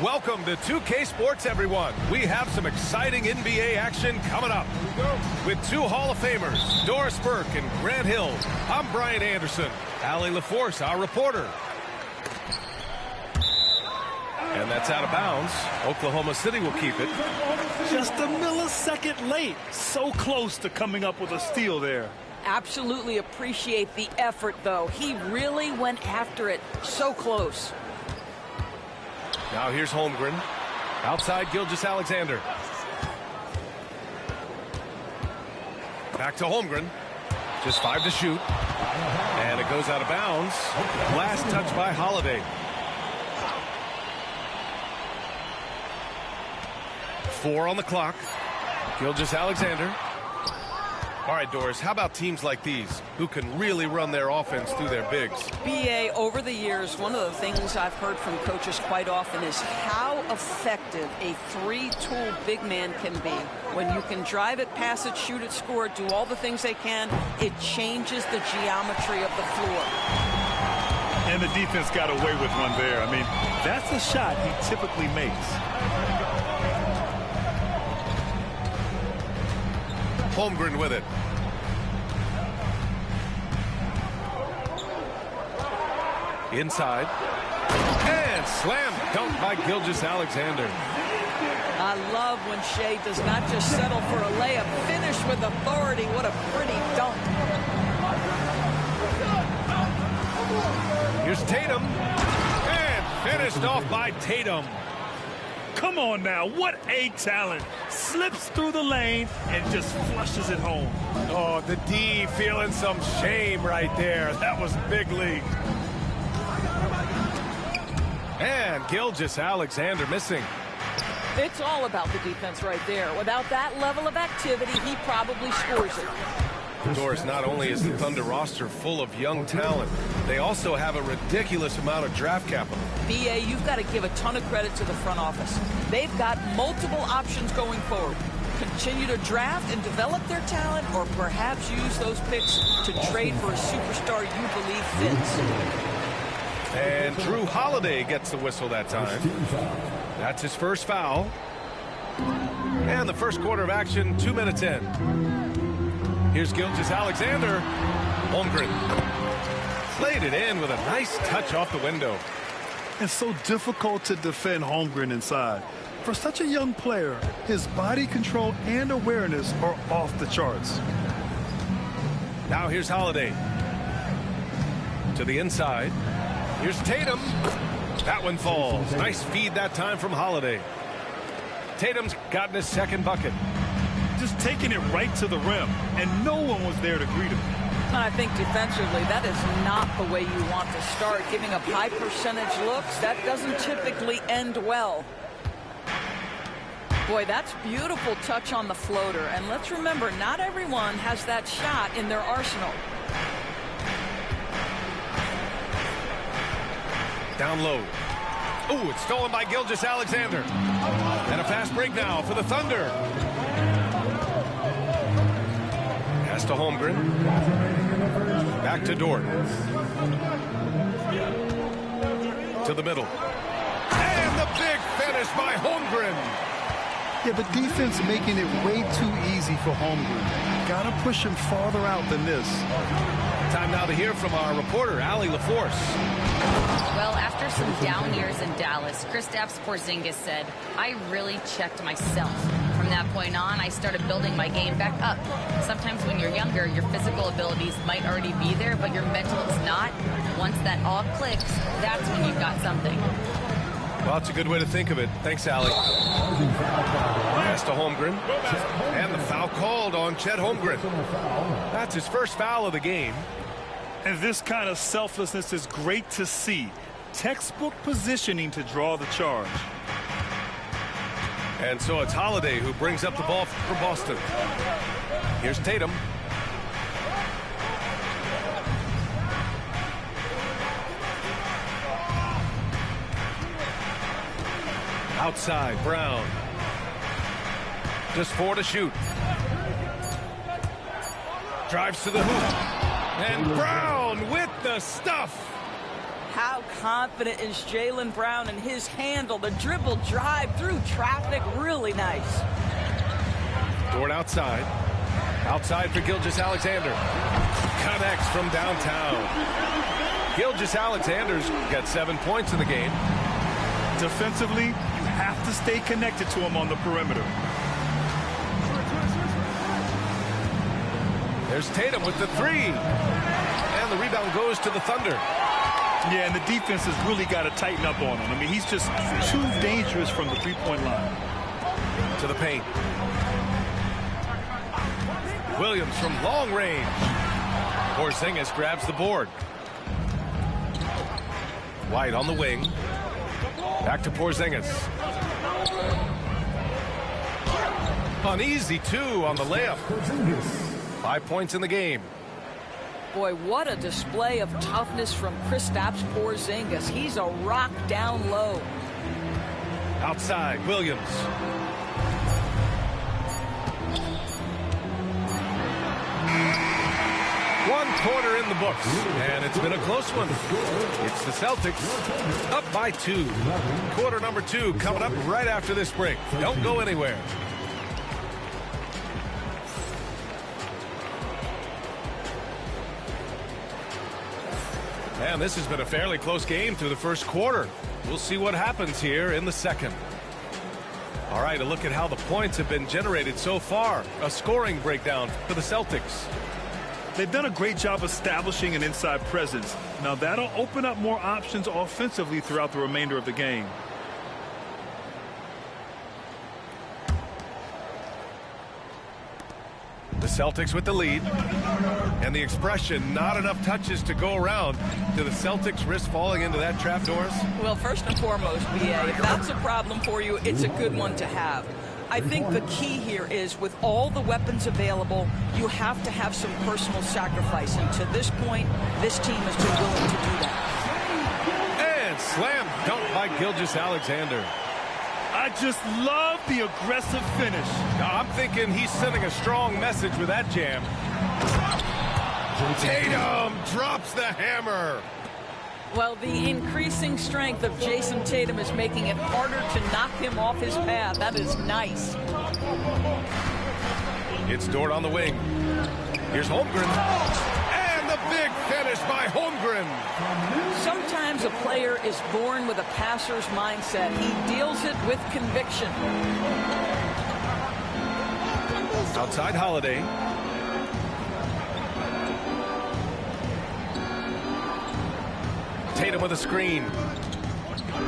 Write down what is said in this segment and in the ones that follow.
Welcome to 2K Sports, everyone. We have some exciting NBA action coming up. With two Hall of Famers, Doris Burke and Grant Hill. I'm Brian Anderson. Allie LaForce, our reporter. And that's out of bounds. Oklahoma City will keep it. Just a millisecond late. So close to coming up with a steal there. Absolutely appreciate the effort, though. He really went after it. So close. Now here's Holmgren. Outside Gilgeous-Alexander. Back to Holmgren. Just 5 to shoot. And it goes out of bounds. Last touch by Holiday. 4 on the clock. Gilgeous-Alexander. All right, Doris, how about teams like these who can really run their offense through their bigs? BA, over the years, one of the things I've heard from coaches quite often is how effective a three-tool big man can be. When you can drive it, pass it, shoot it, score it, do all the things they can, it changes the geometry of the floor. And the defense got away with one there. I mean, that's a shot he typically makes. Holmgren with it. Inside. And slam dunk by Gilgeous-Alexander. I love when Shea does not just settle for a layup. Finish with authority. What a pretty dunk. Here's Tatum. And finished off by Tatum. Come on now, what a talent. Slips through the lane and just flushes it home. Oh, the D feeling some shame right there. That was big league. And Gilgeous-Alexander missing. It's all about the defense right there. Without that level of activity, he probably scores it. Doris, not only is the Thunder roster full of young talent, they also have a ridiculous amount of draft capital. BA, you've got to give a ton of credit to the front office. They've got multiple options going forward. Continue to draft and develop their talent, or perhaps use those picks to trade for a superstar you believe fits. And Drew Holiday gets the whistle that time. That's his first foul. And the first quarter of action, 2 minutes in. Here's Gilgeous-Alexander. Holmgren played it in with a nice touch off the window. It's so difficult to defend Holmgren inside. For such a young player, his body control and awareness are off the charts. Now here's Holiday. To the inside. Here's Tatum. That one falls. Nice feed that time from Holiday. Tatum's gotten his second bucket. Just taking it right to the rim, and no one was there to greet him. And I think defensively, that is not the way you want to start. Giving up high percentage looks, that doesn't typically end well. Boy, that's beautiful touch on the floater. And let's remember, not everyone has that shot in their arsenal. Down low. Oh, it's stolen by Gilgeous-Alexander. And a fast break now for the Thunder. Pass to Holmgren. Back to Dort. To the middle. And the big finish by Holmgren. Yeah, the defense making it way too easy for Holmgren. Got to push him farther out than this. Time now to hear from our reporter, Allie LaForce. Well, after some down years in Dallas, Kristaps Porzingis said, I really checked myself. From that point on, I started building my game back up. Sometimes when you're younger, your physical abilities might already be there, but your mental is not. Once that all clicks, that's when you've got something. Well, that's a good way to think of it. Thanks, Allie. Pass to Holmgren. And the foul called on Chet Holmgren. That's his first foul of the game. And this kind of selflessness is great to see. Textbook positioning to draw the charge. And so it's Holiday who brings up the ball for Boston. Here's Tatum. Outside, Brown. Just 4 to shoot. Drives to the hoop. And Brown with the stuff. how confident is Jaylen Brown in his handle? The dribble drive through traffic, really nice. Dort outside. Outside for Gilgeous-Alexander. Connects from downtown. Gilgeous-Alexander's got 7 points in the game. Defensively, you have to stay connected to him on the perimeter. There's Tatum with the 3. And the rebound goes to the Thunder. Yeah, and the defense has really got to tighten up on him. I mean, he's just too dangerous from the three-point line. To the paint. Williams from long range. Porzingis grabs the board. White on the wing. Back to Porzingis. An easy 2 on the layup. 5 points in the game. Boy, what a display of toughness from Kristaps Porzingis. He's a rock down low. Outside, Williams. One quarter in the books, and it's been a close one. It's the Celtics up by 2. Quarter number 2 coming up right after this break. Don't go anywhere. And this has been a fairly close game through the first quarter. We'll see what happens here in the second. All right, a look at how the points have been generated so far. A scoring breakdown for the Celtics. They've done a great job establishing an inside presence. Now that'll open up more options offensively throughout the remainder of the game. The Celtics with the lead. And the expression, not enough touches to go around. Do the Celtics risk falling into that trap, Doris? Well, first and foremost, BA, if that's a problem for you, it's a good one to have. I think the key here is with all the weapons available, you have to have some personal sacrifice. And to this point, this team has been willing to do that. And slam dunk by Gilgeous-Alexander. I just love the aggressive finish. I'm thinking he's sending a strong message with that jam. Tatum drops the hammer. Well, the increasing strength of Jason Tatum is making it harder to knock him off his path. That is nice. It's Dort on the wing. Here's Holmgren. And the big finish by Holmgren. Sometimes a player is born with a passer's mindset. He deals it with conviction. Outside Holiday. Tatum with a screen.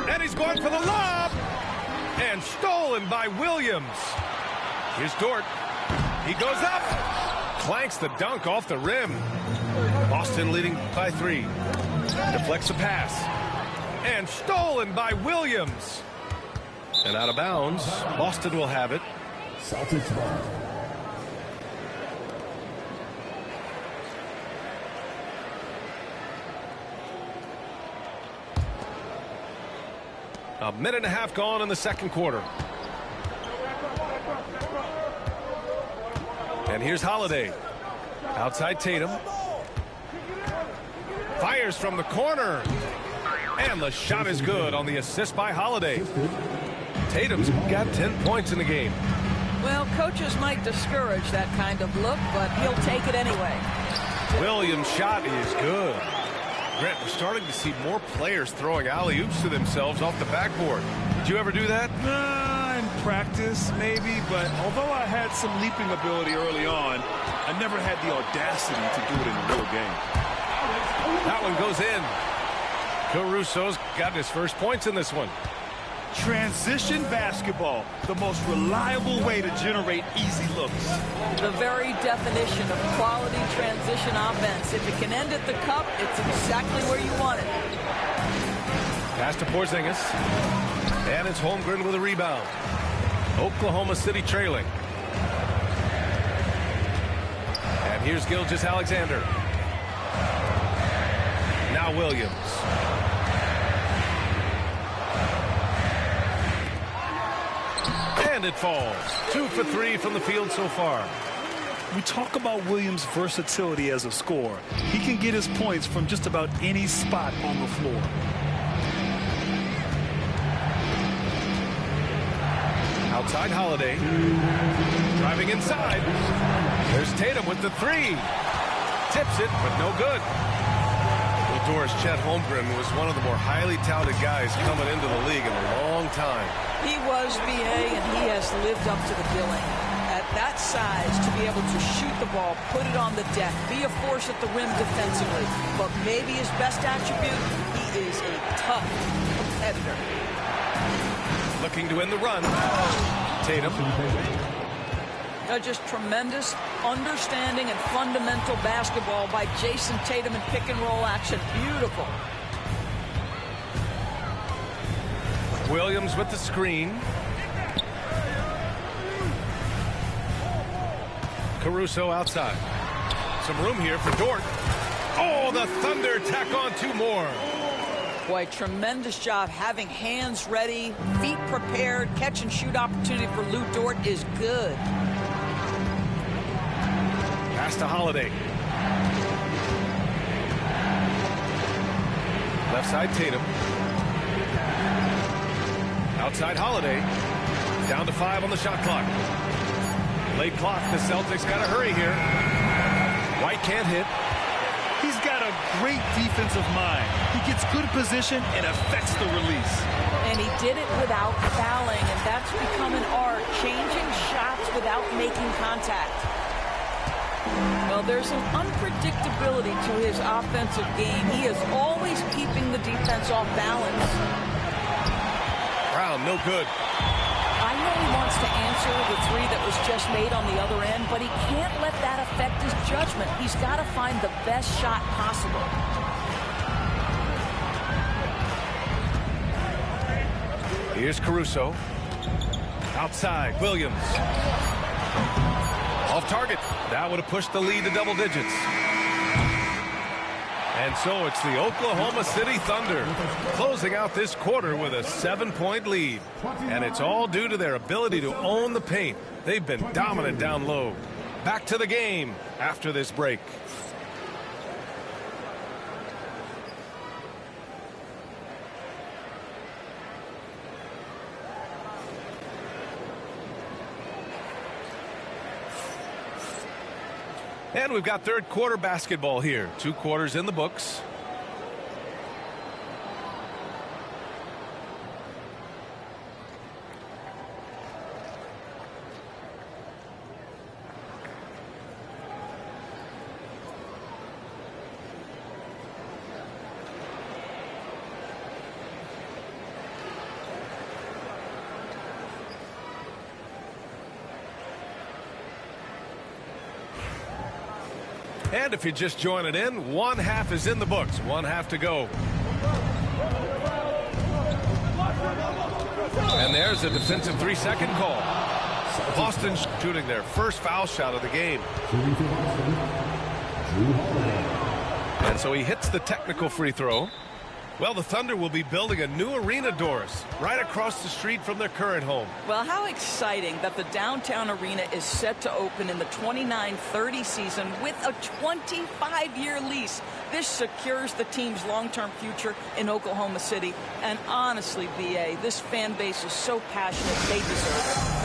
And he's going for the lob. And stolen by Williams. Here's Dort. He goes up. Clanks the dunk off the rim. Boston leading by 3. Deflects a pass. And stolen by Williams. And out of bounds. Boston will have it. Celtics ball. A minute and a half gone in the second quarter. And here's Holiday. Outside Tatum. Fires from the corner. And the shot is good on the assist by Holiday. Tatum's got 10 points in the game. Well, coaches might discourage that kind of look, but he'll take it anyway. Williams' shot is good. Grant, we're starting to see more players throwing alley-oops to themselves off the backboard. Did you ever do that? In practice, maybe, but although I had some leaping ability early on, I never had the audacity to do it in the real game. That one goes in. Caruso's got his first points in this one. Transition basketball, the most reliable way to generate easy looks. The very definition of quality transition offense. If it can end at the cup, it's exactly where you want it. Pass to Porzingis. And it's Holmgren with a rebound. Oklahoma City trailing. And here's Gilgeous-Alexander. Now Williams. And it falls. 2 for 3 from the field so far. We talk about Williams' versatility as a scorer. He can get his points from just about any spot on the floor. Outside Holiday. Driving inside. There's Tatum with the three. Tips it, but no good. Doris Chet Holmgren was one of the more highly touted guys coming into the league in a long time. He was, BA, and he has lived up to the billing. At that size, to be able to shoot the ball, put it on the deck, be a force at the rim defensively. But maybe his best attribute, he is a tough competitor. Looking to win the run. Tatum. Just tremendous understanding and fundamental basketball by Jason Tatum in pick and roll action. Beautiful. Williams with the screen. Caruso outside. Some room here for Dort. Oh, the Thunder tack on two more. Boy, tremendous job having hands ready, feet prepared. Catch and shoot opportunity for Lou Dort is good. Pass to Holiday. Left side Tatum. Outside Holiday. Down to 5 on the shot clock. Late clock. The Celtics got to hurry here. White can't hit. He's got a great defensive mind. He gets good position and affects the release. And he did it without fouling, and that's become an art, changing shots without making contact. Well, there's an unpredictability to his offensive game. He is always keeping the defense off balance. Brown, no good. I know he wants to answer the three that was just made on the other end, but he can't let that affect his judgment. He's got to find the best shot possible. Here's Caruso. Outside, Williams. Off target. That would have pushed the lead to double digits. And so it's the Oklahoma City Thunder closing out this quarter with a 7-point lead. And it's all due to their ability to own the paint. They've been dominant down low. Back to the game after this break. And we've got third quarter basketball here. 2 quarters in the books. And if you're just joining in, 1 half is in the books. 1 half to go. And there's a defensive 3-second call. Boston shooting their first foul shot of the game. And so he hits the technical free throw. Well, the Thunder will be building a new arena, Doris, right across the street from their current home. Well, how exciting that the downtown arena is set to open in the 29-30 season with a 25-year lease. This secures the team's long-term future in Oklahoma City. And honestly, BA, this fan base is so passionate, they deserve it.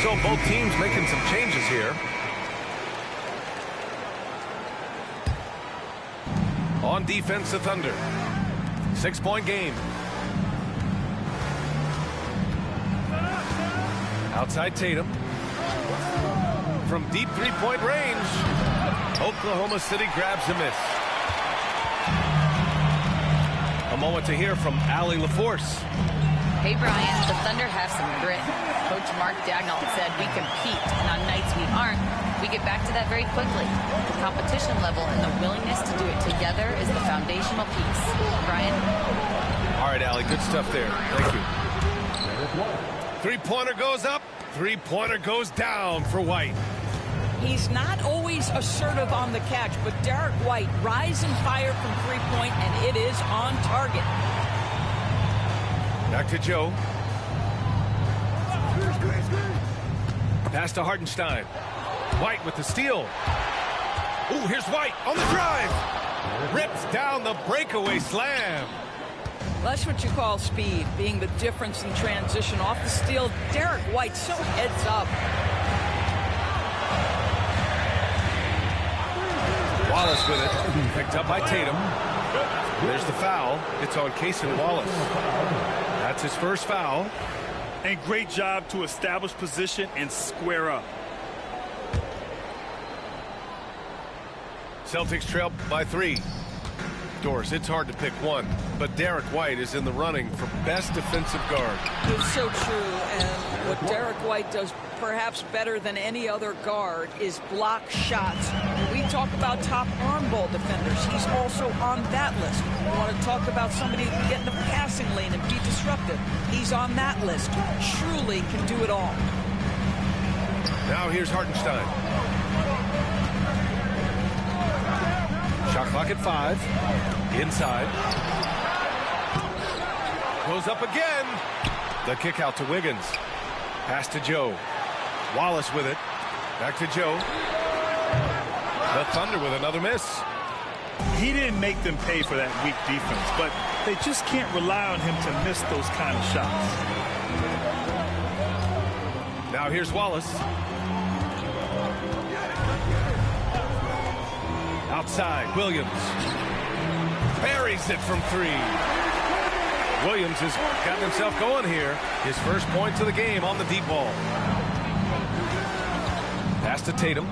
So both teams making some changes here. On defense, the Thunder. 6-point game. Outside Tatum. From deep 3-point range. Oklahoma City grabs a miss. A moment to hear from Allie LaForce. Hey, Brian, the Thunder have some grit. Coach Mark Dagnall said we compete, and on nights we aren't, we get back to that very quickly. The competition level and the willingness to do it together is the foundational piece. Brian? All right, Allie, good stuff there. Thank you. Three-pointer goes up. Three-pointer goes down for White. He's not always assertive on the catch, but Derek White rise and fire from three-point, and it is on target. Back to Joe. Pass to Hartenstein. White with the steal. Ooh, here's White on the drive. Rips down the breakaway slam. That's what you call speed, being the difference in transition. Off the steal, Derek White so heads up. Wallace with it. Picked up by Tatum. There's the foul. It's on Cason Wallace. That's his first foul. And great job to establish position and square up. Celtics trail by 3. Doris, it's hard to pick one, but Derek White is in the running for best defensive guard. It's so true, and what Derek White does perhaps better than any other guard is block shots. We talk about top arm ball defenders. He's also on that list. We want to talk about somebody who can get in the passing lane and be disruptive. He's on that list. Truly can do it all. Now here's Hartenstein. Shot clock at 5. Inside. Goes up again. The kick out to Wiggins. Pass to Joe. Wallace with it. Back to Joe. The Thunder with another miss. He didn't make them pay for that weak defense, but they just can't rely on him to miss those kind of shots. Now here's Wallace. Outside, Williams. Buries it from 3. Williams has gotten himself going here. His first points of the game on the deep ball. Pass to Tatum.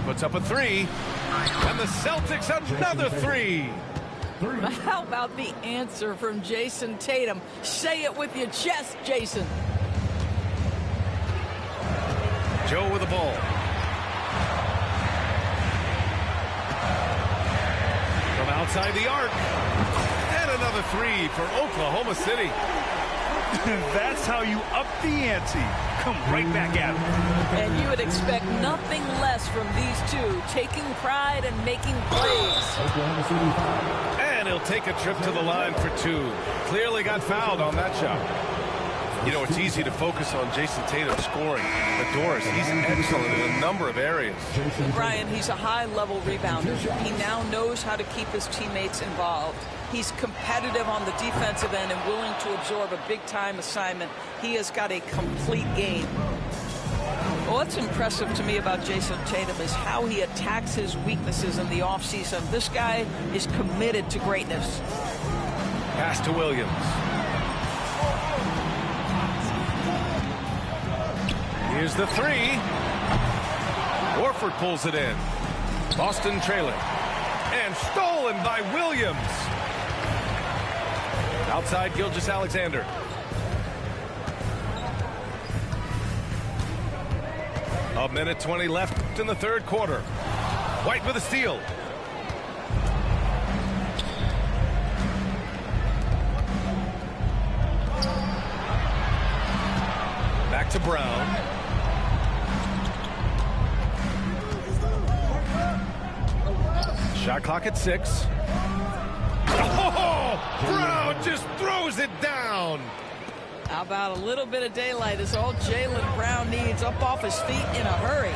Puts up a 3. And the Celtics another 3. How about the answer from Jason Tatum? Say it with your chest, Jason. Joe with the ball. From outside the arc. And another 3 for Oklahoma City. That's how you up the ante. Come right back at him. And you would expect nothing less from these two, taking pride and making plays. And he'll take a trip to the line for 2. Clearly got fouled on that shot. You know, it's easy to focus on Jason Tatum scoring. But Doris, he's excellent in a number of areas. Brian, he's a high-level rebounder. He now knows how to keep his teammates involved. He's competitive on the defensive end and willing to absorb a big-time assignment. He has got a complete game. Well, what's impressive to me about Jason Tatum is how he attacks his weaknesses in the offseason. This guy is committed to greatness. Pass to Williams. Here's the 3. Warford pulls it in. Boston trailing. And stolen by Williams. Outside Gilgeous-Alexander. A minute 20 left in the third quarter. White with a steal. Back to Brown. Shot clock at 6. Oh, Brown just throws it down. How about a little bit of daylight is all Jaylen Brown needs, up off his feet in a hurry.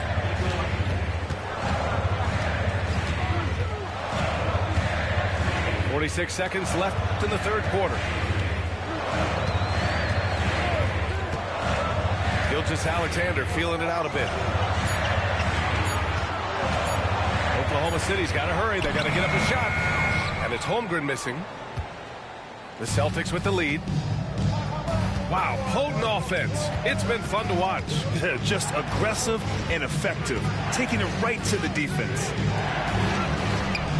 .46 seconds left in the third quarter. Gilgeous-Alexander feeling it out a bit. Oklahoma City's got to hurry. They got to get up a shot. And it's Holmgren missing. The Celtics with the lead. Wow, potent offense. It's been fun to watch. Just aggressive and effective, taking it right to the defense.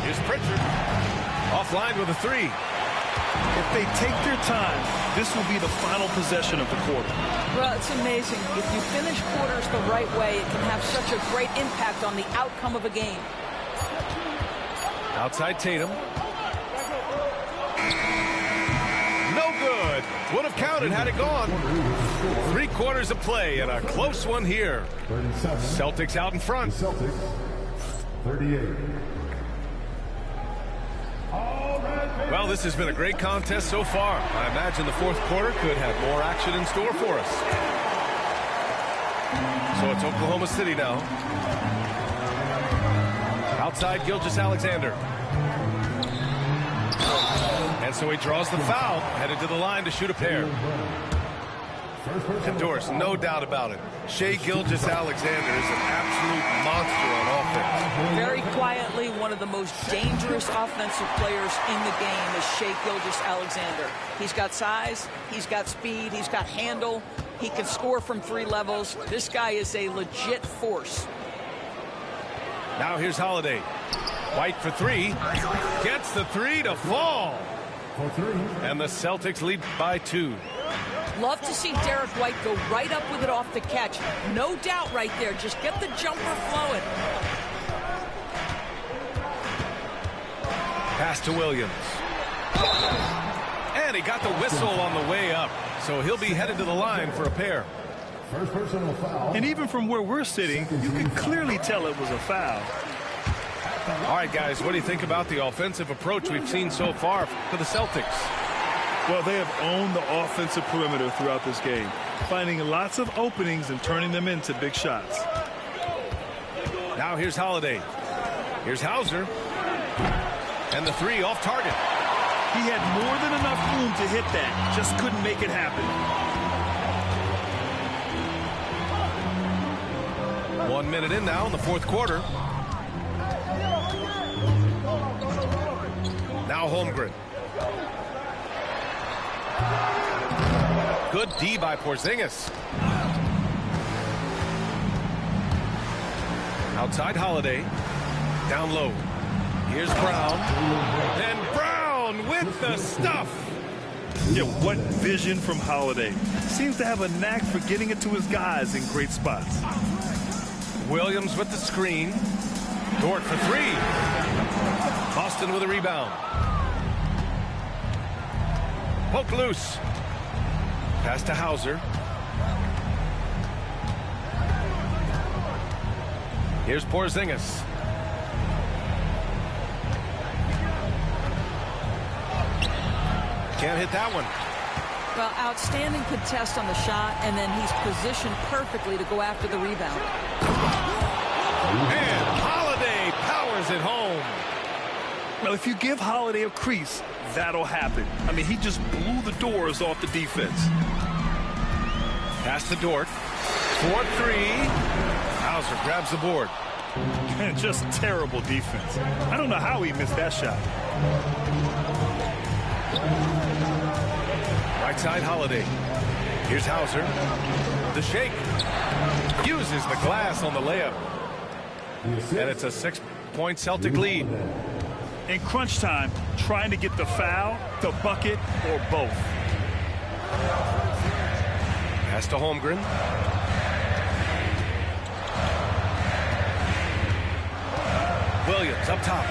Here's Pritchard. Offline with a 3. If they take their time, this will be the final possession of the quarter. Well, it's amazing. If you finish quarters the right way, it can have such a great impact on the outcome of a game. Outside Tatum. No good. Would have counted had it gone. 3/4 of play and a close one here. Celtics out in front. Celtics, 38. Well, this has been a great contest so far. I imagine the fourth quarter could have more action in store for us. So it's Oklahoma City now. Outside Gilgeous-Alexander. And so he draws the foul, headed to the line to shoot a pair. And Doris, no doubt about it, Shai Gilgeous-Alexander is an absolute monster on offense. Very quietly, one of the most dangerous offensive players in the game is Shai Gilgeous-Alexander. He's got size, he's got speed, he's got handle, he can score from 3 levels. This guy is a legit force. Now here's Holiday. White for 3. Gets the 3 to fall. And the Celtics lead by 2. Love to see Derek White go right up with it off the catch. No doubt right there. Just get the jumper flowing. Pass to Williams. And he got the whistle on the way up. So he'll be headed to the line for a pair. First personal foul. And even from where we're sitting, you can clearly tell it was a foul. All right, guys, what do you think about the offensive approach we've seen so far for the Celtics? Well, they have owned the offensive perimeter throughout this game, finding lots of openings and turning them into big shots. Now here's Holiday. Here's Hauser. And the 3 off target. He had more than enough room to hit that, just couldn't make it happen. 1 minute in now in the fourth quarter. Now Holmgren. Good D by Porzingis. Outside Holiday. Down low. Here's Brown. And Brown with the stuff. Yeah, what vision from Holiday. Seems to have a knack for getting it to his guys in great spots. Williams with the screen. Dort for 3. Boston with a rebound. Poke loose. Pass to Hauser. Here's Porzingis. Can't hit that one. Well, outstanding contest on the shot, and then he's positioned perfectly to go after the rebound. And Holiday powers it home. Well, if you give Holiday a crease, that'll happen. I mean, he just blew the doors off the defense. Pass to Dort. 4-3. Hauser grabs the board. And just terrible defense. I don't know how he missed that shot. Right side Holiday. Here's Hauser. The shake. Uses the glass on the layup. And it's a 6-point Celtic lead. In crunch time, trying to get the foul, the bucket, or both. Pass to Holmgren. Williams up top.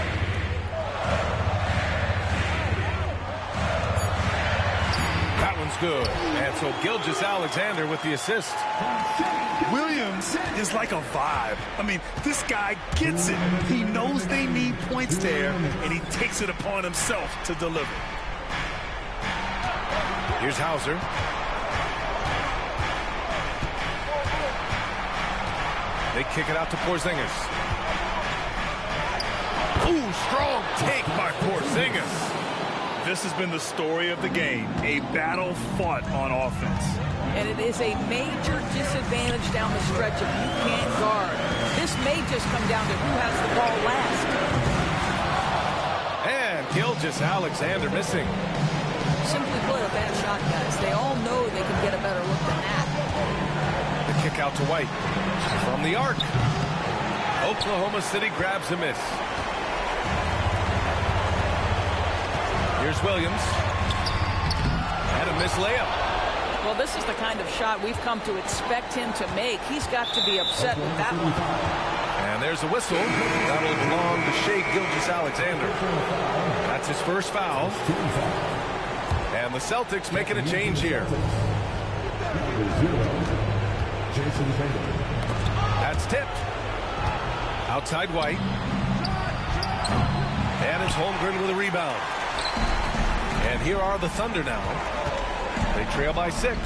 That one's good. And so Gilgeous-Alexander with the assist. Williams is like a vibe. I mean, this guy gets it. He knows they need points there, and he takes it upon himself to deliver. Here's Hauser. They kick it out to Porzingis. Ooh, strong take by Porzingis. This has been the story of the game, a battle fought on offense. And it is a major disadvantage down the stretch if you can't guard. This may just come down to who has the ball last. And Gilgeous-Alexander missing. Simply put, a bad shot, guys. They all know they can get a better look than that. The kick out to White. From the arc. Oklahoma City grabs a miss. Here's Williams. And a missed layup. Well, this is the kind of shot we've come to expect him to make. He's got to be upset with that one. And there's a whistle. That'll belong to Shai Gilgeous-Alexander. That's his first foul. And the Celtics making a change here. That's tipped. Outside White. And it's Holmgren with a rebound. And here are the Thunder now. They trail by 6.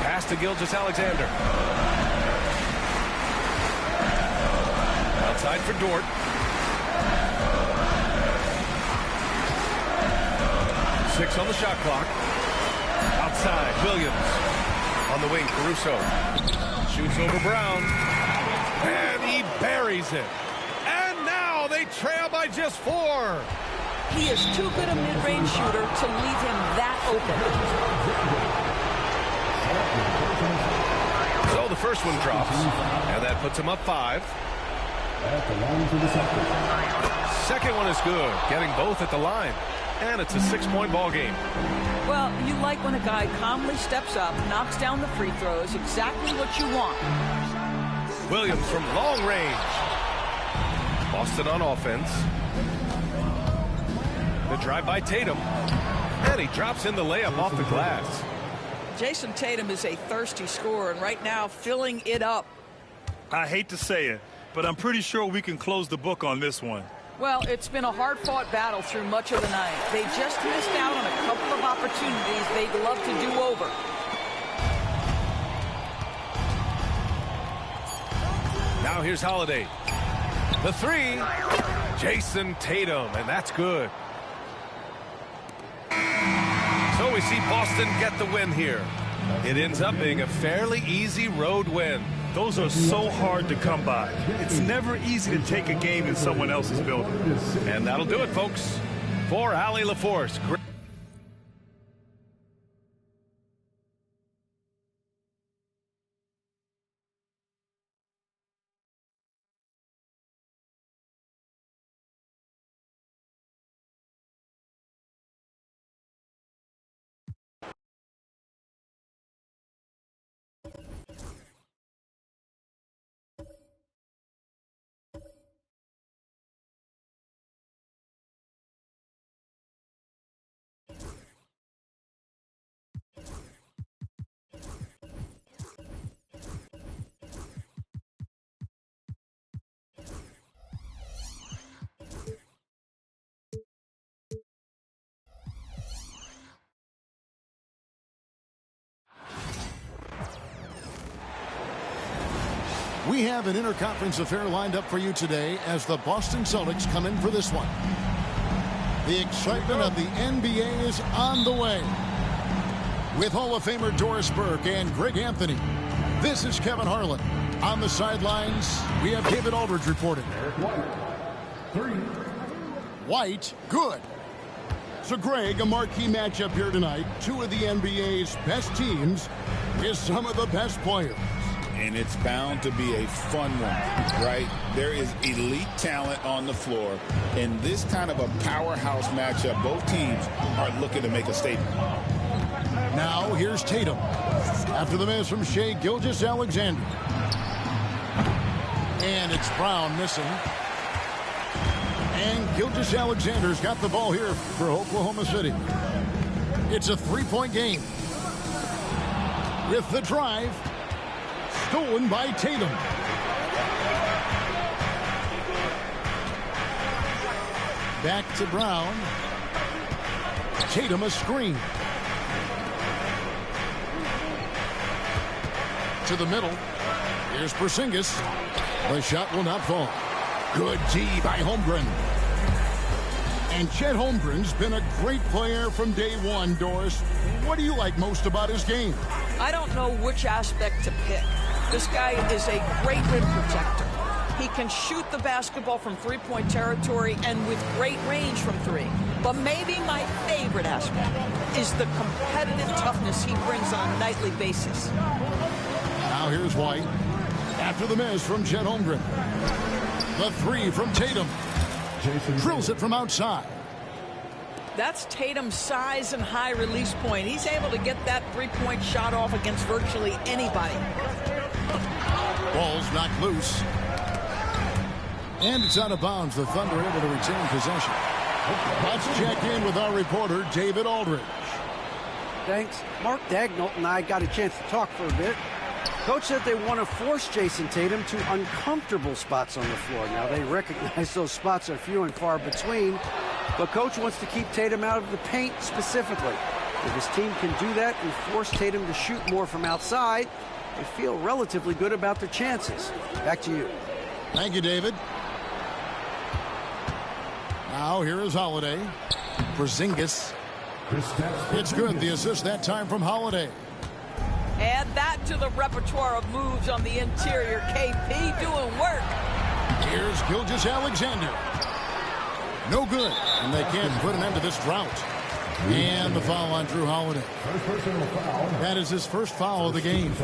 Pass to Gilgeous-Alexander. Outside for Dort. Six on the shot clock. Outside, Williams. On the wing, Caruso. Shoots over Brown. And he buries it. And now they trail by just 4. He is too good a mid-range shooter to leave him that open. So the first one drops. And that puts him up 5. Second one is good. Getting both at the line. And it's a 6-point ball game. Well, you like when a guy calmly steps up, knocks down the free throws, exactly what you want. Williams from long range. Boston on offense. The drive by Tatum. And he drops in the layup off the glass. Jason Tatum is a thirsty scorer, and right now filling it up. I hate to say it, but I'm pretty sure we can close the book on this one. Well, it's been a hard-fought battle through much of the night. They just missed out on a couple of opportunities they'd love to do over. Now here's Holiday. The 3. Jason Tatum, and that's good. So we see Boston get the win here. It ends up being a fairly easy road win. Those are so hard to come by. It's never easy to take a game in someone else's building. And that'll do it, folks. For Allie LaForce. We have an interconference affair lined up for you today as the Boston Celtics come in for this one. The excitement of the NBA is on the way. With Hall of Famer Doris Burke and Greg Anthony, this is Kevin Harlan. On the sidelines, we have David Aldridge reporting. White, good. So, Greg, a marquee matchup here tonight. Two of the NBA's best teams is some of the best players. And it's bound to be a fun one, right? There is elite talent on the floor. In this kind of a powerhouse matchup, both teams are looking to make a statement. Now, here's Tatum. After the miss from Shai Gilgeous-Alexander. And it's Brown missing. And Gilgeous-Alexander's got the ball here for Oklahoma City. It's a three-point game. With the drive. Stolen by Tatum. Back to Brown. Tatum a screen. To the middle. Here's Porzingis. The shot will not fall. Good D by Holmgren. And Chet Holmgren's been a great player from day one, Doris. What do you like most about his game? I don't know which aspect to pick. This guy is a great rim protector. He can shoot the basketball from three-point territory and with great range from 3. But maybe my favorite aspect is the competitive toughness he brings on a nightly basis. Now here's White. After the miss from Chet Holmgren. The 3 from Tatum. Drills it from outside. That's Tatum's size and high release point. He's able to get that three-point shot off against virtually anybody. Ball's knocked loose. And it's out of bounds. The Thunder able to retain possession. Let's check in with our reporter, David Aldridge. Thanks. Mark Daignault and I got a chance to talk for a bit. Coach said they want to force Jason Tatum to uncomfortable spots on the floor. Now, they recognize those spots are few and far between, but Coach wants to keep Tatum out of the paint specifically. If his team can do that and force Tatum to shoot more from outside, they feel relatively good about their chances. Back to you. Thank you, David. Now here is Holiday. Porzingis. It's good. The assist that time from Holiday. Add that to the repertoire of moves on the interior. KP doing work. Here's Gilgeous-Alexander. No good. And they can't put an end to this drought. And the foul on Drew Holiday. That is his first foul of the game.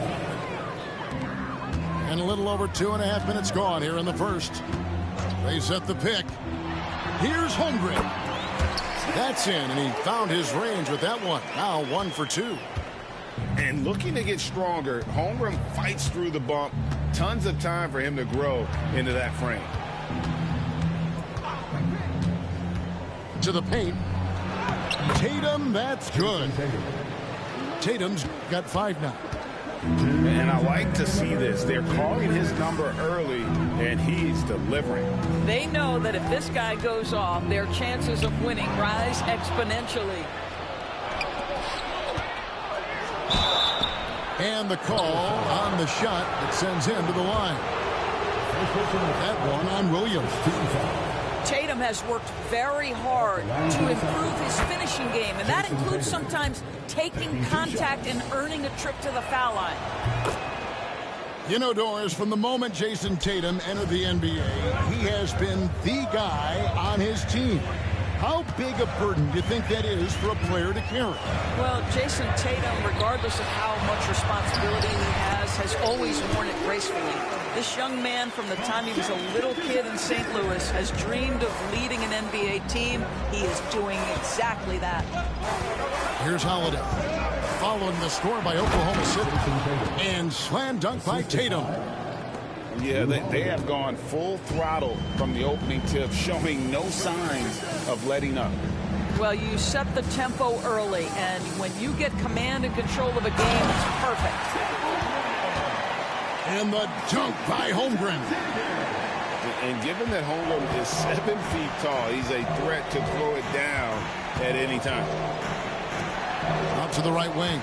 And a little over 2.5 minutes gone here in the first. They set the pick. Here's Holmgren. That's in, and he found his range with that one. Now 1 for 2. And looking to get stronger, Holmgren fights through the bump. Tons of time for him to grow into that frame. To the paint. Tatum, that's good. Tatum's got 5 now. And I like to see this. They're calling his number early, and he's delivering. They know that if this guy goes off, their chances of winning rise exponentially. And the call on the shot that sends him to the line. That one on Williams. Tatum has worked very hard to improve his finishing game, and that includes sometimes taking contact and earning a trip to the foul line. You know, Doris, from the moment Jason Tatum entered the NBA, he has been the guy on his team. How big a burden do you think that is for a player to carry? Well, Jason Tatum, regardless of how much responsibility he has always worn it gracefully. This young man, from the time he was a little kid in St. Louis, has dreamed of leading an NBA team. He is doing exactly that. Here's Holiday, following the score by Oklahoma City. And slam dunk by Tatum. Yeah, they have gone full throttle from the opening tip, showing no signs of letting up. Well, you set the tempo early, and when you get command and control of a game, it's perfect. And the dunk by Holmgren. And given that Holmgren is 7 feet tall, he's a threat to throw it down at any time. Out to the right wing.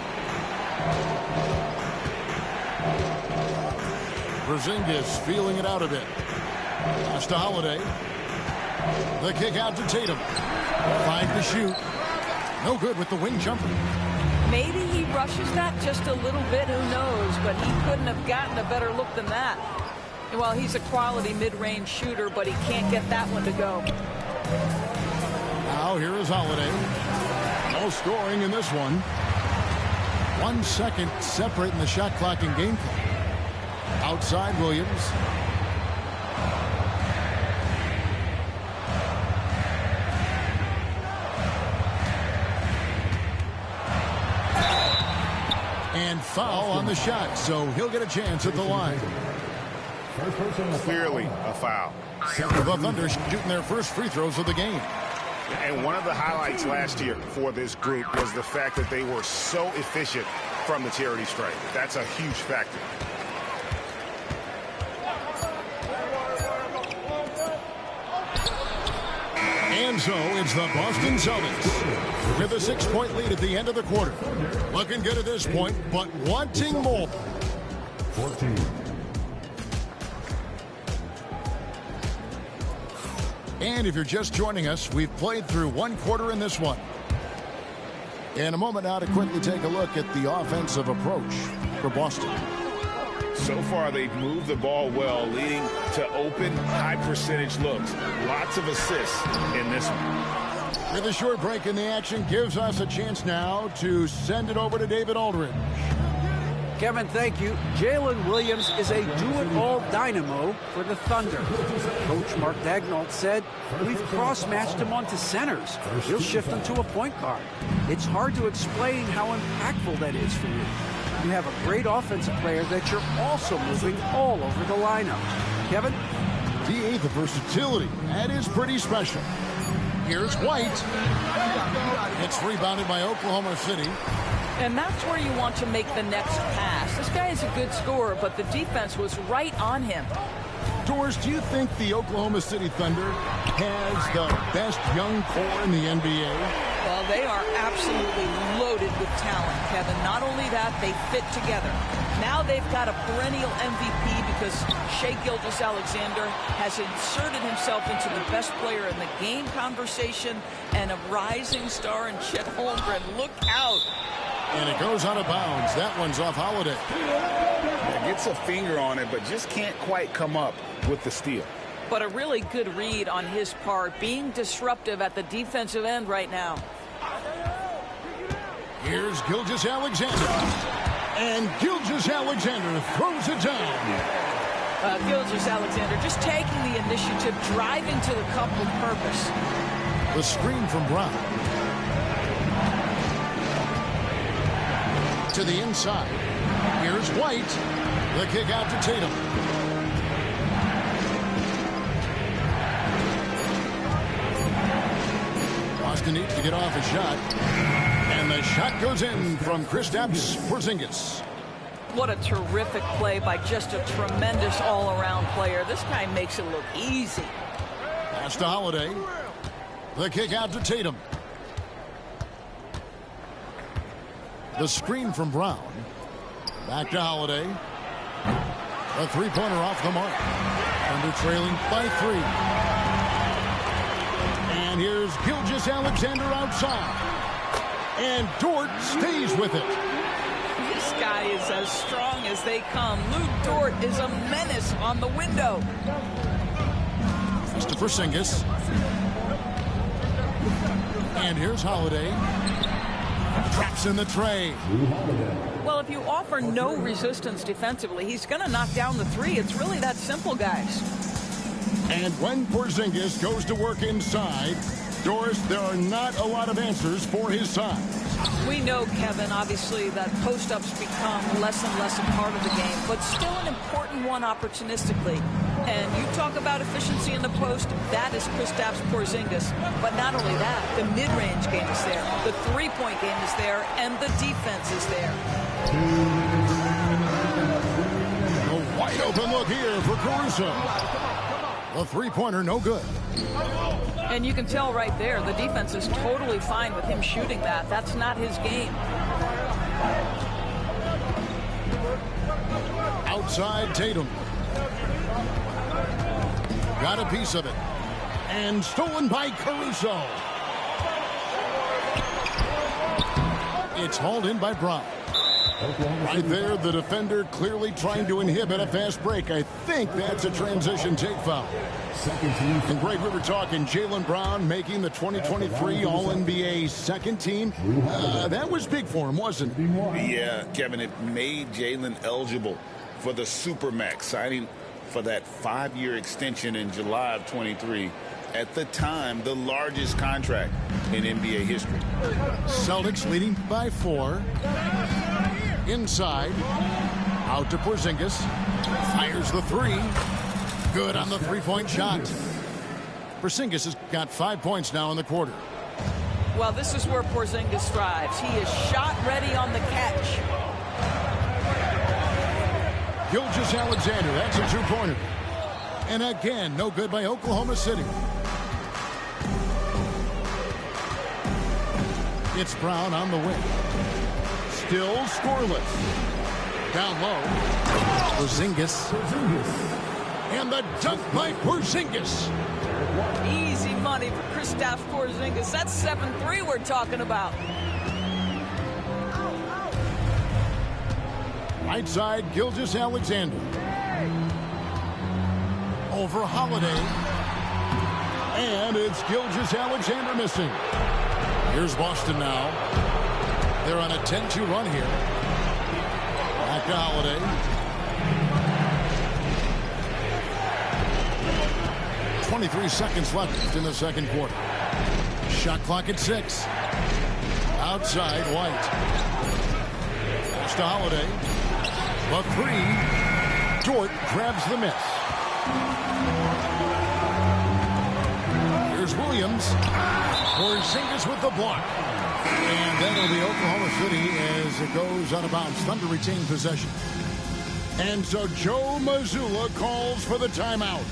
Porzingis feeling it out a bit. Pass to Holiday. The kick out to Tatum. 5 to shoot. No good with the wing jumper. Maybe he rushes that just a little bit, who knows, but he couldn't have gotten a better look than that. Well, he's a quality mid-range shooter, but he can't get that one to go. Now here is Holiday. No scoring in this one. 1 second separating the shot clock and game clock. Outside Williams. And foul on the shot, so he'll get a chance at the line. Clearly a foul. The Thunder shooting their first free throws of the game. And one of the highlights last year for this group was the fact that they were so efficient from the charity stripe. That's a huge factor. And so it's the Boston Celtics with a 6-point lead at the end of the quarter. Looking good at this point, but wanting more. 14. And if you're just joining us, we've played through 1 quarter in this one. In a moment now to quickly take a look at the offensive approach for Boston. So far, they've moved the ball well, leading to open, high-percentage looks. Lots of assists in this one. With a short break in the action, gives us a chance now to send it over to David Aldridge. Kevin, thank you. Jalen Williams is a do-it-all dynamo for the Thunder. Coach Mark Daignault said, we've cross-matched him onto centers. He'll shift him to a point guard. It's hard to explain how impactful that is for you. You have a great offensive player that you're also moving all over the lineup. Kevin? DA, the versatility. That is pretty special. Here's White. It's rebounded by Oklahoma City. And that's where you want to make the next pass. This guy is a good scorer, but the defense was right on him. Doris, do you think the Oklahoma City Thunder has the best young core in the NBA? Well, they are absolutely loaded with talent, Kevin. Not only that, they fit together. Now they've got a perennial MVP because Shai Gilgeous-Alexander has inserted himself into the best player in the game conversation and a rising star in Chet Holmgren. Look out. And it goes out of bounds. That one's off Holiday. Gets a finger on it, but just can't quite come up with the steal. But a really good read on his part, being disruptive at the defensive end right now. Here's Gilgeous-Alexander. And Gilgeous-Alexander throws it down. Gilgeous-Alexander just taking the initiative, driving to the cup with purpose. The screen from Brown. To the inside. Here's White. The kick out to Tatum. Boston needs to get off a shot. And the shot goes in from Kristaps Porzingis. What a terrific play by just a tremendous all-around player. This guy makes it look easy. Pass to Holiday. The kick out to Tatum. The screen from Brown. Back to Holiday. A three-pointer off the mark. Thunder trailing by 3. And here's Gilgeous-Alexander outside. And Dort stays with it. This guy is as strong as they come. Lou Dort is a menace on the window. Mr. Porzingis. And here's Holiday. Traps in the tray. Well, if you offer no resistance defensively, he's going to knock down the three. It's really that simple, guys. And when Porzingis goes to work inside, Doris, there are not a lot of answers for his side. We know, Kevin, obviously, that post-ups become less and less a part of the game, but still an important one opportunistically. And you talk about efficiency in the post, that is Kristaps Porzingis. But not only that, the mid-range game is there, the three-point game is there, and the defense is there. A wide open look here for Caruso. The three-pointer no good. And you can tell right there, the defense is totally fine with him shooting that. That's not his game. Outside Tatum. Got a piece of it. And stolen by Caruso. It's hauled in by Brown. Right there, the defender clearly trying to inhibit a fast break. I think that's a transition take foul. And Greg, we were talking Jaylen Brown making the 2023 All-NBA second team. That was big for him, wasn't it? Yeah, Kevin, it made Jaylen eligible for the Supermax, signing for that 5-year extension in July of 23. At the time, the largest contract in NBA history. Celtics leading by 4. Inside. Out to Porzingis. Fires the 3. Good on the three-point shot. Porzingis has got 5 points now in the quarter. Well, this is where Porzingis thrives. He is shot ready on the catch. Gilgeous-Alexander, that's a two-pointer. And again, no good by Oklahoma City. It's Brown on the wing. Still scoreless. Down low. Porzingis. And the dunk by Porzingis. Easy money for Kristaps Porzingis. That's 7-3 we're talking about. Right side, Gilgeous-Alexander. Over Holiday. And it's Gilgeous-Alexander missing. Here's Boston now. They're on a 10-2 run here. Back to Holiday. .23 seconds left in the second quarter. Shot clock at 6. Outside, White. Pass to Holiday. The 3. Dort grabs the miss. Here's Williams. Porzingis with the block. And that'll be Oklahoma City as it goes out of bounds. Thunder retain possession. And so Joe Mazzulla calls for the timeout.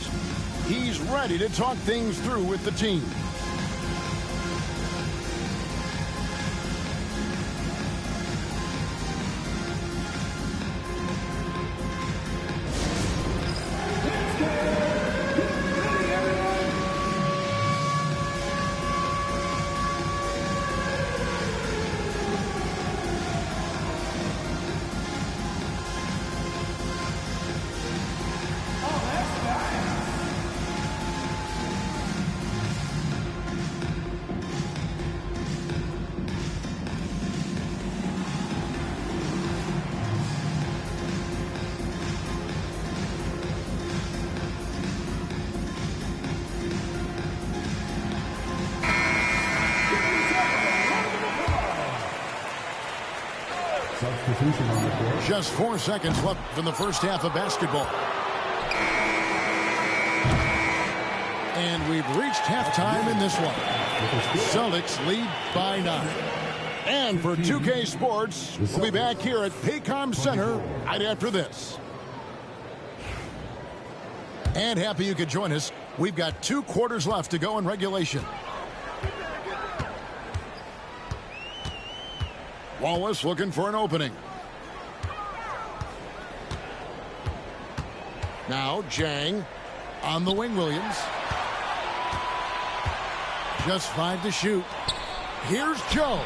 He's ready to talk things through with the team. Just 4 seconds left in the first half of basketball. And we've reached halftime in this one. Celtics lead by 9. And for 2K Sports, we'll be back here at Paycom Center right after this. And happy you could join us. We've got 2 quarters left to go in regulation. Wallace looking for an opening. Now Jang on the wing. Williams. Just 5 to shoot. Here's Joe.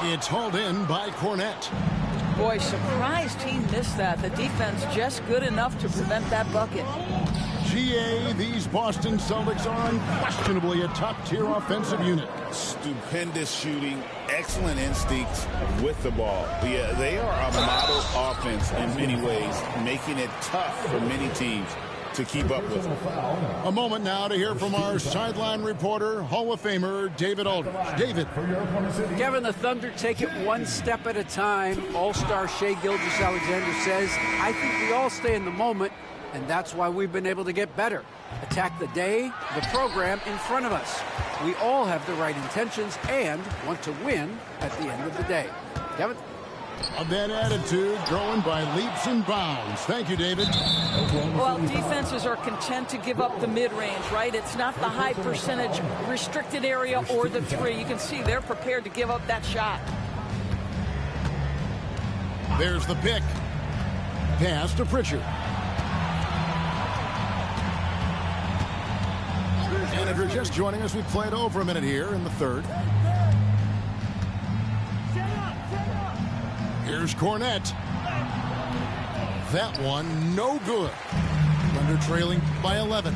It's hauled in by Cornette. Boy, surprised he missed that. The defense just good enough to prevent that bucket. GA, these Boston Celtics are unquestionably a top-tier offensive unit. Stupendous shooting, excellent instincts with the ball. Yeah, they are a model offense in many ways, making it tough for many teams to keep up with them. A moment now to hear from our sideline reporter, Hall of Famer David Aldridge. David. Kevin, the Thunder take it one step at a time. All-star Shai Gilgeous-Alexander says, I think we all stay in the moment, and that's why we've been able to get better. Attack the day, the program in front of us. We all have the right intentions and want to win at the end of the day. Kevin? Of that attitude growing by leaps and bounds. Thank you, David. Well, defenses are content to give up the mid-range, right? It's not the high percentage restricted area or the 3. You can see they're prepared to give up that shot. There's the pick. Pass to Pritchard. And if you're just joining us, we've played over a minute here in the third. Here's Cornette. That one, no good. Thunder trailing by 11.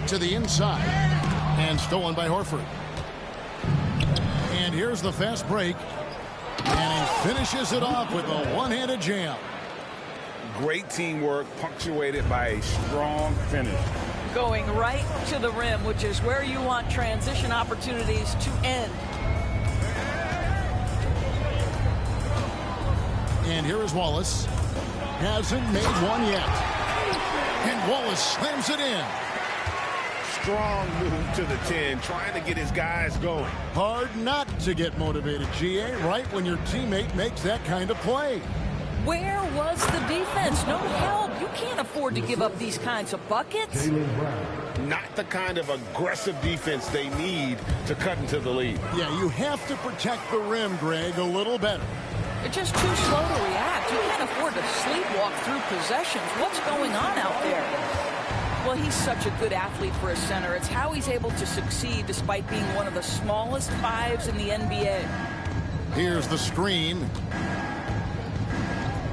To the inside. And stolen by Horford. And here's the fast break. And he finishes it off with a one-handed jam. Great teamwork, punctuated by a strong finish. Going right to the rim, which is where you want transition opportunities to end. And here is Wallace. Hasn't made one yet. And Wallace slams it in. Strong move to the 10, trying to get his guys going. Hard not to get motivated, GA, right when your teammate makes that kind of play. Where was the defense? No help. You can't afford to give up these kinds of buckets. Not the kind of aggressive defense they need to cut into the lead. Yeah, you have to protect the rim, Greg, a little better. They're just too slow to react. You can't afford to sleepwalk through possessions. What's going on out there? Well, he's such a good athlete for a center. It's how he's able to succeed despite being one of the smallest 5s in the NBA. Here's the screen.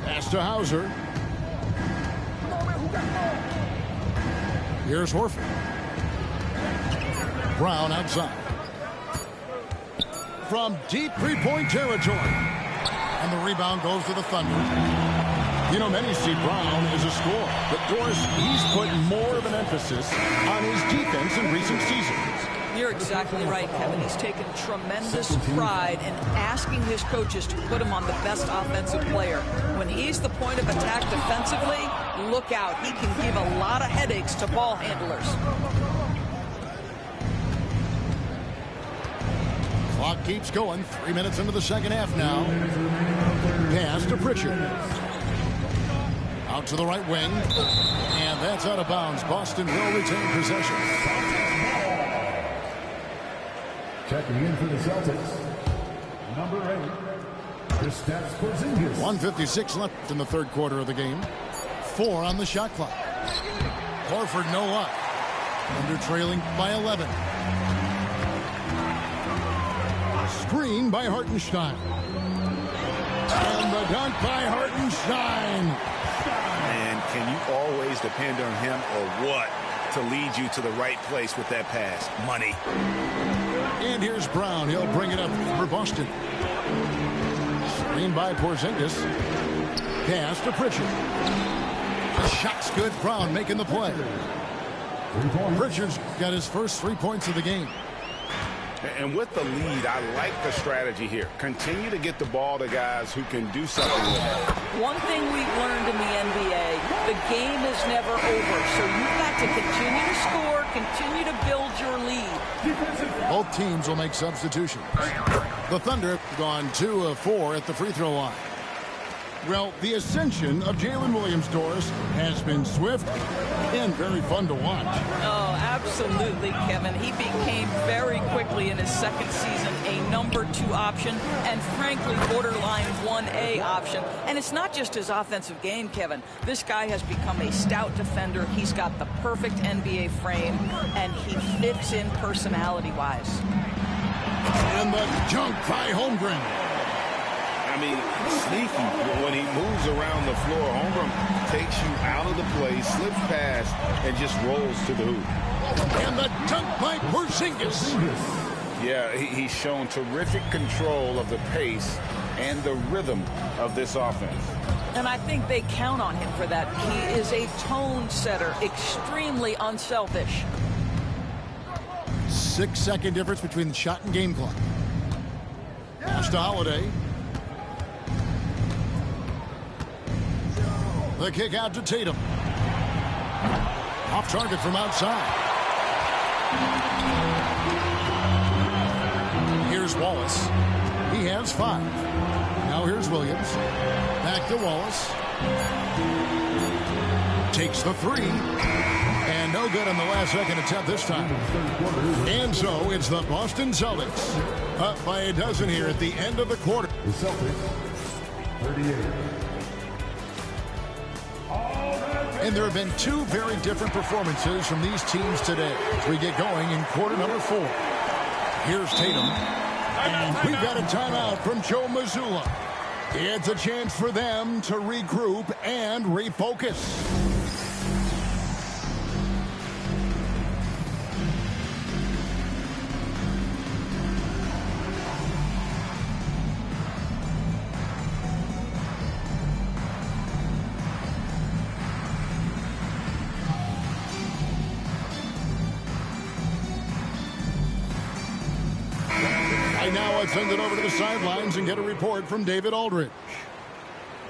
Pass to Hauser. Here's Horford. Brown outside. From deep three-point territory. And the rebound goes to the Thunder. You know, many see Brown as a scorer. But, Doris, he's put more of an emphasis on his defense in recent seasons. You're exactly right, Kevin. He's taken tremendous pride in asking his coaches to put him on the best offensive player. When he's the point of attack defensively, look out. He can give a lot of headaches to ball handlers. Clock keeps going. 3 minutes into the second half now. Pass to Pritchard. Out to the right wing. And that's out of bounds. Boston will retain possession. Checking in for the Celtics, number 8, Kristaps Porzingis. 1:56 left in the third quarter of the game. 4 on the shot clock. Horford no luck. Under trailing by 11. Screen by Hartenstein. And the dunk by Hartenstein. And can you always depend on him or what to lead you to the right place with that pass? Money. And here's Brown. He'll bring it up for Boston. Screen by Porzingis. Pass to Pritchard. The shot's good. Brown making the play. Pritchard's got his first 3 points of the game. And with the lead, I like the strategy here. Continue to get the ball to guys who can do something with it. One thing we've learned in the NBA, the game is never over. So you've got to continue to score, continue to build your lead. Both teams will make substitutions. The Thunder have gone 2 of 4 at the free throw line. Well, the ascension of Jalen Williams-Doris has been swift and very fun to watch. Oh, absolutely, Kevin. He became very quickly in his second season a number 2 option and frankly borderline 1A option. And it's not just his offensive game, Kevin. This guy has become a stout defender. He's got the perfect NBA frame and he fits in personality-wise. And the junk by Holmgren. I mean, sneaky. When he moves around the floor, Holmgren takes you out of the play, slips past, and just rolls to the hoop. And the dunk by Porzingis. Yeah, he's shown terrific control of the pace and the rhythm of this offense. And I think they count on him for that. He is a tone setter, extremely unselfish. 6-second difference between the shot and game clock. Pass to Holiday. The kick out to Tatum. Off target from outside. Here's Wallace. He has 5. Now here's Williams. Back to Wallace. Takes the 3. And no good on the last second attempt this time. And so it's the Boston Celtics up by a dozen here at the end of the quarter. The Celtics, 38. And there have been 2 very different performances from these teams today as we get going in quarter number 4. Here's Tatum. And we've got a timeout from Joe Mazzulla. It's a chance for them to regroup and refocus. Now let's send it over to the sidelines and get a report from David Aldridge.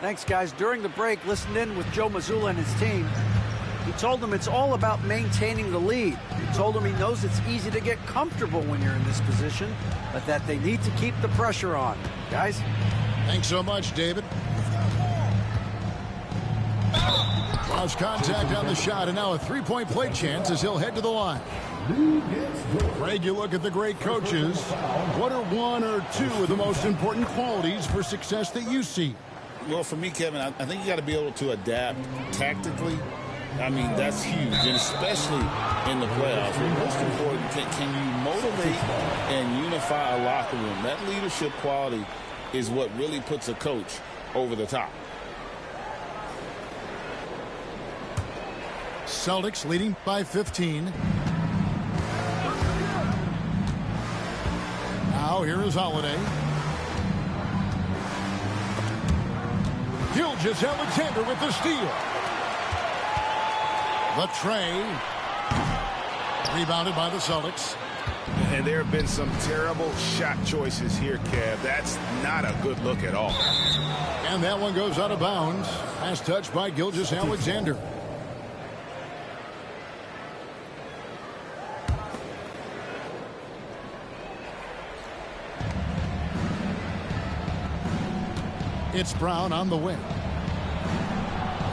Thanks, guys. During the break, listened in with Joe Mazzulla and his team. He told them it's all about maintaining the lead. He told them he knows it's easy to get comfortable when you're in this position, but that they need to keep the pressure on. Guys? Thanks so much, David. Lost contact on the shot, and now a 3-point play chance as he'll head to the line. Greg, you look at the great coaches. What are 1 or 2 of the most important qualities for success that you see? Well, for me, Kevin, I think you got to be able to adapt tactically. I mean, that's huge, and especially in the playoffs. But most important, can you motivate and unify a locker room? That leadership quality is what really puts a coach over the top. Celtics leading by 15. Now here is Holiday. Gilgeous-Alexander with the steal. The tray. Rebounded by the Celtics. And there have been some terrible shot choices here, Kev. That's not a good look at all. And that one goes out of bounds. Last touch by Gilgeous-Alexander. It's Brown on the wing.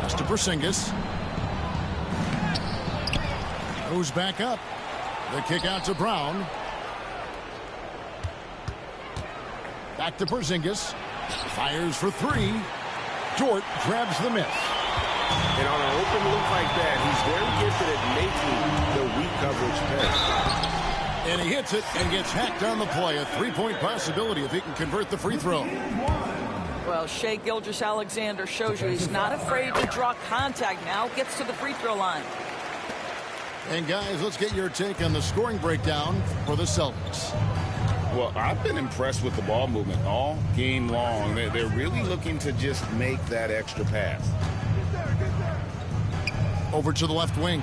That's to Porzingis. Goes back up. The kick out to Brown. Back to Porzingis. Fires for three. Dort grabs the miss. And on an open look like that, he's very gifted at making the weak coverage pass. And he hits it and gets hacked on the play. A three-point possibility if he can convert the free throw. Well, Shai Gilgeous-Alexander shows you he's not afraid to draw contact. Now gets to the free throw line. And guys, let's get your take on the scoring breakdown for the Celtics. Well, I've been impressed with the ball movement all game long. They're really looking to just make that extra pass. Over to the left wing.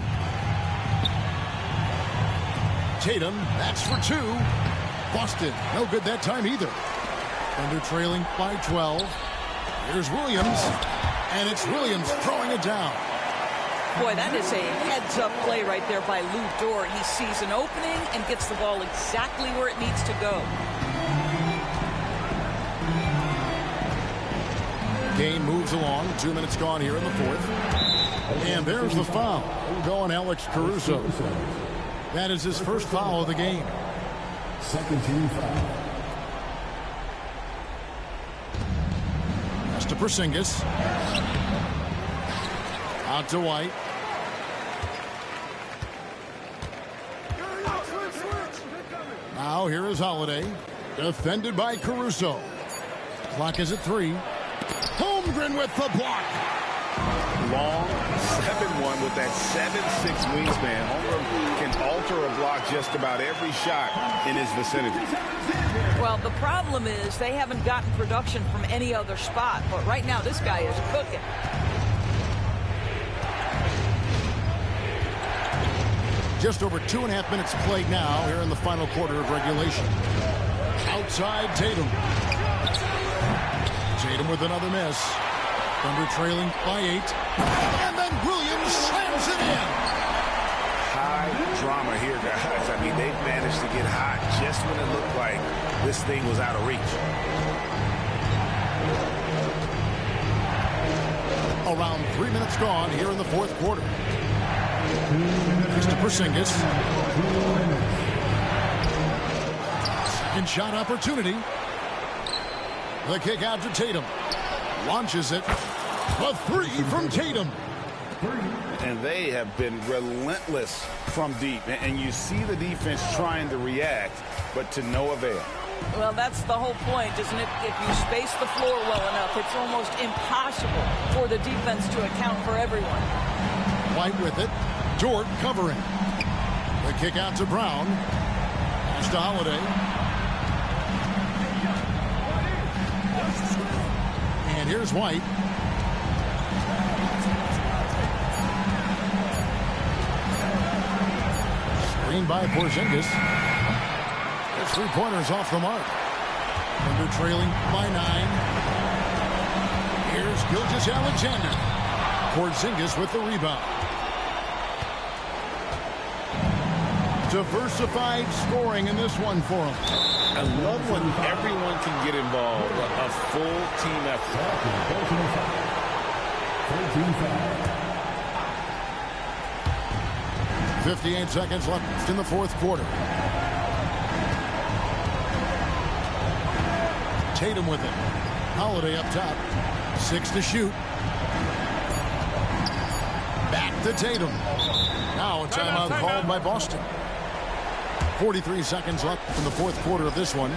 Tatum, that's for two. Boston, no good that time either. Thunder trailing by 12. Here's Williams. And it's Williams throwing it down. Boy, that is a heads-up play right there by Lou Dort. He sees an opening and gets the ball exactly where it needs to go. Game moves along. 2 minutes gone here in the fourth. And there's the foul. Going Alex Caruso. That is his first foul of the game. Second team foul. That's to Porzingis. Out to White. Now here is Holiday. Defended by Caruso. Clock is at 3. Holmgren with the block. Long 7-1 with that 7'6" wingspan. Holmgren can alter a block just about every shot in his vicinity. Well, the problem is they haven't gotten production from any other spot. But right now, this guy is cooking. Just over 2.5 minutes played now here in the final quarter of regulation. Outside Tatum. Tatum with another miss. Thunder trailing by 8. And then Williams slams it in. High drama here, guys. I mean, they've managed to get hot just when it looked like this thing was out of reach. Around 3 minutes gone here in the fourth quarter. Here's to Porzingis. Second shot opportunity. The kick out to Tatum. Launches it. A three from Tatum. And they have been relentless from deep. And you see the defense trying to react, but to no avail. Well, that's the whole point, isn't it? If you space the floor well enough, it's almost impossible for the defense to account for everyone. White with it. Dort covering. The kick out to Brown. Pass to Holiday. And here's White. Screen by Porzingis. His three-pointers off the mark. Thunder trailing by 9. Here's Gilgeous-Alexander. Porzingis with the rebound. Diversified scoring in this one for him. I love when everyone can get involved. A full team effort. 58 seconds left in the fourth quarter. Tatum with it. Holiday up top. 6 to shoot. Back to Tatum. Now a timeout called by Boston. 43 seconds left in the fourth quarter of this one.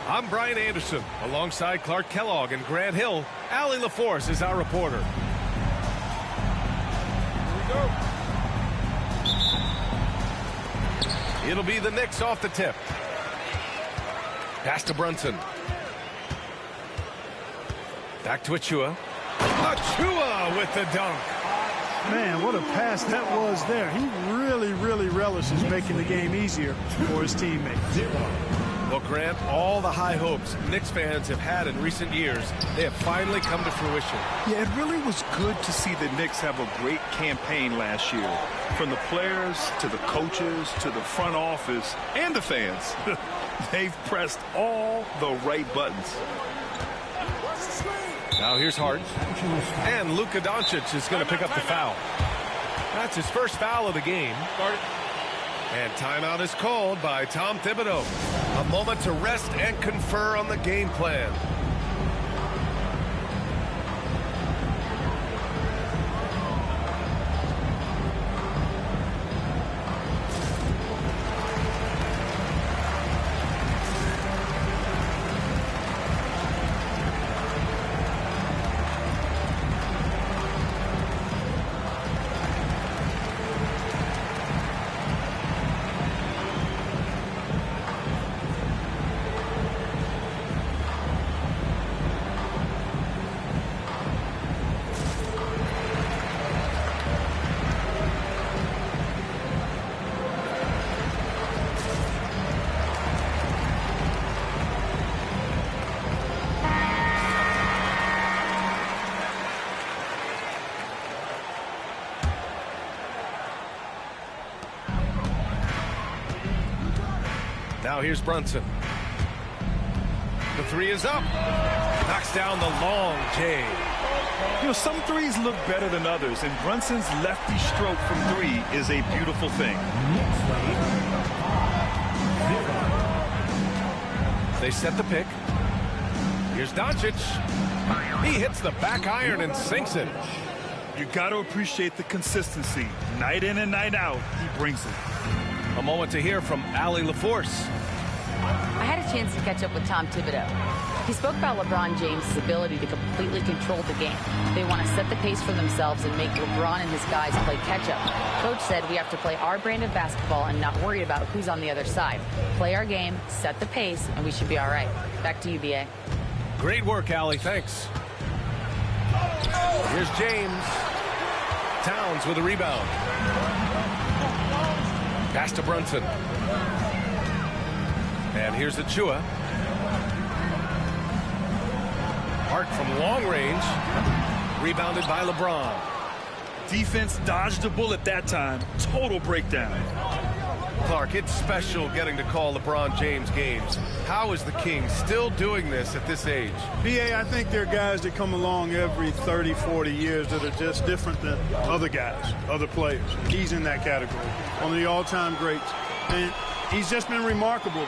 I'm Brian Anderson, alongside Clark Kellogg and Grant Hill. Allie LaForce is our reporter. Here we go. It'll be the Knicks off the tip. Pass to Brunson. Back to Achua. Achua with the dunk. Man, what a pass that was there. He really relishes making the game easier for his teammates. Well, Grant, all the high hopes Knicks fans have had in recent years, they have finally come to fruition. Yeah, it really was good to see the Knicks have a great campaign last year. From the players to the coaches to the front office and the fans. They've pressed all the right buttons. Now here's Hart. And Luka Doncic is going to pick up the foul. That's his first foul of the game. And timeout is called by Tom Thibodeau. A moment to rest and confer on the game plan. Now here's Brunson. The three is up. Knocks down the long J. You know, some threes look better than others, and Brunson's lefty stroke from three is a beautiful thing. They set the pick. Here's Doncic. He hits the back iron and sinks it. You got to appreciate the consistency. Night in and night out, he brings it. A moment to hear from Allie LaForce. I had a chance to catch up with Tom Thibodeau. He spoke about LeBron James' ability to completely control the game. They want to set the pace for themselves and make LeBron and his guys play catch-up. Coach said we have to play our brand of basketball and not worry about who's on the other side. Play our game, set the pace, and we should be all right. Back to you, B.A. Great work, Allie. Thanks. Here's James. Towns with a rebound. Pass to Brunson. And here's Achua. Hart from long range. Rebounded by LeBron. Defense dodged a bullet that time. Total breakdown. Clark, it's special getting to call LeBron James games. How is the King still doing this at this age? B.A., I think there are guys that come along every 30, 40 years that are just different than other guys, other players. He's in that category. One of the all-time greats. And he's just been remarkable.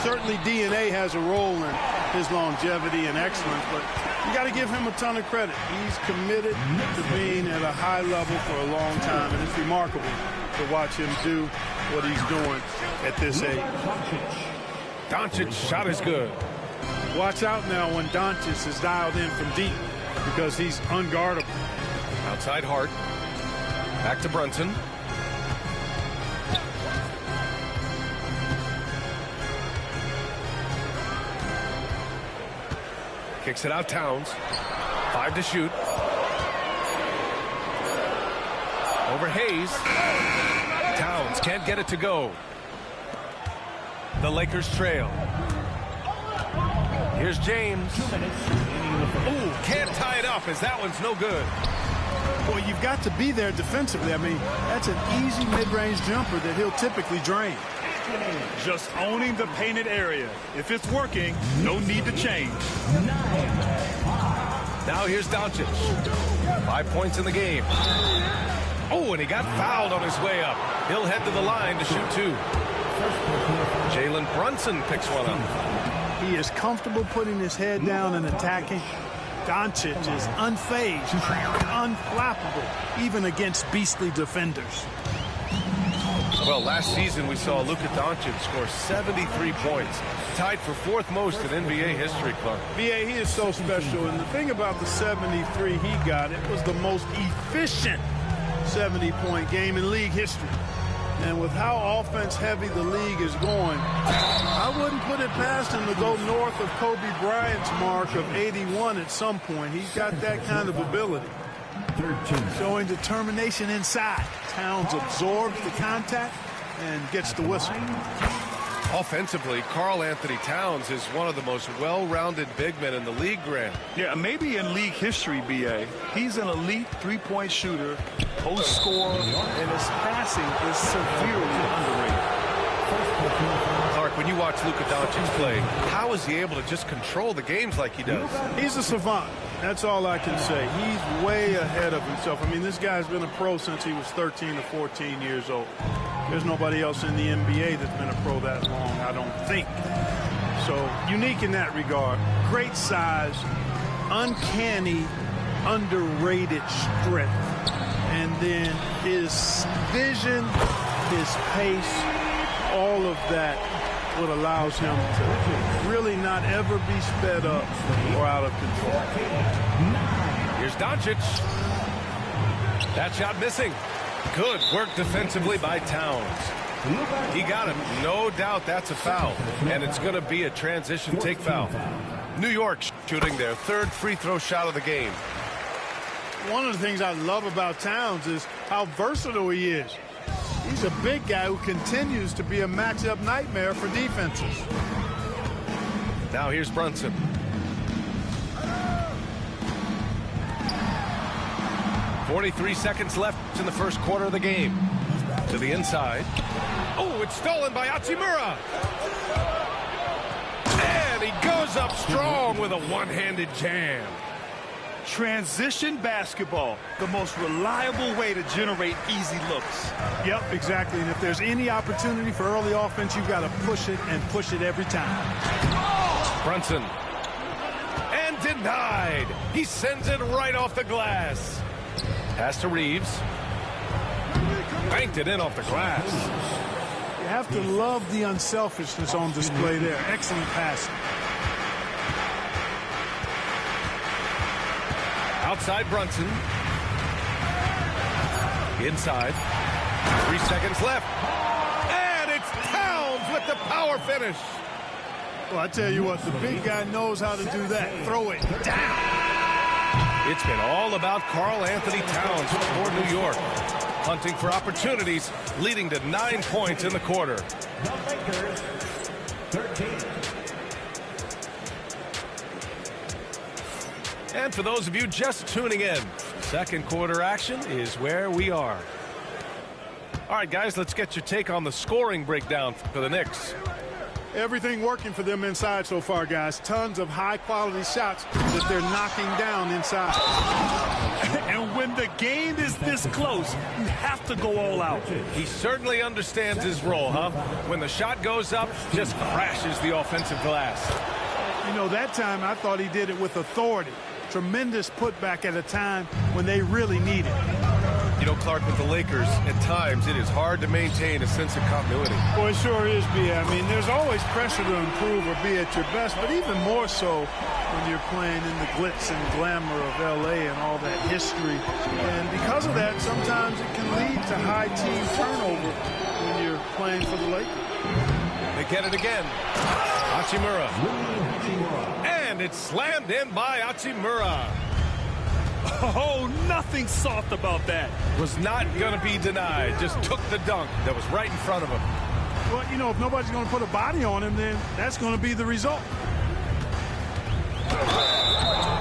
Certainly DNA has a role in his longevity and excellence, but you got to give him a ton of credit. He's committed to being at a high level for a long time, and it's remarkable to watch him do what he's doing at this age. Doncic's shot is good. Watch out now when Doncic is dialed in from deep because he's unguardable. Outside Hart. Back to Brunson. Kicks it out, Towns. 5 to shoot. Over Hayes. Towns can't get it to go. The Lakers trail. Here's James. Ooh, can't tie it up as that one's no good. Well, you've got to be there defensively. I mean, that's an easy mid-range jumper that he'll typically drain. Just owning the painted area. If it's working, no need to change. Now here's Doncic. 5 points in the game. Oh, and he got fouled on his way up. He'll head to the line to shoot 2. Jalen Brunson picks one up. He is comfortable putting his head down and attacking. Doncic is unfazed, unflappable, even against beastly defenders. Well, last season we saw Luka Doncic score 73 points, tied for 4th most in NBA history, Clark. B.A., he is so special, and the thing about the 73 he got, it was the most efficient 70-point game in league history. And with how offense-heavy the league is going, I wouldn't put it past him to go north of Kobe Bryant's mark of 81 at some point. He's got that kind of ability. 13. Showing determination inside. Towns absorbs the contact and gets the whistle. Offensively, Karl Anthony Towns is one of the most well-rounded big men in the league, Grant. Yeah, maybe in league history, B.A. He's an elite three-point shooter, post scorer, and his passing is severely underrated. Clark, when you watch Luka Doncic play, how is he able to just control the games like he does? He's a savant. That's all I can say. He's way ahead of himself. I mean, this guy's been a pro since he was 13 or 14 years old. There's nobody else in the NBA that's been a pro that long, I don't think. So, unique in that regard. Great size, uncanny, underrated strength. And then his vision, his pace, all of that what allows him to really not ever be sped up or out of control. Here's Doncic. That shot missing. Good work defensively by Towns. He got him. No doubt that's a foul. And it's going to be a transition take foul. New York shooting their 3rd free throw shot of the game. One of the things I love about Towns is how versatile he is. He's a big guy who continues to be a matchup nightmare for defenses. Now here's Brunson. .43 seconds left in the first quarter of the game. To the inside. Oh, it's stolen by Hachimura. And he goes up strong with a one-handed jam. Transition basketball, the most reliable way to generate easy looks. Yep, exactly. And if there's any opportunity for early offense, you've got to push it and push it every time. Brunson. And denied. He sends it right off the glass. Pass to Reeves. Banked it in off the glass. You have to love the unselfishness on display there. Excellent passing. Outside Brunson. Inside. 3 seconds left. And it's Towns with the power finish. Well, I tell you what, the big guy knows how to do that. Throw it down. It's been all about Karl Anthony Towns for New York. Hunting for opportunities, leading to 9 points in the quarter. The Lakers, 13. And for those of you just tuning in, second quarter action is where we are. All right, guys, let's get your take on the scoring breakdown for the Knicks. Everything working for them inside so far, guys. Tons of high-quality shots that they're knocking down inside. And when the game is this close, you have to go all out. He certainly understands his role, huh? When the shot goes up, just crashes the offensive glass. You know, that time I thought he did it with authority. Tremendous putback at a time when they really need it. You know, Clark, with the Lakers, at times it is hard to maintain a sense of continuity. Well, it sure is, B. I mean, there's always pressure to improve or be at your best, but even more so when you're playing in the glitz and glamour of L.A. and all that history. And because of that, sometimes it can lead to high team turnover when you're playing for the Lakers. They get it again. Hachimura. And it's slammed in by Hachimura. Oh, nothing soft about that. Was not going to be denied. Just took the dunk that was right in front of him. Well, you know, if nobody's going to put a body on him, then that's going to be the result.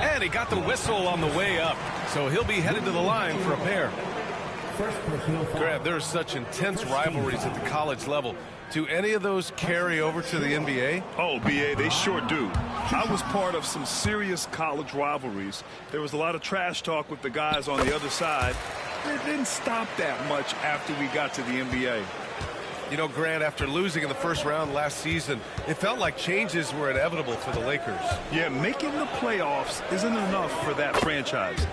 And he got the whistle on the way up, so he'll be headed to the line for a pair. Grab, there are such intense rivalries at the college level. Do any of those carry over to the NBA? Oh, BA, they sure do. I was part of some serious college rivalries. There was a lot of trash talk with the guys on the other side. It didn't stop that much after we got to the NBA. You know, Grant, after losing in the first round last season, it felt like changes were inevitable for the Lakers. Yeah, making the playoffs isn't enough for that franchise.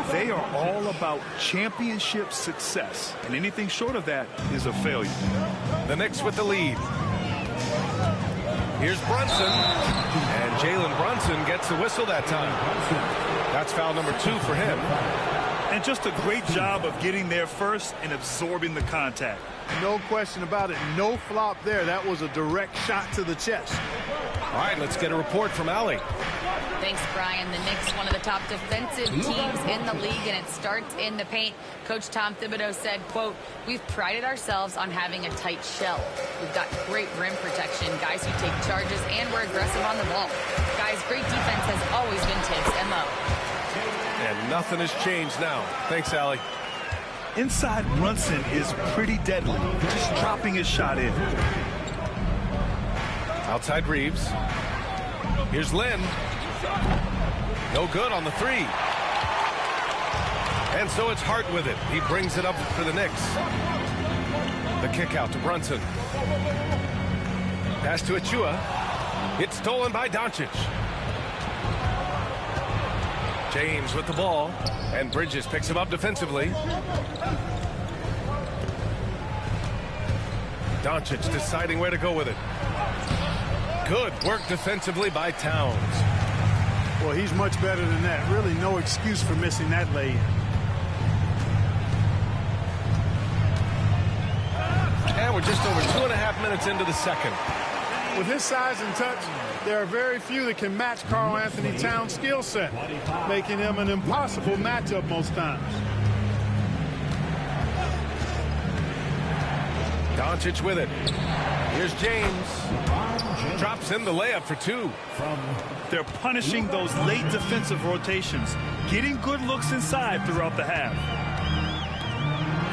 They are all about championship success, and anything short of that is a failure. The Knicks with the lead. Here's Brunson, and Jalen Brunson gets the whistle that time. That's foul number 2 for him. And just a great job of getting there first and absorbing the contact. No question about it. No flop there. That was a direct shot to the chest. All right, let's get a report from Allie. Thanks, Brian. The Knicks, one of the top defensive teams in the league, and it starts in the paint. Coach Tom Thibodeau said, quote, "We've prided ourselves on having a tight shell. We've got great rim protection, guys who take charges, and we're aggressive on the ball. Guys, great defense has always been Tibbs' MO." And nothing has changed now. Thanks, Allie. Inside Brunson is pretty deadly, just dropping his shot in. Outside Reeves. Here's Lynn. No good on the 3. And so it's Hart with it. He brings it up for the Knicks. The kick out to Brunson. Pass to Achua. It's stolen by Doncic. James with the ball, and Bridges picks him up defensively. Doncic deciding where to go with it. Good work defensively by Towns. Well, he's much better than that. Really no excuse for missing that lay-in. And we're just over 2.5 minutes into the second. With his size and touch, there are very few that can match Karl Anthony Towns' skill set, making him an impossible matchup most times. Doncic with it. Here's James. Drops in the layup for 2. They're punishing those late defensive rotations, getting good looks inside throughout the half.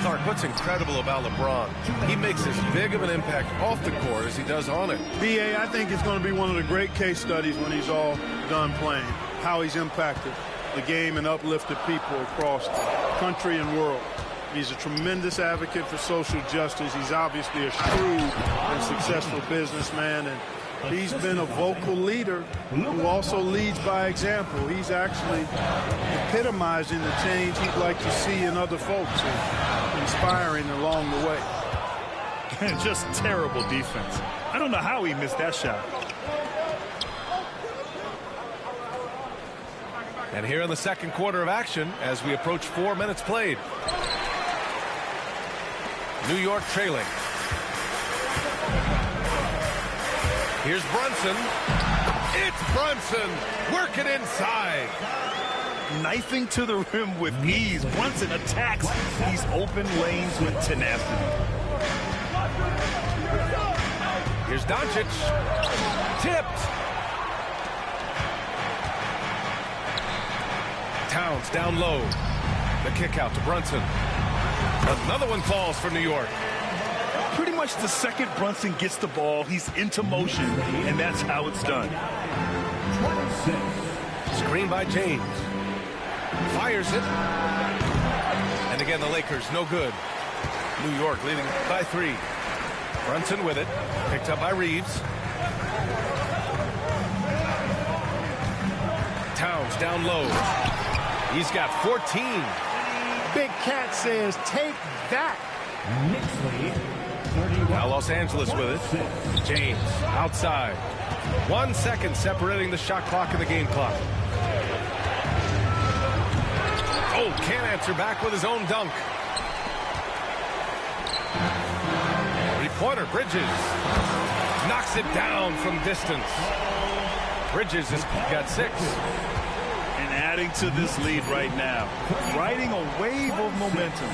Clark, what's incredible about LeBron? He makes as big of an impact off the court as he does on it. BA, I think it's going to be one of the great case studies when he's all done playing, how he's impacted the game and uplifted people across the country and world. He's a tremendous advocate for social justice. He's obviously a shrewd and successful businessman, and he's been a vocal leader who also leads by example. He's actually epitomizing the change he'd like to see in other folks and inspiring along the way. Just terrible defense. I don't know how he missed that shot. And here in the second quarter of action as we approach 4 minutes played. New York trailing. Here's Brunson. It's Brunson working inside. Knifing to the rim with ease. Brunson attacks these open lanes with tenacity. Here's Doncic. Tipped. Towns down low. The kick out to Brunson. Another one falls for New York. Pretty much the second Brunson gets the ball, he's into motion, and that's how it's done. Screen by James. Fires it. And again, the Lakers, no good. New York leading by 3. Brunson with it. Picked up by Reeves. Towns down low. He's got 14. Big Cat says, take that. Now Los Angeles with it. James outside. 1 second separating the shot clock and the game clock. Oh, can't answer back with his own dunk. Three-pointer, Bridges. Knocks it down from distance. Bridges has got 6. And adding to this lead right now. Riding a wave of momentum.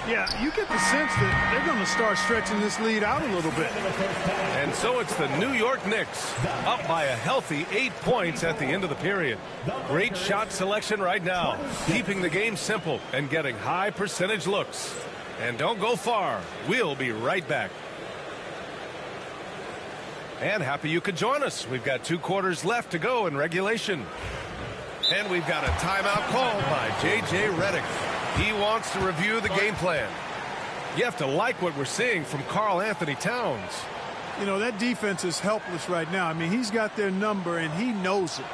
Yeah, you get the sense that they're going to start stretching this lead out a little bit. And so it's the New York Knicks up by a healthy 8 points at the end of the period. Great shot selection right now, keeping the game simple and getting high percentage looks. And don't go far. We'll be right back. And happy you could join us. We've got 2 quarters left to go in regulation. And we've got a timeout called by J.J. Redick. He wants to review the game plan. You have to like what we're seeing from Karl Anthony Towns. You know, that defense is helpless right now. I mean, he's got their number, and he knows it.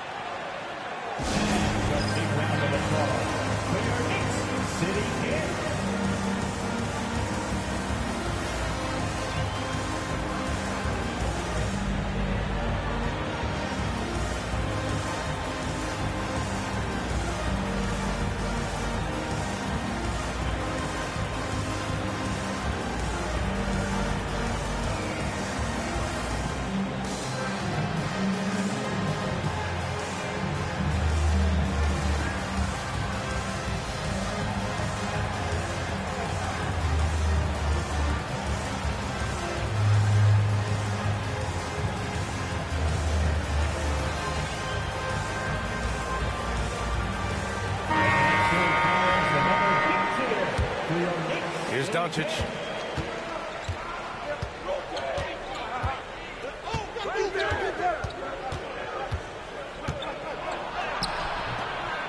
Doncic.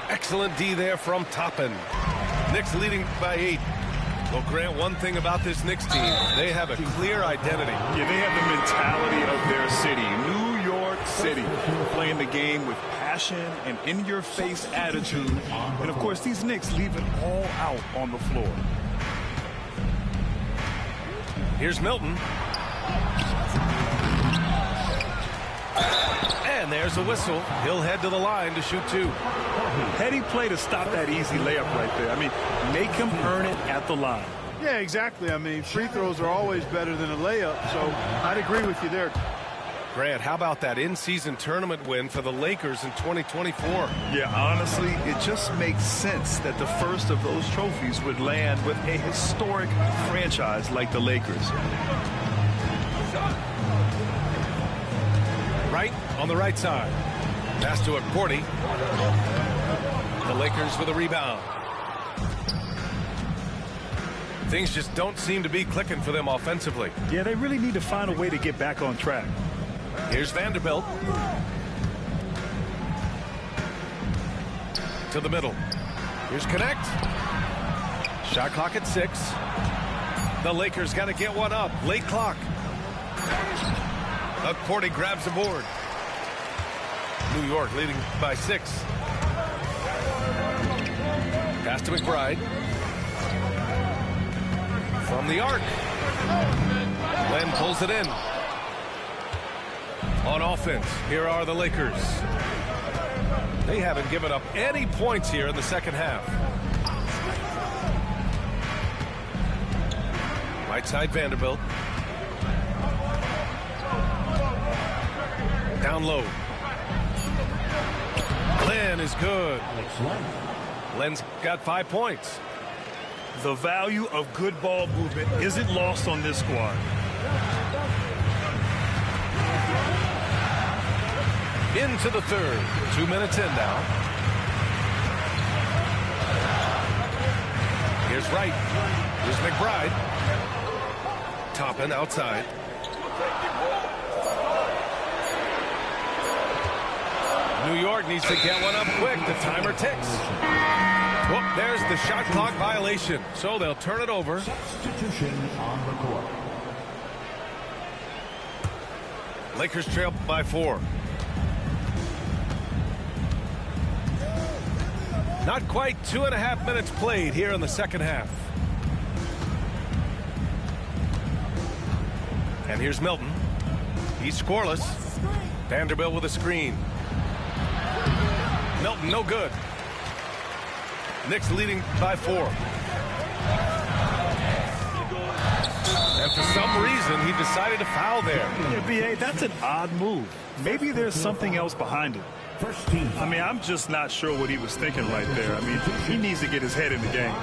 Excellent D there from Toppin. Knicks leading by 8. Well, Grant, one thing about this Knicks team, they have a clear identity. Yeah, they have the mentality of their city, New York City, playing the game with passion and in-your-face attitude. And, of course, these Knicks leave it all out on the floor. Here's Milton. And there's a whistle. He'll head to the line to shoot 2. Heady play to stop that easy layup right there. I mean, make him earn it at the line. Yeah, exactly. I mean, free throws are always better than a layup, so I'd agree with you there. Grant, how about that in-season tournament win for the Lakers in 2024? Yeah, honestly, it just makes sense that the first of those trophies would land with a historic franchise like the Lakers. Right on the right side. Pass to Cordy. The Lakers with a rebound. Things just don't seem to be clicking for them offensively. Yeah, they really need to find a way to get back on track. Here's Vanderbilt. To the middle. Here's Connect. Shot clock at 6. The Lakers got to get one up. Late clock. Cordy grabs the board. New York leading by 6. Pass to McBride. From the arc. Glenn pulls it in. On offense, here are the Lakers. They haven't given up any points here in the second half. Right side, Vanderbilt. Down low. Glenn is good. Glenn's got 5 points. The value of good ball movement isn't lost on this squad. Into the third. 2 minutes in now. Here's Wright. Here's McBride. Toppin outside. New York needs to get one up quick. The timer ticks. Whoop, there's the shot clock violation. So they'll turn it over. Substitution on the court. Lakers trail by 4. Not quite 2.5 minutes played here in the second half. And here's Milton. He's scoreless. Vanderbilt with a screen. Milton, no good. Knicks leading by 4. And for some reason, he decided to foul there. Yeah, B.A., that's an odd move. Maybe there's something else behind it. I mean, I'm just not sure what he was thinking right there. I mean, he needs to get his head in the game.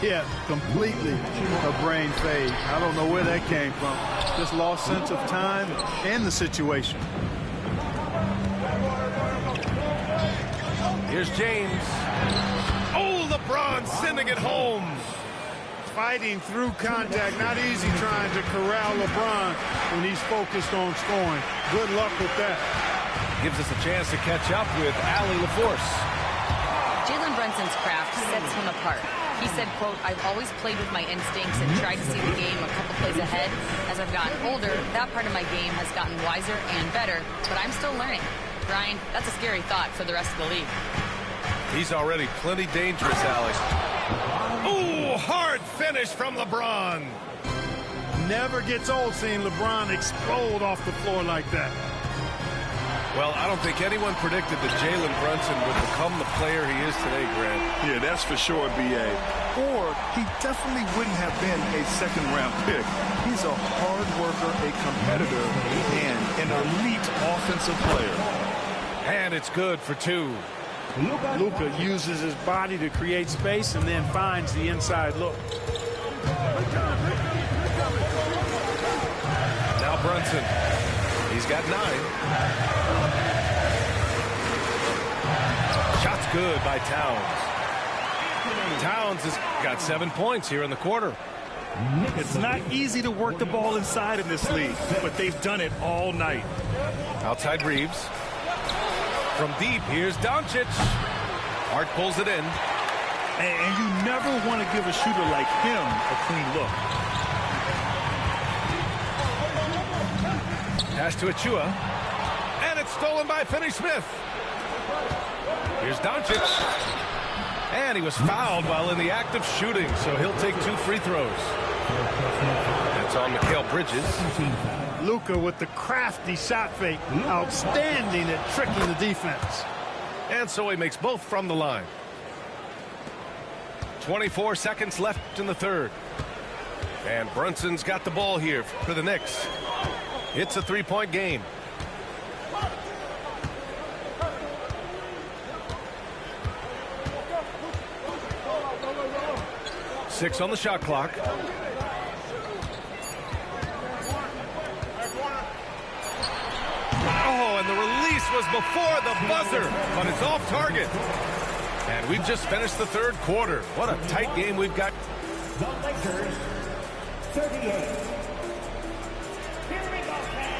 Yeah, completely a brain fade. I don't know where that came from. Just lost sense of time and the situation. Here's James. Oh, LeBron sending it home. fighting through contact. Not easy trying to corral LeBron when he's focused on scoring. Good luck with that. Gives us a chance to catch up with Allie LaForce. Jalen Brunson's craft sets him apart. He said, quote, "I've always played with my instincts and tried to see the game a couple plays ahead. As I've gotten older, that part of my game has gotten wiser and better, but I'm still learning." Brian, that's a scary thought for the rest of the league. He's already plenty dangerous, Alex. Ooh, hard finish from LeBron. Never gets old seeing LeBron explode off the floor like that. Well, I don't think anyone predicted that Jalen Brunson would become the player he is today, Grant. Yeah, that's for sure, B.A. Or he definitely wouldn't have been a second-round pick. He's a hard worker, a competitor, and an elite offensive player. And it's good for two. Luka uses his body to create space and then finds the inside look. Now Brunson. He's got 9. Shot's good by Towns. Towns has got 7 points here in the quarter. It's not easy to work the ball inside in this league, but they've done it all night. Outside Reeves. From deep, here's Doncic. Hart pulls it in. And you never want to give a shooter like him a clean look. Pass to Achua. And it's stolen by Finney-Smith. Here's Doncic. And he was fouled while in the act of shooting, so he'll take 2 free throws. That's on Mikal Bridges. Luka with the crafty shot fake. Outstanding at tricking the defense. And so he makes both from the line. 24 seconds left in the third. And Brunson's got the ball here for the Knicks. It's a 3-point game. Six on the shot clock. Oh, and the release was before the buzzer, but it's off target. And we've just finished the third quarter. What a tight game we've got. The Lakers, 38.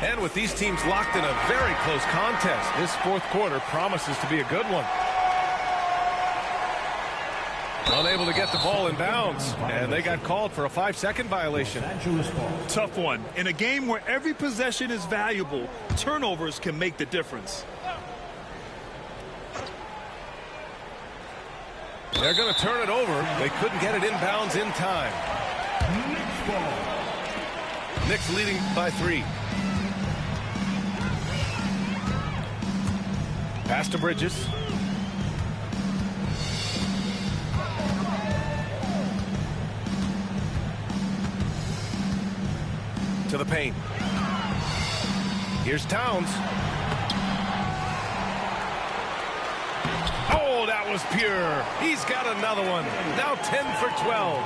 And with these teams locked in a very close contest, this fourth quarter promises to be a good one. Unable to get the ball in bounds, and they got called for a 5-second violation. Tough one. In a game where every possession is valuable, turnovers can make the difference. They're going to turn it over. They couldn't get it in bounds in time. Knicks leading by 3. Pass to Bridges. To the paint. Here's Towns. Oh, that was pure. He's got another one. Now 10 for 12.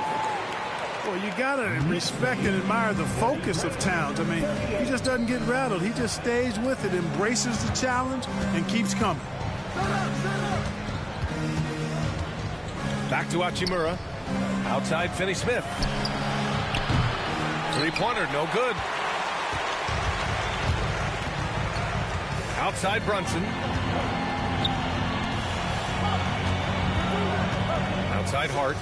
Well, you got to respect and admire the focus of Towns. I mean, he just doesn't get rattled. He just stays with it, embraces the challenge, and keeps coming. Back to Hachimura. Outside Finney-Smith. Three-pointer, no good. Outside Brunson. Outside Hart.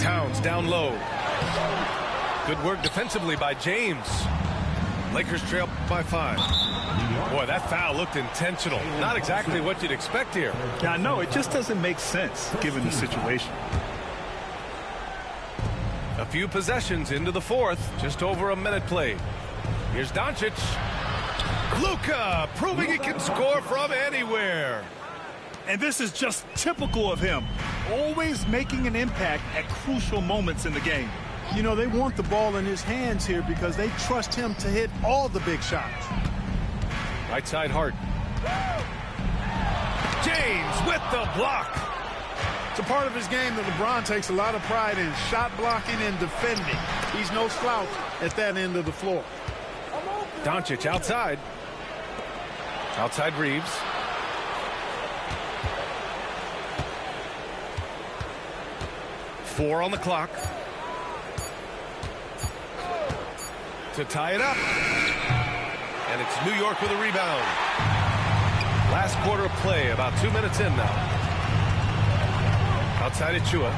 Towns down low. Good work defensively by James. Lakers trail by 5. Boy, that foul looked intentional. Not exactly what you'd expect here. Yeah, I know. It just doesn't make sense given the situation. A few possessions into the fourth. Just over a minute played. Here's Doncic. Luka proving he can score from anywhere. And this is just typical of him. Always making an impact at crucial moments in the game. You know, they want the ball in his hands here because they trust him to hit all the big shots. Right side Hart. James with the block. It's a part of his game that LeBron takes a lot of pride in, shot blocking and defending. He's no slouch at that end of the floor. Doncic outside. Outside Reeves. 4 on the clock. To tie it up. And it's New York with a rebound. Last quarter of play, about 2 minutes in now. Outside Achua.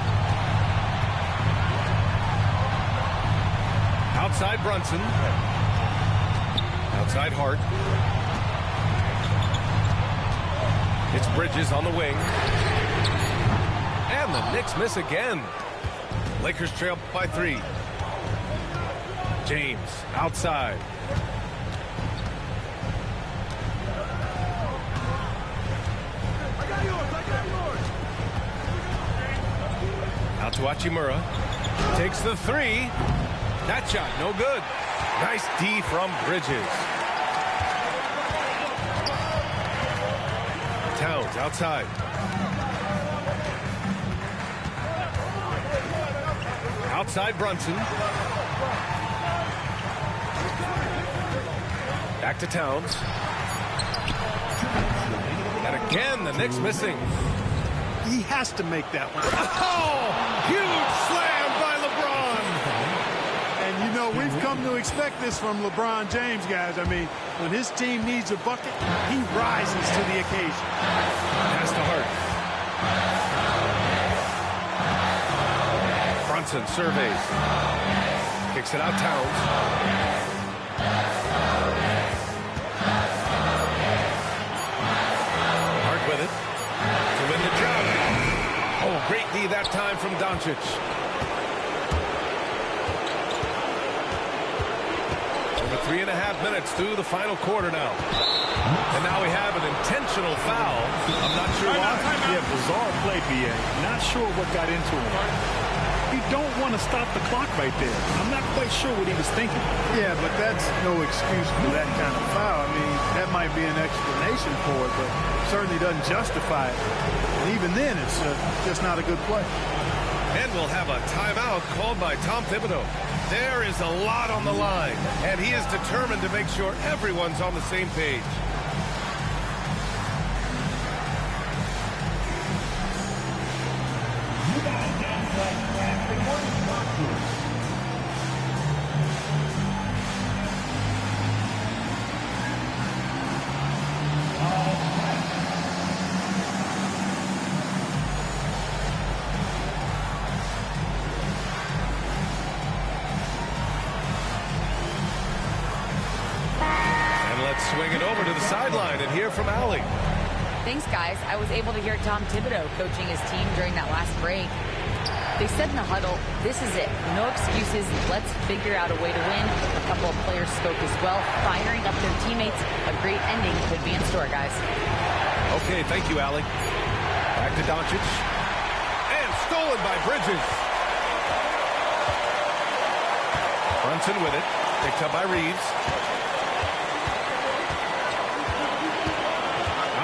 Outside Brunson. Outside Hart. It's Bridges on the wing. And the Knicks miss again. Lakers trail by 3. James outside. Out to Hachimura. Takes the 3. That shot no good. Nice D from Bridges. Towns outside. Outside Brunson. Back to Towns. And again, the Knicks missing. He has to make that one. Oh, huge slam by LeBron. And, you know, we've come to expect this from LeBron James, guys. I mean, when his team needs a bucket, he rises to the occasion. Pass to Hart. Brunson surveys. Kicks it out Towns. Hart with it. To win the job. Oh, great D that time from Doncic. Over 3.5 minutes through the final quarter now. And now we have an intentional foul. I'm not sure why. Yeah, bizarre play, B.A. Not sure what got into him. You don't want to stop the clock right there. I'm not quite sure what he was thinking. Yeah, but that's no excuse for that kind of foul. I mean, that might be an explanation for it, but certainly doesn't justify it. And even then, it's just not a good play. And we'll have a timeout called by Tom Thibodeau. There is a lot on the line, and he is determined to make sure everyone's on the same page. Swing it over to the sideline and hear from Allie. Thanks, guys. I was able to hear Tom Thibodeau coaching his team during that last break. They said in the huddle, this is it. No excuses. Let's figure out a way to win. A couple of players spoke as well, firing up their teammates. A great ending could be in store, guys. Okay, thank you, Allie. Back to Doncic. And stolen by Bridges. Brunson with it. Picked up by Reeves.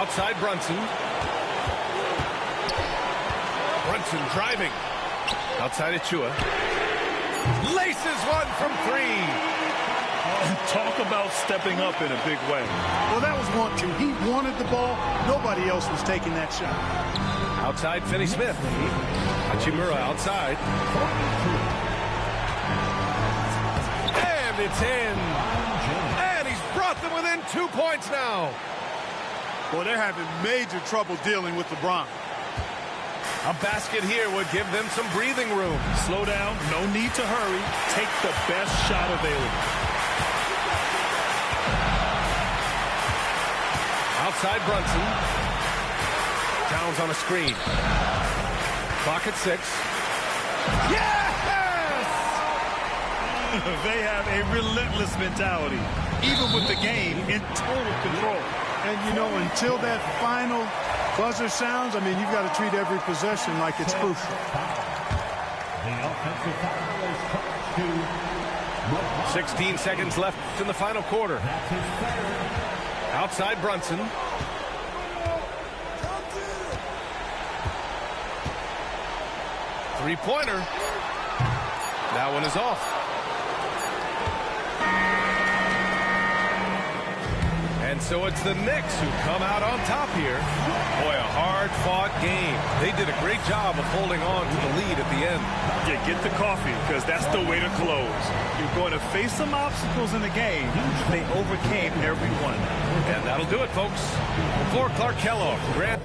Outside Brunson. Brunson driving. Outside Achua. Laces one from 3. Talk about stepping up in a big way. Well, that was want to. He wanted the ball. Nobody else was taking that shot. Outside Finney-Smith. Hachimura outside. And it's in. And he's brought them within 2 points now. Well, they're having major trouble dealing with LeBron. A basket here would give them some breathing room. Slow down. No need to hurry. Take the best shot available. Outside Brunson. Towns on a screen. Clock at 6. Yes! They have a relentless mentality, even with the game in total control. And, you know, until that final buzzer sounds, I mean, you've got to treat every possession like it's crucial. The offensive foul is 16 seconds left in the final quarter. Outside Brunson. Three-pointer. That one is off. And So it's the Knicks who come out on top here. Boy, a hard-fought game. They did a great job of holding on to the lead at the end. Yeah, get the coffee, because that's the way to close. You're going to face some obstacles in the game. They overcame every one. And that'll do it, folks. For Clark Kellogg, Grant.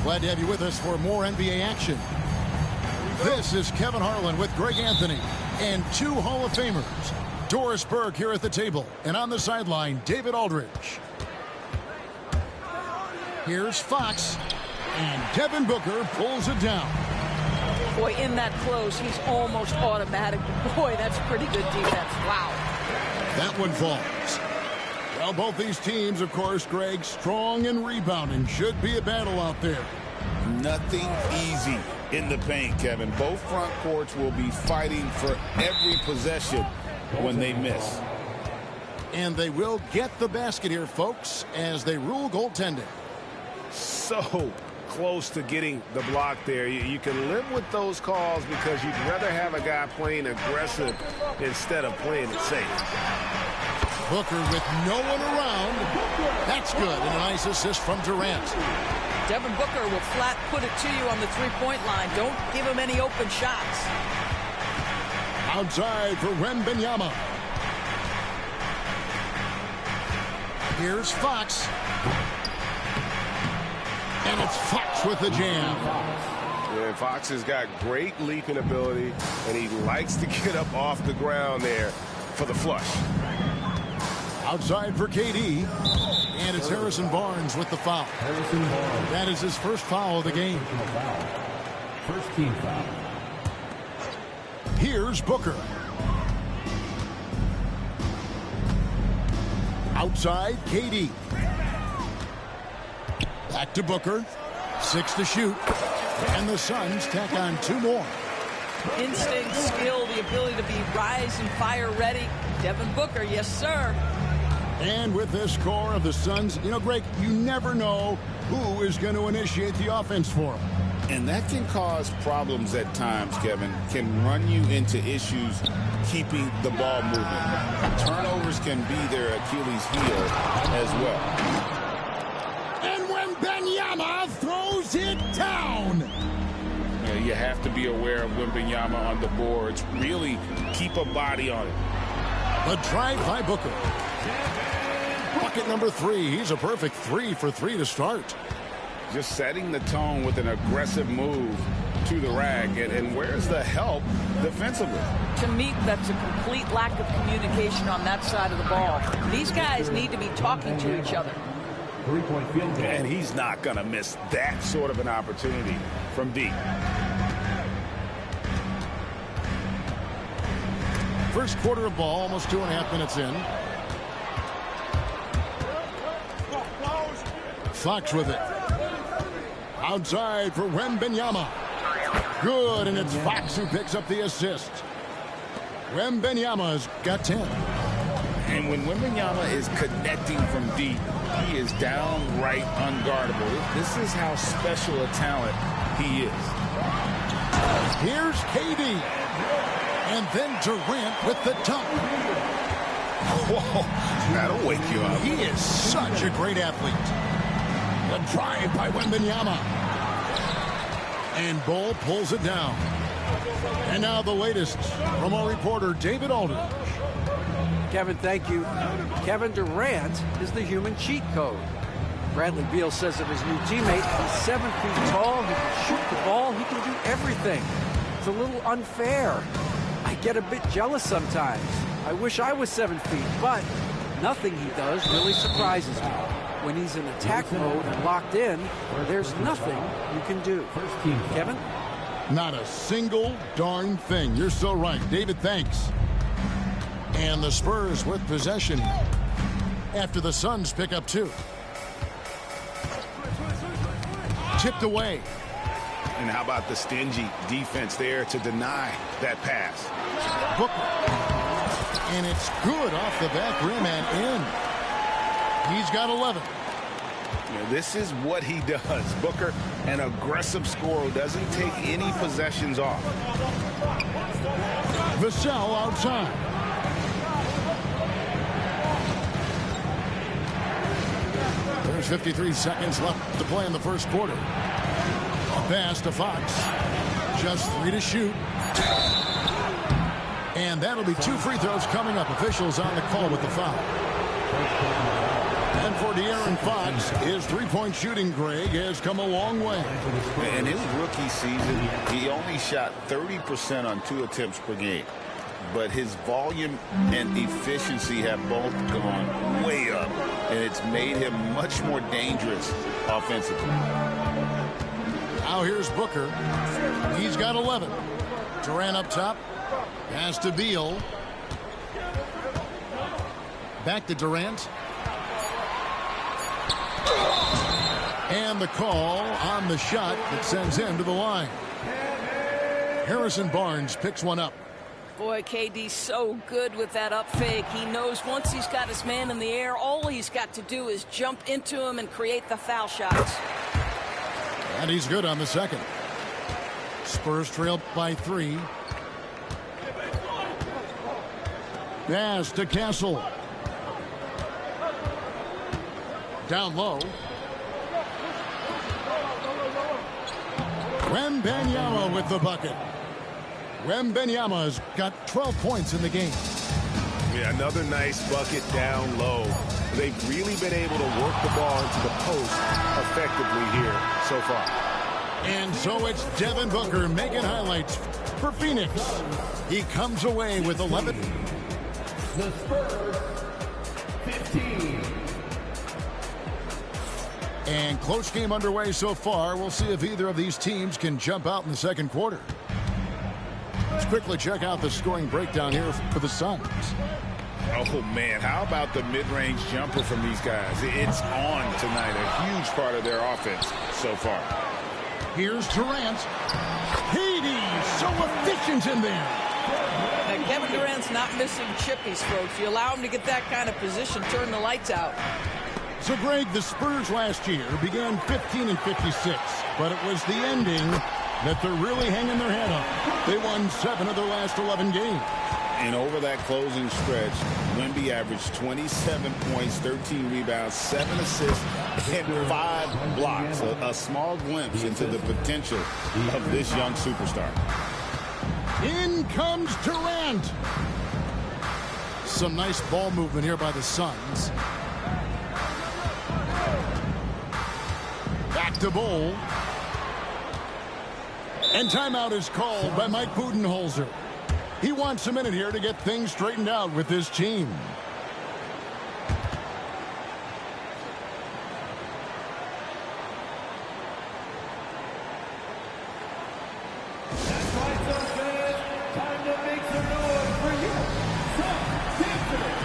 Glad to have you with us for more NBA action. This is Kevin Harlan with Greg Anthony and two Hall of Famers. Doris Burke here at the table, and on the sideline, David Aldridge. Here's Fox, and Devin Booker pulls it down. Boy, in that close, he's almost automatic. Boy, that's pretty good defense. Wow. That one falls. Well, both these teams, of course, Greg, strong and rebounding. Should be a battle out there. Nothing easy in the paint, Kevin. Both front courts will be fighting for every possession when they miss. And they will get the basket here, folks, as they rule goaltending. So close to getting the block there. You can live with those calls because you'd rather have a guy playing aggressive instead of playing it safe. Booker with no one around. That's good. And a nice assist from Durant. Devin Booker will flat put it to you on the three-point line. Don't give him any open shots. Outside for Wembanyama. Here's Fox. And it's Fox with the jam. Yeah, Fox has got great leaping ability, and he likes to get up off the ground there for the flush. Outside for KD. And it's Harrison Barnes with the foul. That is his first foul of the game. First team foul. Here's Booker. Outside, KD. Back to Booker. 6 to shoot. And the Suns tack on 2 more. Instinct, skill, the ability to be rise and fire ready. Devin Booker, yes, sir. And with this score of the Suns, you know, Greg, you never know who is going to initiate the offense for them. And that can cause problems at times, Kevin. Can run you into issues keeping the ball moving. Turnovers can be their Achilles heel as well. And when Wembanyama throws it down. Yeah, You have to be aware of Wembanyama on the boards. Really keep a body on it. The drive by Booker. Bucket number 3. He's a perfect 3 for 3 to start. Just setting the tone with an aggressive move to the rack. And where's the help defensively? To me, that's a complete lack of communication on that side of the ball. These guys need to be talking to each other. 3-point field goal. And he's not going to miss that sort of an opportunity from deep. First quarter of ball, almost 2.5 minutes in. Fox with it. Outside for Wembanyama. Good, and it's Fox who picks up the assist. Wembanyama's got 10. And when Wembanyama is connecting from deep, he is downright unguardable. This is how special a talent he is. Here's KD. And then Durant with the dunk. Whoa, that'll wake you up. He is such a great athlete. The drive by Wembanyama. And Bull pulls it down. And now the latest from our reporter, David Aldridge. Kevin, thank you. Kevin Durant is the human cheat code. Bradley Beal says of his new teammate, he's 7 feet tall, he can shoot the ball, he can do everything. It's a little unfair. I get a bit jealous sometimes. I wish I was 7 feet, but nothing he does really surprises me. When he's in attack mode and locked in, there's nothing you can do. Kevin? Not a single darn thing. You're so right. David, thanks. And the Spurs with possession after the Suns pick up 2. Tipped away. And how about the stingy defense there to deny that pass? Booker. And it's good off the back rim and in. He's got 11. Now, this is what he does. Booker, an aggressive scorer, doesn't take any possessions off. Vassell outside. There's 53 seconds left to play in the first quarter. A pass to Fox. Just 3 to shoot. And that'll be 2 free throws coming up. Officials on the call with the foul. And for De'Aaron Fox, his 3-point shooting, Greg, has come a long way. In his rookie season, he only shot 30% on 2 attempts per game. But his volume and efficiency have both gone way up, and it's made him much more dangerous offensively. Now here's Booker. He's got 11. Durant up top. Pass to Beal. Back to Durant. And the call on the shot that sends him to the line. Harrison Barnes picks one up. Boy, KD's so good with that up fake. He knows once he's got his man in the air, all he's got to do is jump into him and create the foul shots. And he's good on the second. Spurs trail by 3. Pass to Castle. Down low. Wembanyama with the bucket. Wembanyama's got 12 points in the game. Yeah, another nice bucket down low. They've really been able to work the ball into the post effectively here so far. And so it's Devin Booker making highlights for Phoenix. He comes away with 11. The Spurs, 15. And close game underway so far. We'll see if either of these teams can jump out in the second quarter. Let's quickly check out the scoring breakdown here for the Suns. Oh, man, how about the mid-range jumper from these guys? It's on tonight, a huge part of their offense so far. Here's Durant. KD, so efficient in there. Now, Kevin Durant's not missing chippies, folks. You allow him to get that kind of position, turn the lights out. So, Greg, the Spurs last year began 15-56, but it was the ending that they're really hanging their head on. They won 7 of their last 11 games. And over that closing stretch, Wemby averaged 27 points, 13 rebounds, 7 assists, and 5 blocks. A small glimpse into the potential of this young superstar. In comes Durant. Some nice ball movement here by the Suns. Back to Bowl. And timeout is called by Mike Budenholzer. He wants a minute here to get things straightened out with his team. That's right, Suns fans. Time to make some noise for you. Suns victory.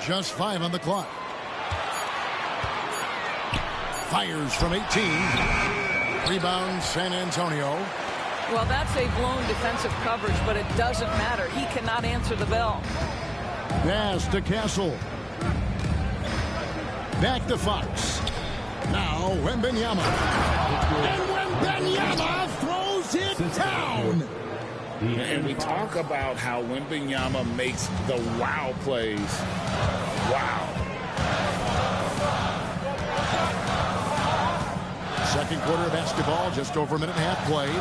Just 5 on the clock. Fires from 18. Rebound, San Antonio. Well, that's a blown defensive coverage, but it doesn't matter. He cannot answer the bell. Pass to Castle. Back to Fox. Now Wembanyama. And Wembanyama throws it down. And we talk about how Wembanyama makes the wow plays. Wow. Second quarter of basketball, just over a minute and a half played.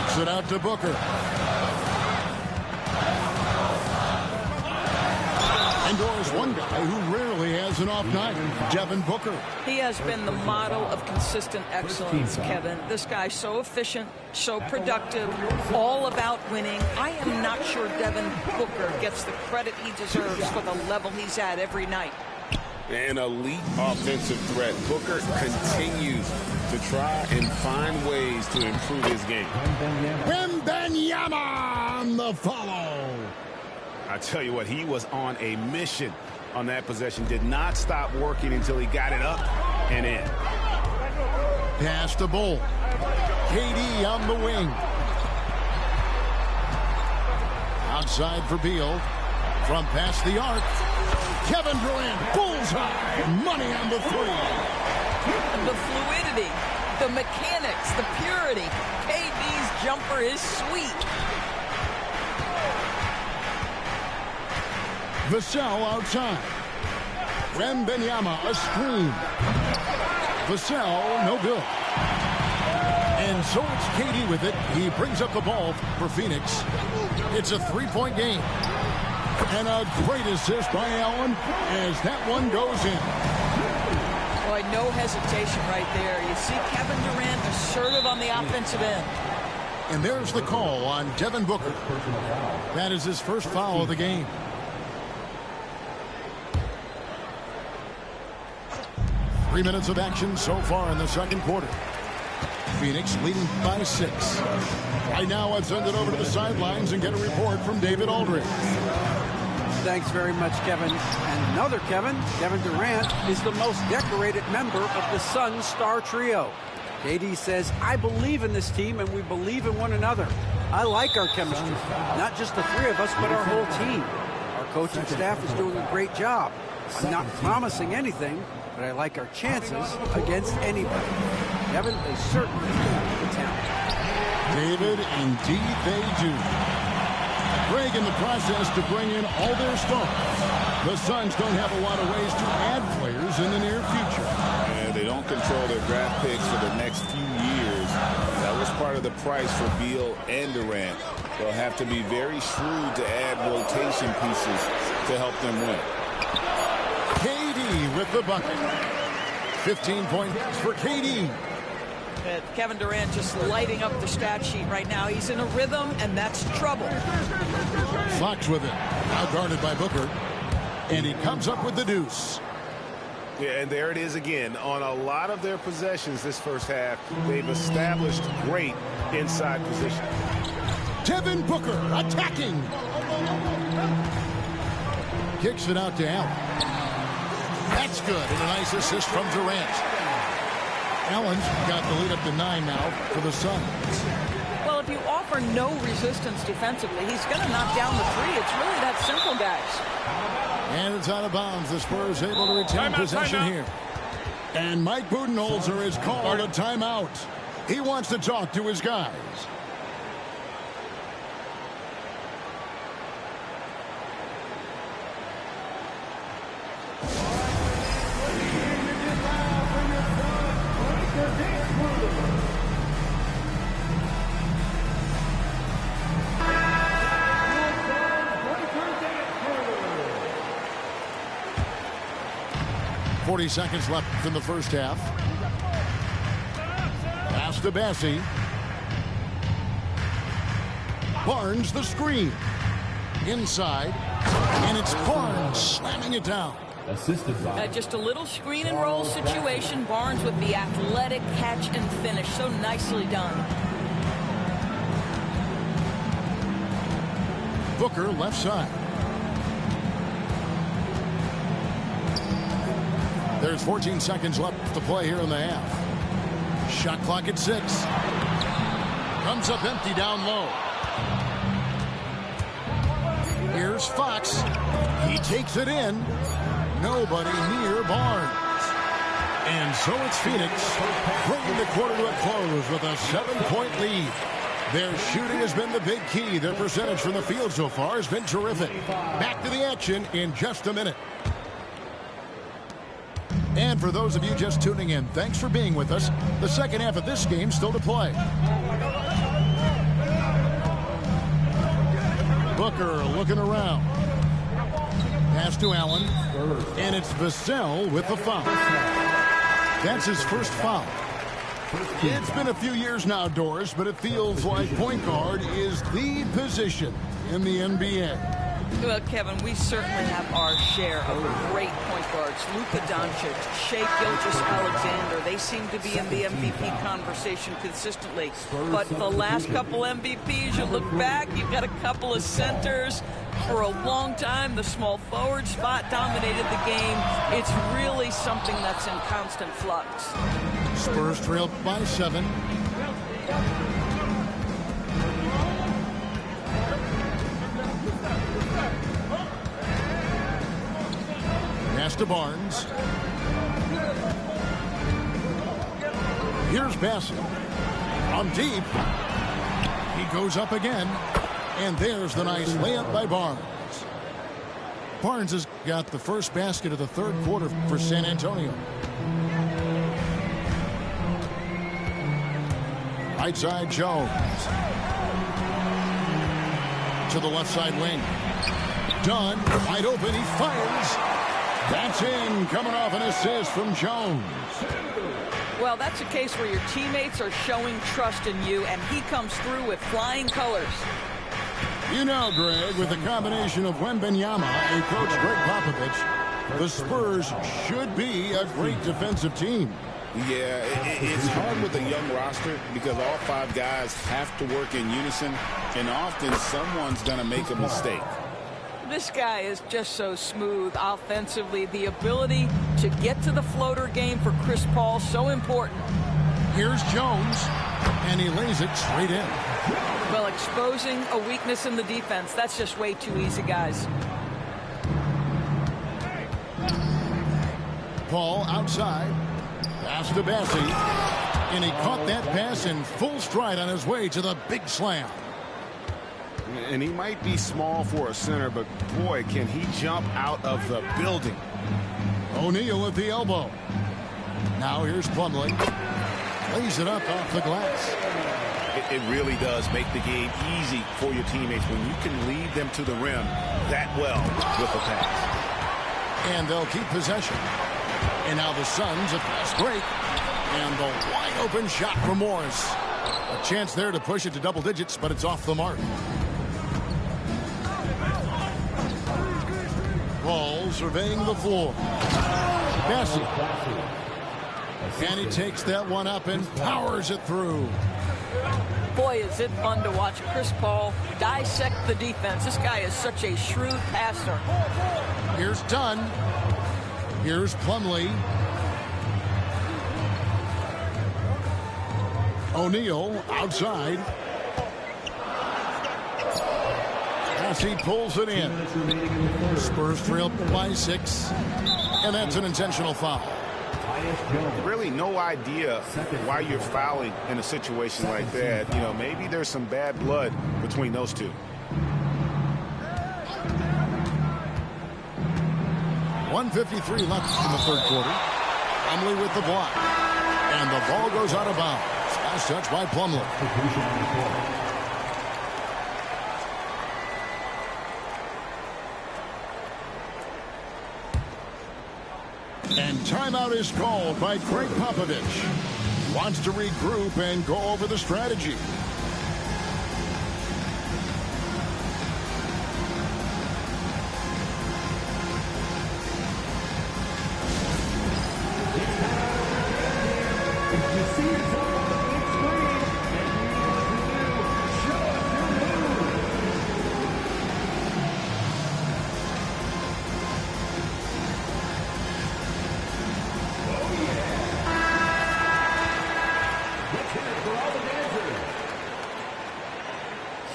Kicks it out to Booker. And there's one guy who rarely has an off night, Devin Booker. He has been the model of consistent excellence, Kevin. This guy's so efficient, so productive, all about winning. I am not sure Devin Booker gets the credit he deserves for the level he's at every night. An elite offensive threat. Booker continues to try and find ways to improve his game. Wembanyama on the follow. I tell you what, he was on a mission on that possession. Did not stop working until he got it up and in. Pass to Bull. KD on the wing. Outside for Beal. From past the arc. Kevin Durant, bullseye. Money on the three. The fluidity, the mechanics, the purity. KD's jumper is sweet. Vassell outside. Wembanyama a screen. Vassell no good. And so it's KD with it. He brings up the ball for Phoenix. It's a three-point game. And a great assist by Allen as that one goes in. Boy, no hesitation right there. You see Kevin Durant assertive on the offensive end. And there's the call on Devin Booker. That is his first foul of the game. Three minutes of action so far in the second quarter. Phoenix leading by 6. Right now, let's send it over to the sidelines and get a report from David Aldridge. Thanks very much, Kevin. And another Kevin Durant, is the most decorated member of the Suns star trio. KD says, I believe in this team and we believe in one another. I like our chemistry. Not just the three of us, but our whole team. Our coaching staff is doing a great job. I'm not promising anything, but I like our chances against anybody. Kevin, they certainly have the talent. David, indeed they do. Greg in the process to bring in all their stars. The Suns don't have a lot of ways to add players in the near future. And they don't control their draft picks for the next few years. That was part of the price for Beal and Durant. They'll have to be very shrewd to add rotation pieces to help them win. KD with the bucket. 15 points for KD. Kevin Durant just lighting up the stat sheet right now. He's in a rhythm, and that's trouble. Fox with it. Now guarded by Booker. And he comes up with the deuce. Yeah, and there it is again. On a lot of their possessions this first half, they've established great inside position. Devin Booker attacking. Kicks it out to Allen. That's good. And a nice assist from Durant. Allen's got the lead up to 9 now for the Suns. Well, if you offer offer no resistance defensively. He's going to knock down the three. It's really that simple, guys. And it's out of bounds. The Spurs able to retain possession here. And Mike Budenholzer has called a timeout. He wants to talk to his guys. Seconds left in the first half. Pass to Bassie. Barnes the screen. Inside. And it's Barnes slamming it down. Assisted by just a little screen and roll situation. Barnes with the athletic catch and finish. So nicely done. Booker left side. There's 14 seconds left to play here in the half. Shot clock at 6. Comes up empty down low. Here's Fox. He takes it in. Nobody near Barnes. And so it's Phoenix bringing the quarter to a close with a 7-point lead. Their shooting has been the big key. Their percentage from the field so far has been terrific. Back to the action in just a minute. And for those of you just tuning in, thanks for being with us. The second half of this game still to play. Booker looking around. Pass to Allen. And it's Vassell with the foul. That's his first foul. It's been a few years now, Doris, but it feels like point guard is the position in the NBA. Well, Kevin, we certainly have our share of great point guards. Luka Doncic, Shai Gilgeous-Alexander, they seem to be in the MVP conversation consistently. But the last couple MVPs, you look back, you've got a couple of centers. For a long time, the small forward spot dominated the game. It's really something that's in constant flux. Spurs trailed by 7. Pass to Barnes. Here's Bassett. On deep. He goes up again. And there's the nice layup by Barnes. Barnes has got the first basket of the third quarter for San Antonio. Right side, Jones. To the left side wing. Dunn, wide open, he fires. That's in, coming off an assist from Jones. Well, that's a case where your teammates are showing trust in you, and he comes through with flying colors. You know, Greg, with the combination of Wembanyama and Coach Greg Popovich, the Spurs should be a great defensive team. Yeah, it's hard with a young roster because all 5 guys have to work in unison, and often someone's going to make a mistake. This guy is just so smooth offensively. The ability to get to the floater game for Chris Paul, so important. Here's Jones, and he lays it straight in. Well, exposing a weakness in the defense, that's just way too easy, guys. Paul outside. Pass to Bassie. And he caught that pass in full stride on his way to the big slam. And he might be small for a center, but boy, can he jump out of the building. O'Neal at the elbow. Now here's Plumlee. Lays it up off the glass. It really does make the game easy for your teammates when you can lead them to the rim that well with the pass. And they'll keep possession. And now the Suns a fast break. And the wide open shot for Morris. A chance there to push it to double digits, but it's off the mark. Ball surveying the floor. Bassie. And he takes that one up and powers it through. Boy, is it fun to watch Chris Paul dissect the defense. This guy is such a shrewd passer. Here's Dunn. Here's Plumlee. O'Neal outside. pass. He pulls it in. Spurs trail by 6. And that's an intentional foul. Really no idea why you're fouling in a situation like that. You know, maybe there's some bad blood between those two. 1:53 left in the third quarter. Plumlee with the block. And the ball goes out of bounds. Last touch by Plumlee. And timeout is called by Greg Popovich. Wants to regroup and go over the strategy.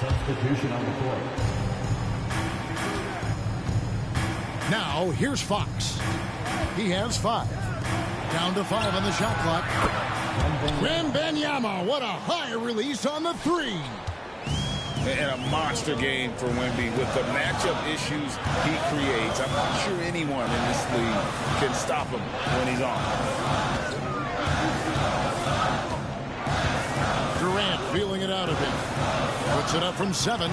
Substitution on the court. Now, here's Fox. He has 5. Down to 5 on the shot clock. Wembanyama, what a high release on the 3. And a monster game for Wemby with the matchup issues he creates. I'm not sure anyone in this league can stop him when he's on. Durant feeling it out of him. Puts it up from 7.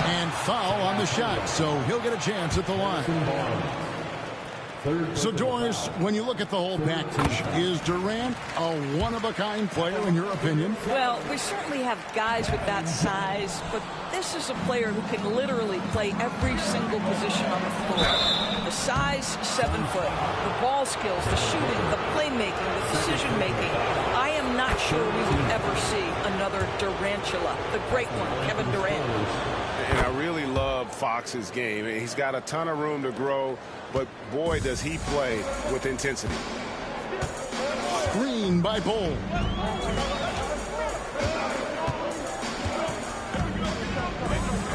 And foul on the shot, so he'll get a chance at the line. So, Doris, when you look at the whole package, is Durant a one-of-a-kind player in your opinion? Well, we certainly have guys with that size, but this is a player who can literally play every single position on the floor. The size, 7 foot. The ball skills, the shooting, the playmaking, the decision-making. I am not sure we will ever see another Durantula, the great one, Kevin Durant. And I really love Fox's game. He's got a ton of room to grow, but boy, does he play with intensity. Screen by Bull.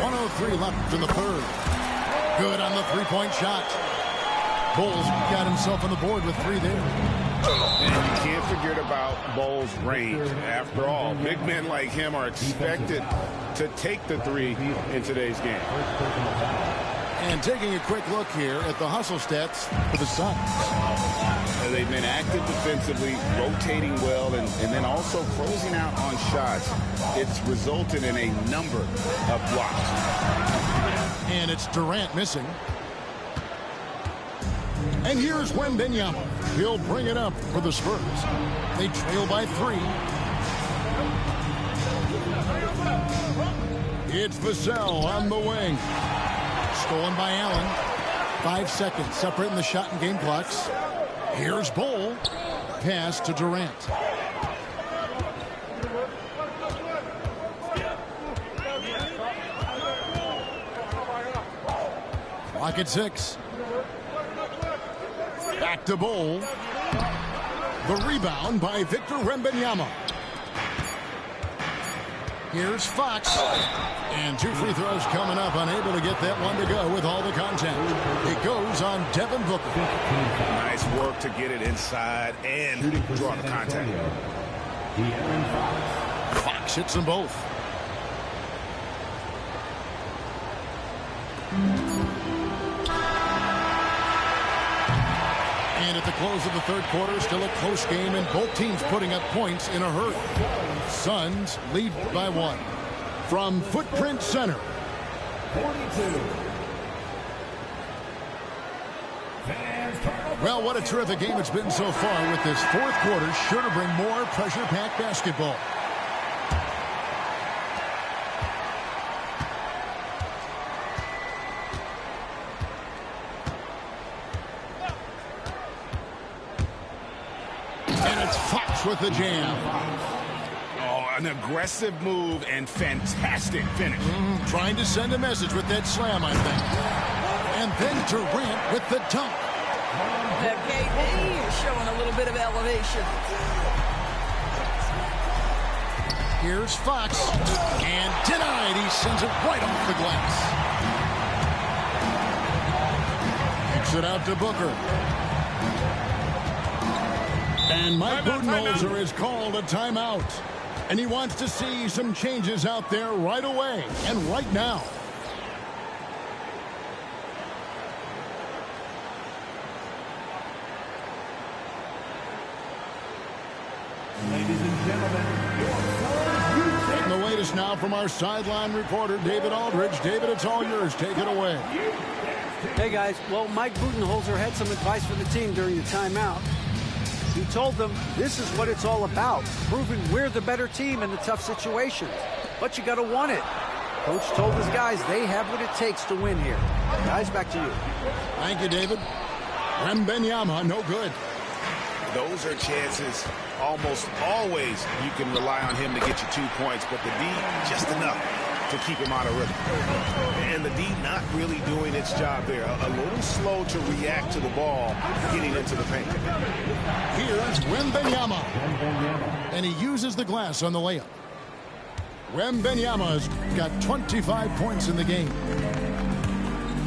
.103 left in the third. Good on the three-point shot. Bull's got himself on the board with 3 there. And you can't forget about Bull's range. After all, big men like him are expected to take the 3 in today's game. And taking a quick look here at the hustle stats for the Suns. They've been active defensively, rotating well, and then also closing out on shots. It's resulted in a number of blocks. And it's Durant missing. And here's Wembanyama. He'll bring it up for the Spurs. They trail by 3. It's Vassell on the wing. Stolen by Allen. 5 seconds separating the shot and game clocks. Here's Bull. Pass to Durant. Clock at 6. Back to Bull. The rebound by Victor Wembanyama. Here's Fox. And 2 free throws coming up. Unable to get that one to go with all the contact. It goes on Devin Booker. Nice work to get it inside and draw the contact. Fox hits them both. And at the close of the third quarter, still a close game, and both teams putting up points in a hurry. Suns lead by 1. From Footprint Center. 42. Well, what a terrific game it's been so far, with this fourth quarter sure to bring more pressure-packed basketball. And it's Fox with the jam. An aggressive move and fantastic finish. Trying to send a message with that slam, I think. And then Durant with the dunk. KD is showing a little bit of elevation. Here's Fox. And denied. He sends it right off the glass. Kicks it out to Booker. And Mike Budenholzer has called a timeout. And he wants to see some changes out there right away and right now. Ladies and gentlemen, taking the latest now from our sideline reporter, David Aldridge. David, it's all yours. Take it away. Hey, guys. Well, Mike Budenholzer had some advice for the team during the timeout. He told them this is what it's all about, proving we're the better team in the tough situations. But you got to want it. Coach told his guys they have what it takes to win here. Guys, back to you. Thank you, David. Wembanyama, no good. Those are chances almost always you can rely on him to get you 2 points, but the D just enough to keep him out of rhythm. And the D not really doing its job there. A little slow to react to the ball getting into the paint. Here's Wembanyama. And he uses the glass on the layup. Wembanyama's got 25 points in the game.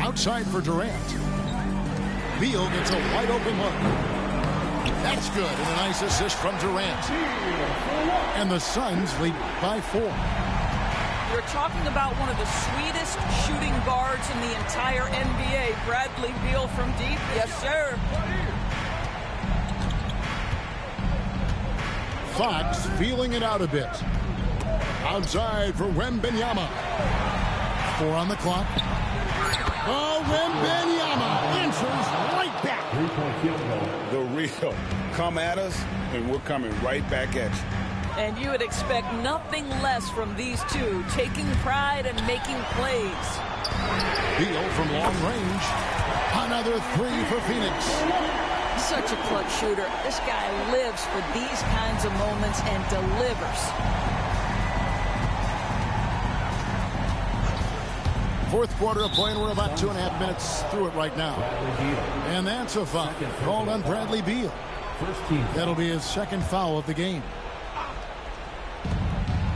Outside for Durant. Beal gets a wide open look. That's good, and a nice assist from Durant. And the Suns lead by 4. You're talking about one of the sweetest shooting guards in the entire NBA. Bradley Beal from deep. Yes, sir. Fox feeling it out a bit. Outside for Wembanyama. 4 on the clock. Oh, Wembanyama answers right back. The real. Come at us, and we're coming right back at you. And you would expect nothing less from these two, taking pride and making plays. Beal from long range. Another 3 for Phoenix. Such a clutch shooter. This guy lives for these kinds of moments and delivers. Fourth quarter of play, and we're about 2.5 minutes through it right now. And that's a foul called on Bradley Beal. That'll be his second foul of the game.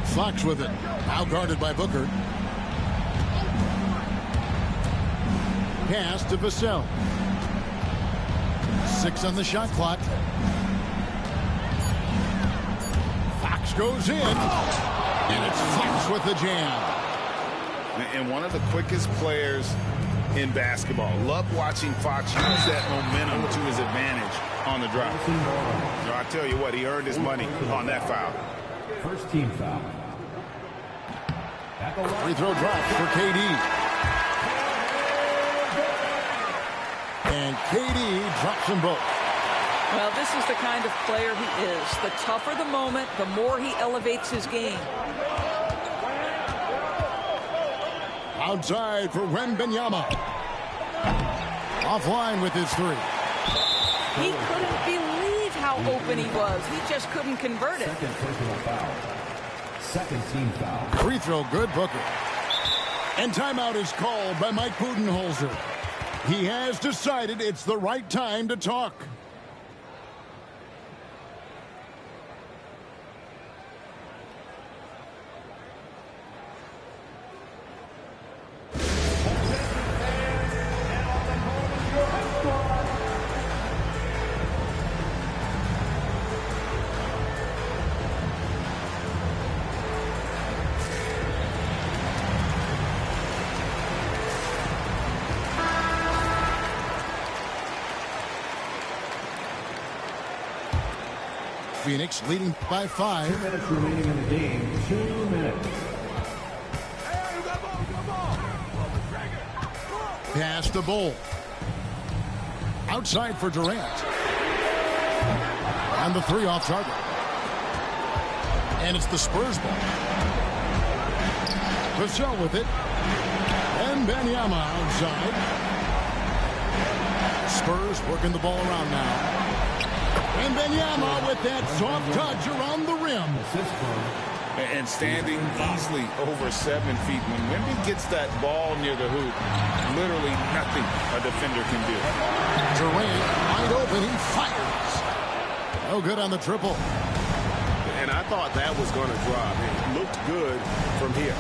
Fox with it. Now guarded by Booker. Pass to Vassell. 6 on the shot clock. Fox goes in. And it's Fox with the jam. And one of the quickest players in basketball. Love watching Fox use that momentum to his advantage on the drive. I tell you what, he earned his money on that foul. First team foul. Free throw drop for KD. And KD drops them both. Well, this is the kind of player he is. The tougher the moment, the more he elevates his game. Outside for Wembanyama. Offline with his 3. He couldn't believe how open he was. He just couldn't convert it. Second personal foul. Second team foul. Free throw good, Booker. And timeout is called by Mike Budenholzer. He has decided it's the right time to talk. Phoenix leading by 5. 2 minutes remaining in the game. 2 minutes. Pass to Bull. Outside for Durant. And the 3 off target. And it's the Spurs ball. Vassell with it. And Wembanyama outside. Spurs working the ball around now. And Wembanyama with that soft touch around the rim. And standing easily over 7 feet. When Wemby gets that ball near the hoop, literally nothing a defender can do. Durant wide open. He fires. No good on the triple. And I thought that was going to drop. It looked good from here.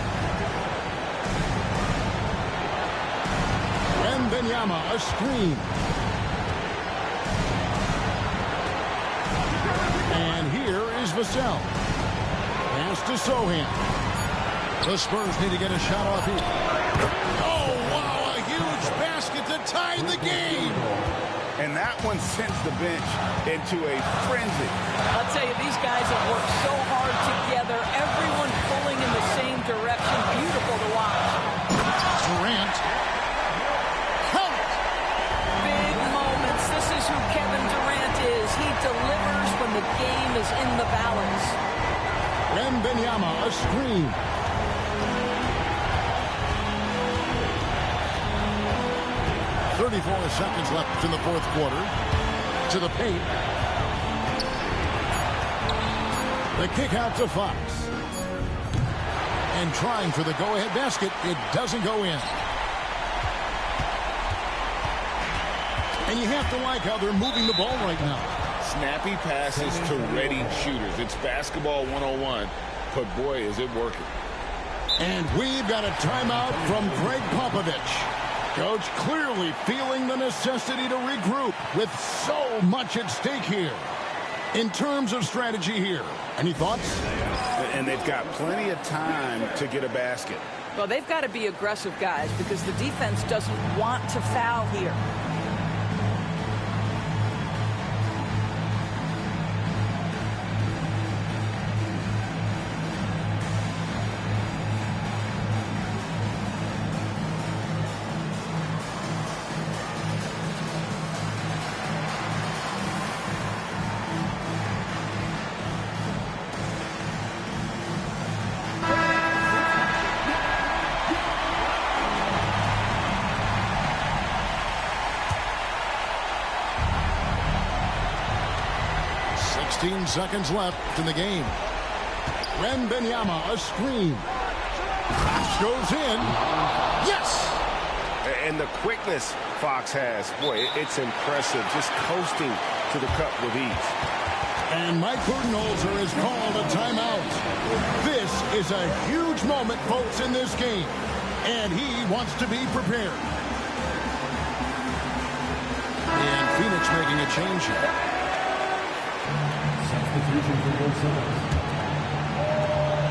Wembanyama, a screen. And here is Vassell. Pass to Sohan. The Spurs need to get a shot off here. Oh, wow, a huge basket to tie the game. And that one sends the bench into a frenzy. I'll tell you, these guys have worked so hard together. Everyone pulling in the same direction. Beautiful to watch. Durant. Count it. Big moments. This is who Kevin Durant is. He delivers when the game is in the balance. Wembanyama, a screen. 34 seconds left in the fourth quarter. To the paint. The kick out to Fox. And trying for the go-ahead basket. It doesn't go in. And you have to like how they're moving the ball right now. Snappy passes to ready shooters. It's basketball 101, but boy, is it working. And we've got a timeout from Greg Popovich. Coach clearly feeling the necessity to regroup with so much at stake here. In terms of strategy here, any thoughts? And they've got plenty of time to get a basket. Well, they've got to be aggressive, guys, because the defense doesn't want to foul here. Seconds left in the game. Wembanyama, a screen. Pass goes in. Yes! And the quickness Fox has, boy, it's impressive. Just coasting to the cup with ease. And Mike Budenholzer has called a timeout. This is a huge moment, folks, in this game. And he wants to be prepared. And Phoenix making a change here.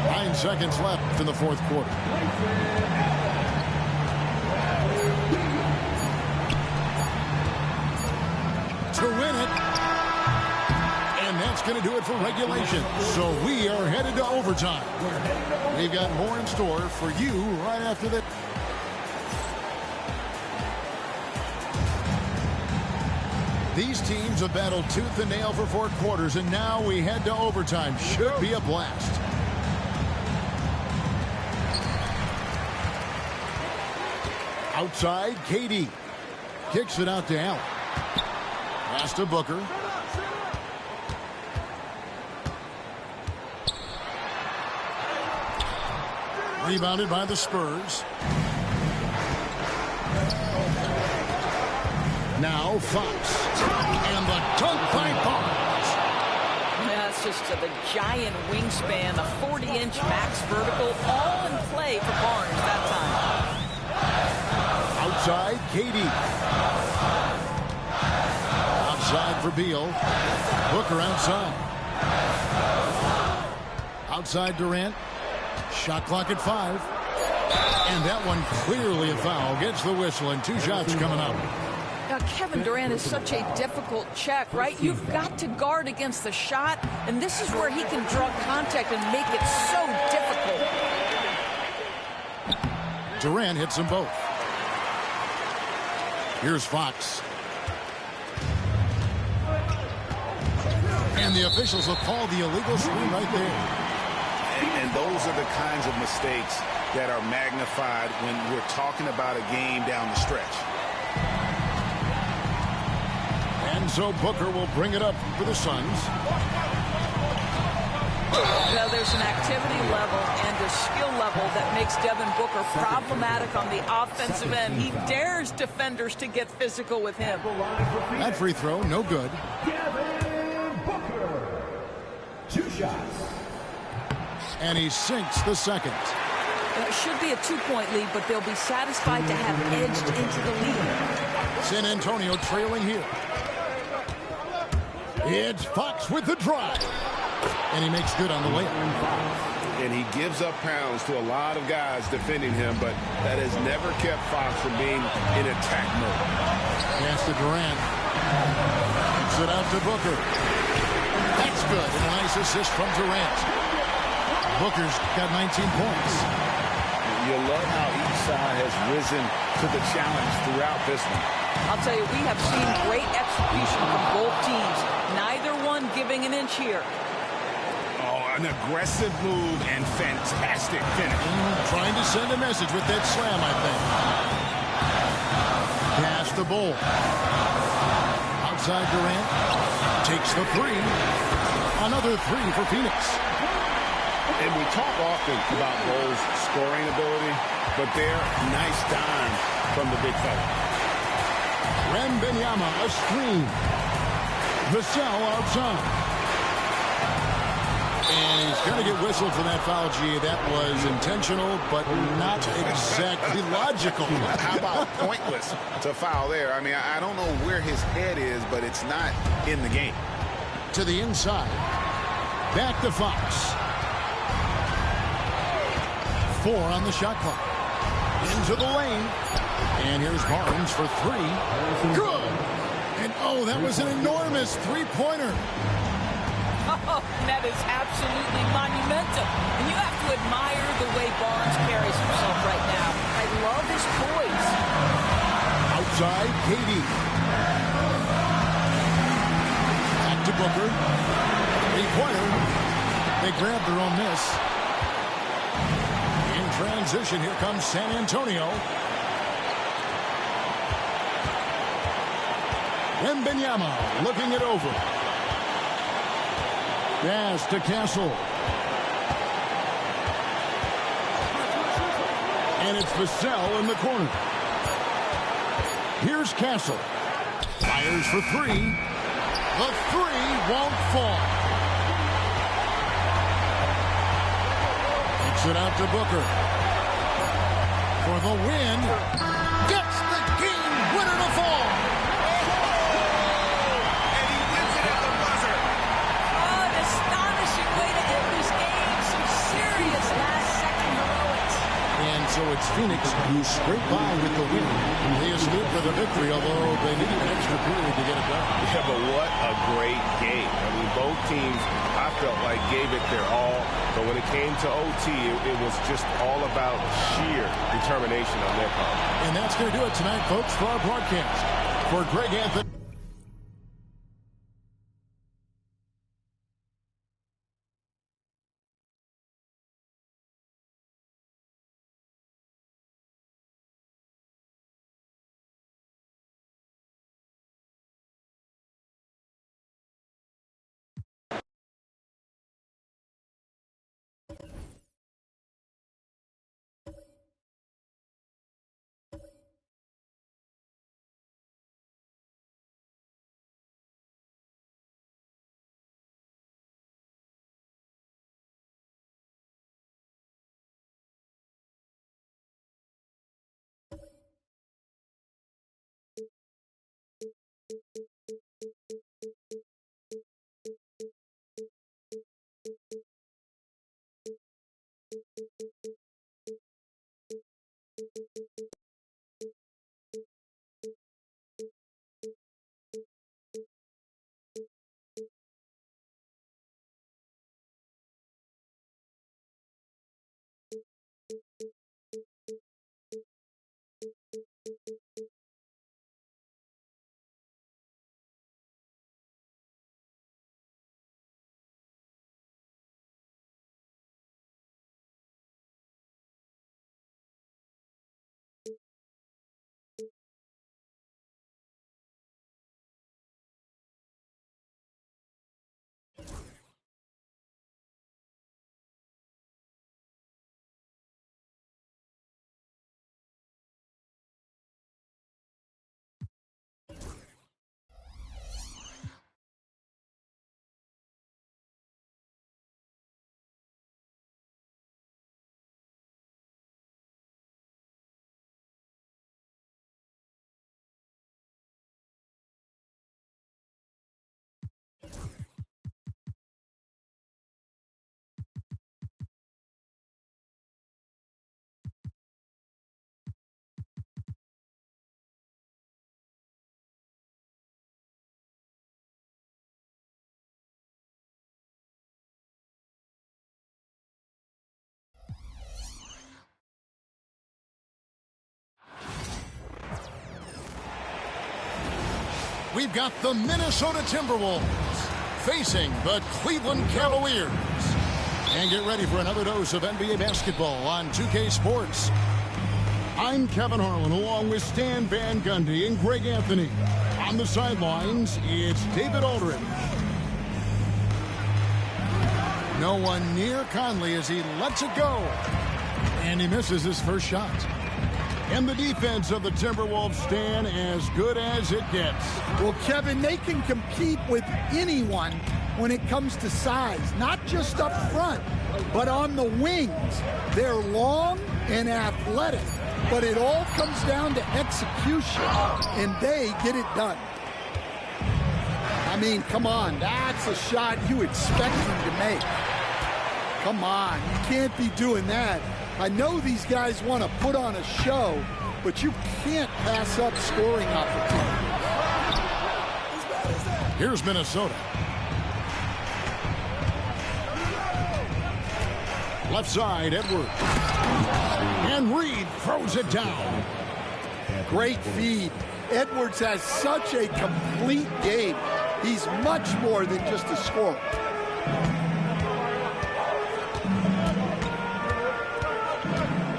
9 seconds left in the fourth quarter. To win it. And that's going to do it for regulation. So we are headed to overtime. We've got more in store for you right after this. These teams have battled tooth and nail for 4 quarters, and now we head to overtime. Should be a blast. Outside, KD. Kicks it out to Allen. Pass to Booker. Rebounded by the Spurs. Now Fox. And the dunk by Barnes. Yeah, it's just the giant wingspan, a 40-inch max vertical, all in play for Barnes that time. Outside, KD. Outside for Beal. Booker outside. Outside Durant. Shot clock at 5. And that one clearly a foul. Gets the whistle and 2 shots coming up. Now, Kevin Durant is such a difficult check, right? You've got to guard against the shot, and this is where he can draw contact and make it so difficult. Durant hits them both. Here's Fox. And the officials will call the illegal screen right there. And those are the kinds of mistakes that are magnified when we're talking about a game down the stretch. And so Booker will bring it up for the Suns. Now, there's an activity level and a skill level that makes Devin Booker problematic on the offensive end. He dares defenders to get physical with him. That free throw, no good. Devin Booker. 2 shots. And he sinks the second. It should be a 2-point lead, but they'll be satisfied to have edged into the lead. San Antonio trailing here. It's Fox with the drive. And he makes good on the layup. And he gives up pounds to a lot of guys defending him, but that has never kept Fox from being in attack mode. Pass to Durant. Kicks it out to Booker. That's good. And a nice assist from Durant. Booker's got 19 points. You love how each side has risen to the challenge throughout this one. I'll tell you, we have seen great execution from both teams. Neither one giving an inch here. Oh, an aggressive move and fantastic finish. Trying to send a message with that slam, I think. Pass the Bull. Outside Durant. Takes the three. Another three for Phoenix. And we talk often about Bull's scoring ability, but they're nice dime from the big fella. Wembanyama, a screen. Vassell outside. And he's going to get whistled for that foul, G. That was intentional, but not exactly logical. How about pointless to foul there? I mean, I don't know where his head is, but it's not in the game. To the inside. Back to Fox. 4 on the shot clock. Into the lane. And here's Barnes for 3. Good. And, oh, that was an enormous three-pointer. Oh, that is absolutely monumental. And you have to admire the way Barnes carries himself right now. I love his poise. Outside, KD. Back to Booker. Three-pointer. They grab their own miss. In transition, here comes San Antonio. Wembanyama looking it over. Pass to Castle. And it's Vassell in the corner. Here's Castle. Fires for 3. The 3 won't fall. Kicks it out to Booker. For the win. Gets the game winner to fall. And he wins it at the buzzer. Oh, an astonishing way to end this game. Some serious last-second heroics. And so it's Phoenix who scraped by with the win. They escaped with a victory, although they needed an extra period to get it done. Yeah, but what a great game. I mean, both teams, I felt like, gave it their all. But when it came to OT, it was just all about sheer determination on their part. And that's going to do it tonight, folks, for our broadcast. For Greg Anthony. we've got the Minnesota Timberwolves facing the Cleveland Cavaliers. And get ready for another dose of NBA basketball on 2K Sports. I'm Kevin Harlan along with Stan Van Gundy and Greg Anthony. On the sidelines, it's David Aldridge. No one near Conley as he lets it go. And he misses his first shot. And the defense of the Timberwolves, Stan, as good as it gets. Well, Kevin, they can compete with anyone when it comes to size, not just up front, but on the wings. They're long and athletic, but it all comes down to execution, and they get it done. I mean, come on, that's a shot you expect them to make. Come on, you can't be doing that. I know these guys want to put on a show, but you can't pass up scoring opportunities. Here's Minnesota. Left side, Edwards. And Reed throws it down. Great feed. Edwards has such a complete game. He's much more than just a scorer.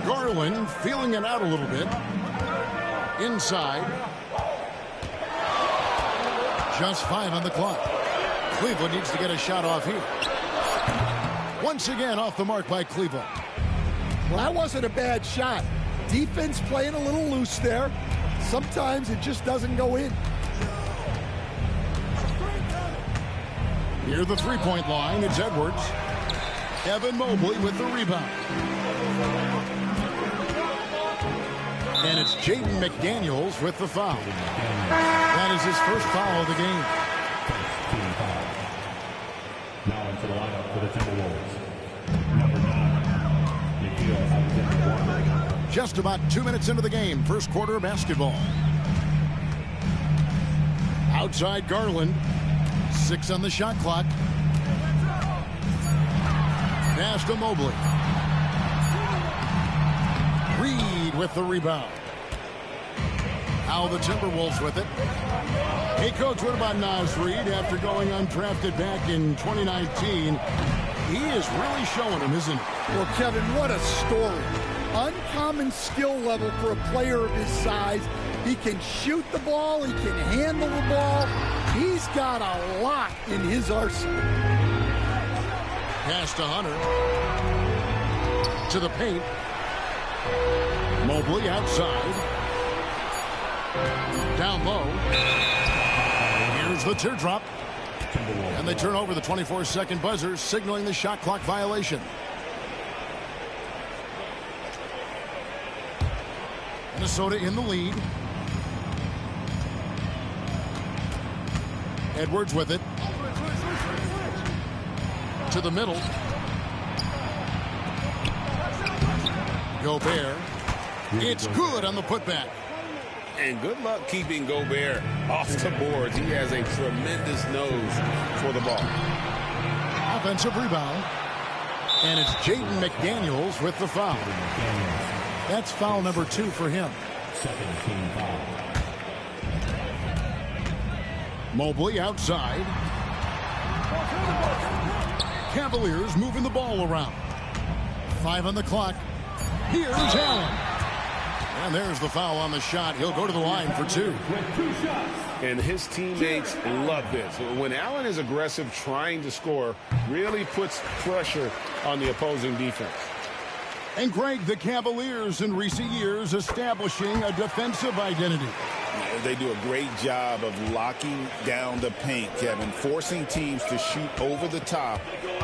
Garland feeling it out a little bit. Inside. Just 5 on the clock. Cleveland needs to get a shot off here. Once again off the mark by Cleveland. Well, that wasn't a bad shot. Defense playing a little loose there. Sometimes it just doesn't go in. Near the three-point line, it's Edwards. Evan Mobley with the rebound. And it's Jaden McDaniels with the foul. That is his first foul of the game. Now into the lineup for the Timberwolves. Number 9, Just about 2 minutes into the game, first quarter of basketball. Outside Garland. 6 on the shot clock. Pass to Mobley. Reed with the rebound. Now the Timberwolves with it. Hey, Coach, what about Naz Reid after going undrafted back in 2019? He is really showing him, isn't he? Well, Kevin, what a story. Uncommon skill level for a player of his size. He can shoot the ball. He can handle the ball. He's got a lot in his arsenal. Pass to Hunter. To the paint. Mobley outside. Down low. Here's the teardrop. And they turn over the 24-second buzzer, signaling the shot clock violation. Minnesota in the lead. Edwards with it. To the middle. Gobert. It's good on the putback. And good luck keeping Gobert off the boards. He has a tremendous nose for the ball. Offensive rebound. And it's Jaden McDaniels with the foul. That's foul number 2 for him. second team foul. Mobley outside. Cavaliers moving the ball around. 5 on the clock. Here's Allen. And there's the foul on the shot. He'll go to the line for 2. And his teammates love this. When Allen is aggressive, trying to score, really puts pressure on the opposing defense. And Greg, the Cavaliers in recent years establishing a defensive identity. They do a great job of locking down the paint, Kevin, forcing teams to shoot over the top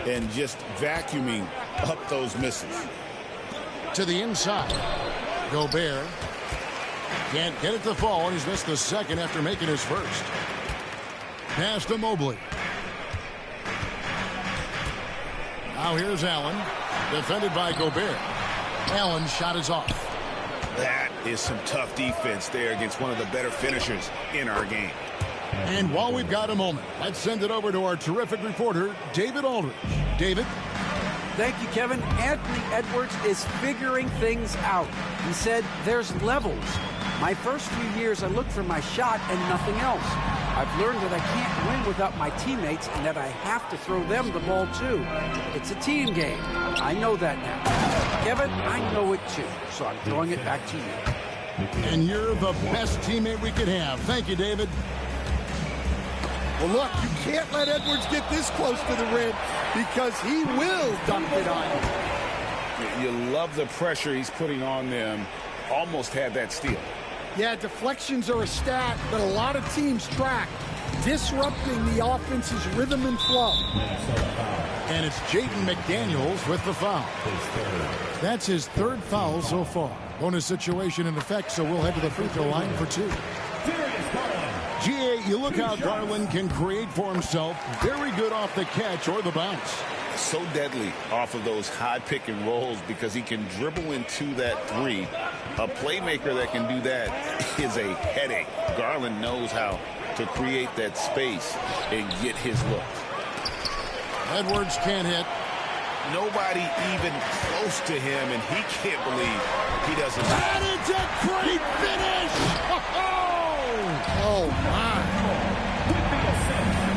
and just vacuuming up those misses. To the inside. Gobert can't get it to fall, and he's missed the second after making his first. Pass to Mobley. Now here's Allen, defended by Gobert. Allen's shot is off. That is some tough defense there against one of the better finishers in our game. And while we've got a moment, let's send it over to our terrific reporter, David Aldridge. David? Thank you, Kevin. Anthony Edwards is figuring things out. He said, there's levels. My first few years, I looked for my shot and nothing else. I've learned that I can't win without my teammates and that I have to throw them the ball too. It's a team game. I know that now. Kevin, I know it too, so I'm throwing it back to you. And you're the best teammate we could have. Thank you, David. Well, look, you can't let Edwards get this close to the rim because he will dunk it on you. You love the pressure he's putting on them. Almost had that steal. Yeah, deflections are a stat that a lot of teams track, disrupting the offense's rhythm and flow. And it's Jaden McDaniels with the foul. That's his third foul so far. Bonus situation in effect, so we'll head to the free throw line for 2. GA, you look how Garland can create for himself. Very good off the catch or the bounce. So deadly off of those high pick and rolls because he can dribble into that three. A playmaker that can do that is a headache. Garland knows how to create that space and get his look. Edwards can't hit. Nobody even close to him, and he can't believe he doesn't. That is a great finish! Oh, my.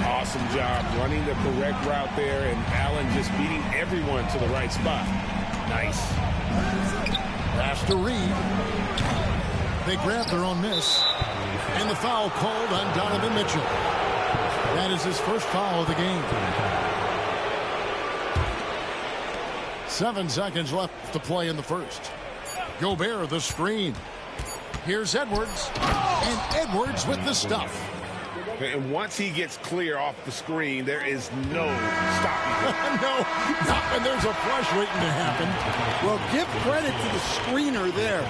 Awesome job running the correct route there, and Allen just beating everyone to the right spot. Nice. Pass to Reed. They grab their own miss. And the foul called on Donovan Mitchell. That is his first foul of the game. 7 seconds left to play in the first. Gobert, the screen. Here's Edwards. And Edwards with the stuff. And once he gets clear off the screen, there is no stopping him. No, not when there's a flush waiting to happen. Well, give credit to the screener there.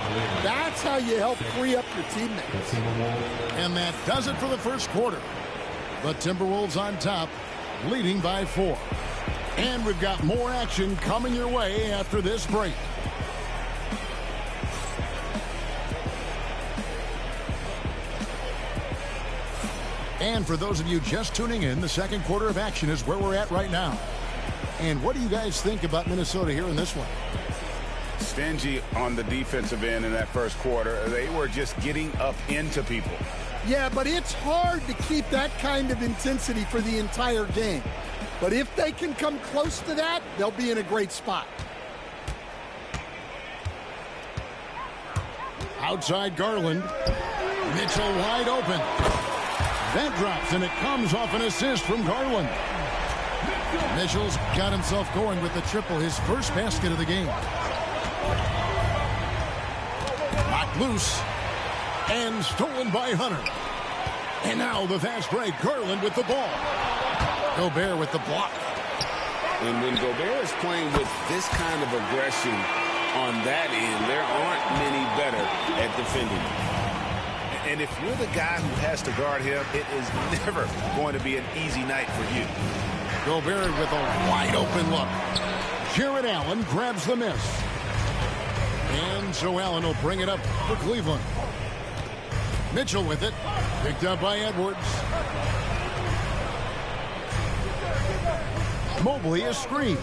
That's how you help free up your teammates. And that does it for the first quarter. The Timberwolves on top, leading by 4. And we've got more action coming your way after this break. And for those of you just tuning in, the second quarter of action is where we're at right now. And what do you guys think about Minnesota here in this one? Stingy on the defensive end in that first quarter. They were just getting up into people. Yeah, but it's hard to keep that kind of intensity for the entire game. But if they can come close to that, they'll be in a great spot. Outside Garland. Mitchell wide open. That drops, and it comes off an assist from Garland. Mitchell's got himself going with the triple, his first basket of the game. Knocked loose. And stolen by Hunter. And now the fast break. Garland with the ball. Gobert with the block. And when Gobert is playing with this kind of aggression on that end, there aren't many better at defending. And if you're the guy who has to guard him, it is never going to be an easy night for you. Gobert with a wide open look. Jared Allen grabs the miss. And so Allen will bring it up for Cleveland. Mitchell with it. Picked up by Edwards. Mobley a screen.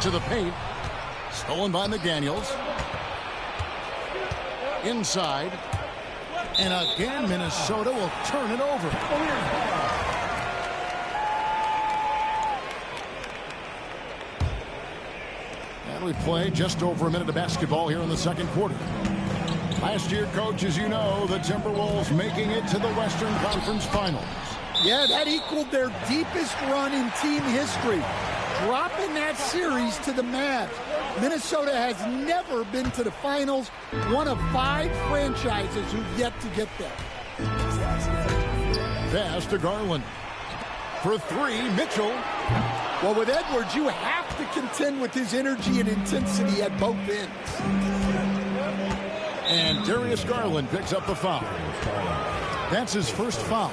To the paint. Stolen by McDaniels. Inside. And again, Minnesota will turn it over. And we play just over a minute of basketball here in the second quarter. Last year, Coach, as you know, the Timberwolves making it to the Western Conference Finals. Yeah, that equaled their deepest run in team history, dropping that series to the Mavs. Minnesota has never been to the finals, one of 5 franchises who've yet to get there. Pass to Garland. For 3, Mitchell. Well, with Edwards, you have to contend with his energy and intensity at both ends. And Darius Garland picks up the foul. That's his first foul.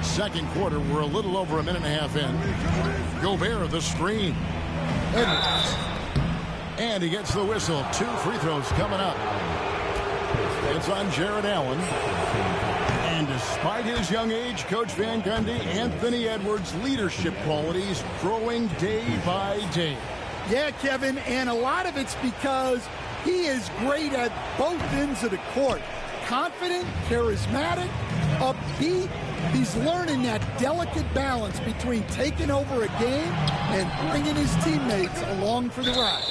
Second quarter, we're a little over a minute and a half in. Gobert, the screen. Edwards. And he gets the whistle. 2 free throws coming up. It's on Jared Allen. And despite his young age, Coach Van Gundy, Anthony Edwards' leadership qualities growing day by day. Yeah, Kevin, and a lot of it's because He is great at both ends of the court. Confident, charismatic, upbeat. He's learning that delicate balance between taking over a game and bringing his teammates along for the ride.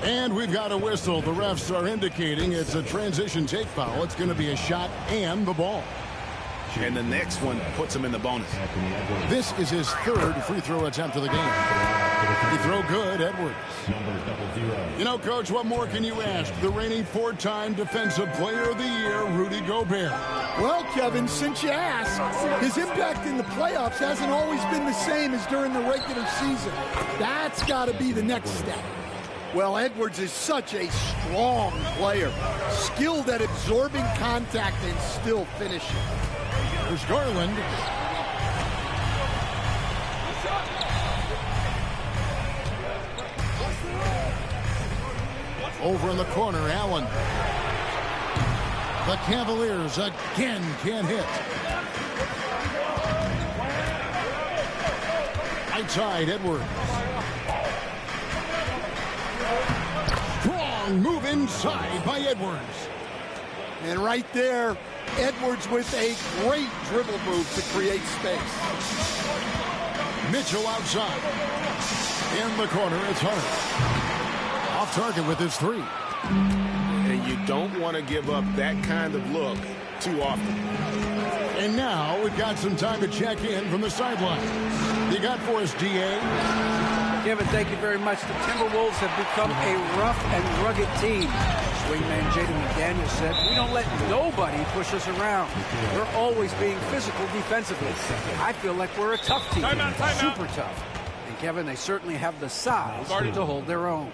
And we've got a whistle. The refs are indicating it's a transition take foul. It's going to be a shot and the ball. And the next one puts him in the bonus. This is his third free throw attempt of the game. Free throw good, Edwards. You know, Coach, what more can you ask? The reigning 4-time Defensive Player of the Year, Rudy Gobert. Well, Kevin, since you asked, his impact in the playoffs hasn't always been the same as during the regular season. That's got to be the next step. Well, Edwards is such a strong player, skilled at absorbing contact and still finishing. There's Garland. Over in the corner, Allen. The Cavaliers again can't hit. Outside, Edwards. Strong move inside by Edwards. And right there, Edwards with a great dribble move to create space. Mitchell outside. In the corner, it's Hunter. Off target with his three. And you don't want to give up that kind of look too often. And now we've got some time to check in from the sideline. You got for us, D.A.? Kevin, thank you very much. The Timberwolves have become a rough and rugged team. Wingman Jaden McDaniel said, we don't let nobody push us around. We're always being physical defensively. I feel like we're a tough team. Super tough. And Kevin, they certainly have the size to hold their own.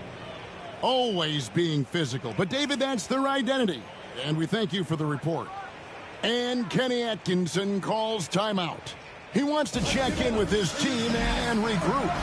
Always being physical. But, David, that's their identity. And we thank you for the report. And Kenny Atkinson calls timeout. He wants to check in with his team and regroup.